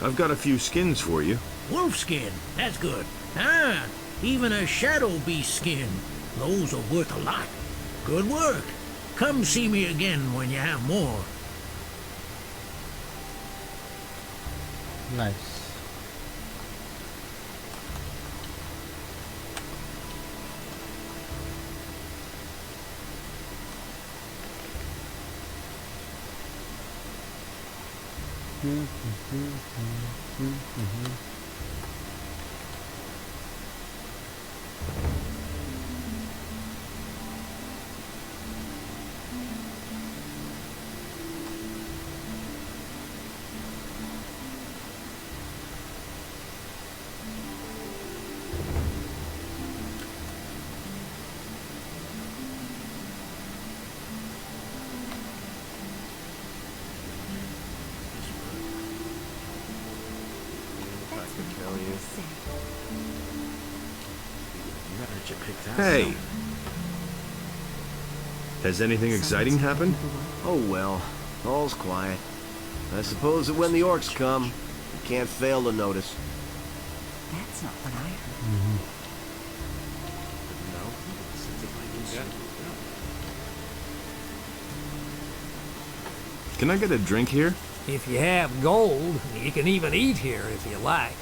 I've got a few skins for you. Wolfskin, that's good. Ah, even a shadow beast skin. Those are worth a lot. Good work. Come see me again when you have more. Nice. Hey! Has anything exciting happened? Oh well, all's quiet. I suppose that when the orcs come, you can't fail to notice. That's not what I heard. Can I get a drink here? If you have gold, you can even eat here if you like.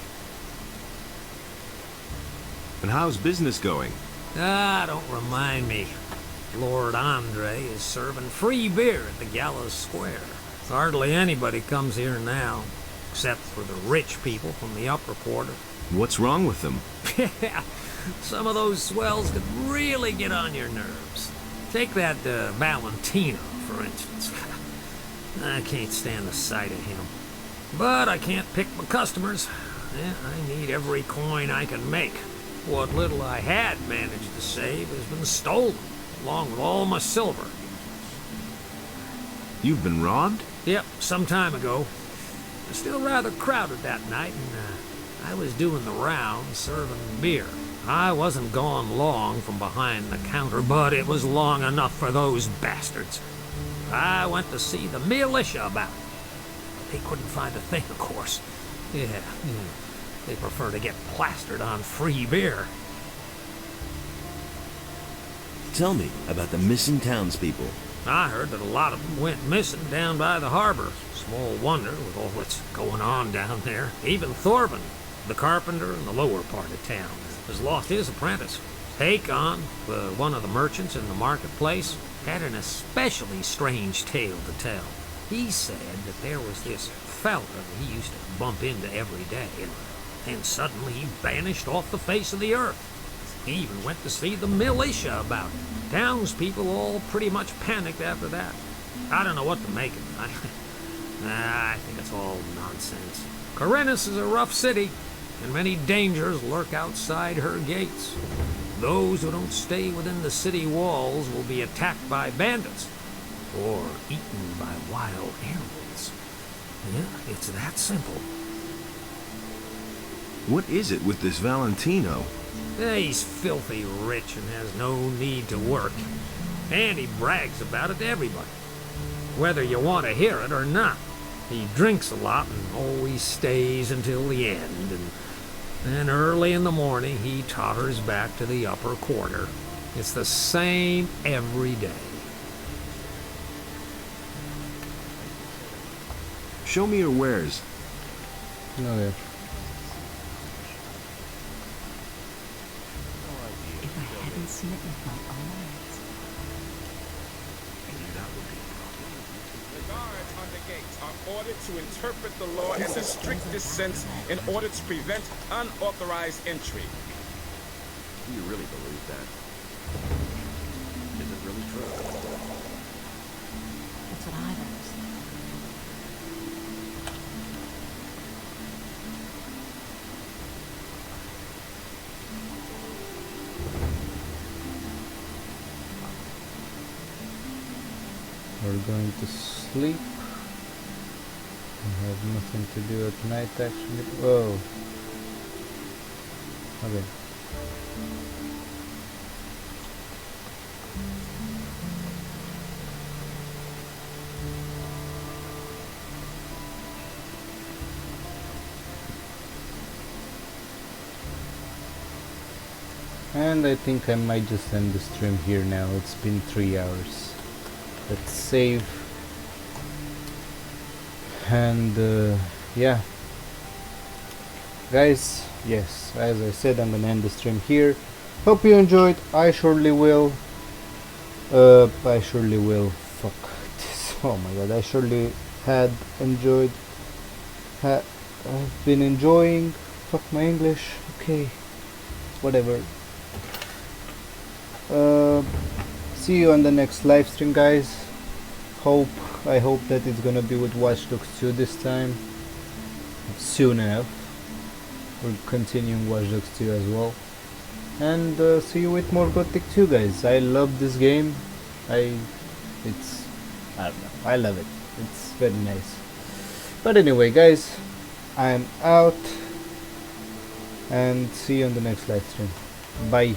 And how's business going? Ah, don't remind me. Lord Andre is serving free beer at the Gallows Square. Hardly anybody comes here now, except for the rich people from the upper quarter. What's wrong with them? Some of those swells could really get on your nerves. Take that Valentino, for instance. I can't stand the sight of him. But I can't pick my customers. I need every coin I can make. What little I had managed to save has been stolen, along with all my silver. You've been robbed? Yep, some time ago. It was still rather crowded that night, and I was doing the rounds serving beer. I wasn't gone long from behind the counter, but it was long enough for those bastards. I went to see the militia about it. They couldn't find a thing, of course. Yeah. They prefer to get plastered on free beer. Tell me about the missing townspeople. I heard that a lot of them went missing down by the harbor. Small wonder with all that's going on down there. Even Thorben, the carpenter in the lower part of town, has lost his apprentice. Hakon, one of the merchants in the marketplace, had an especially strange tale to tell. He said that there was this fella that he used to bump into every day, and suddenly he vanished off the face of the earth. He even went to see the militia about it. Townspeople all pretty much panicked after that. I don't know what to make of it. I think it's all nonsense. Corinthus is a rough city, and many dangers lurk outside her gates. Those who don't stay within the city walls will be attacked by bandits, or eaten by wild animals. Yeah, it's that simple. What is it with this Valentino? He's filthy rich and has no need to work. And he brags about it to everybody, whether you want to hear it or not. He drinks a lot and always stays until the end, and then early in the morning he totters back to the upper quarter. It's the same every day. Show me your wares. Okay. If I hadn't seen it with my own eyes. The guards on the gates are ordered to interpret the law in the strictest sense in order to prevent unauthorized entry. Do you really believe that? Is it really true? That's what I've always thought. We're going to sleep. We have nothing to do at night actually. Whoa. Okay. And I think I might just end the stream here now. It's been 3 hours. Let's save. And yeah, guys, yes, as I said, I'm gonna end the stream here. Hope you enjoyed. I surely will. Fuck this. Oh my god, I surely had enjoyed. I've been enjoying. Fuck my English. Okay, whatever. See you on the next live stream, guys. I hope that it's gonna be with Watch Dogs 2 this time. Soon enough. We're continuing Watch Dogs 2 as well. And see you with more Gothic 2, guys. I love this game. I don't know. I love it. It's very nice. But anyway, guys, I'm out. And see you on the next live stream. Bye.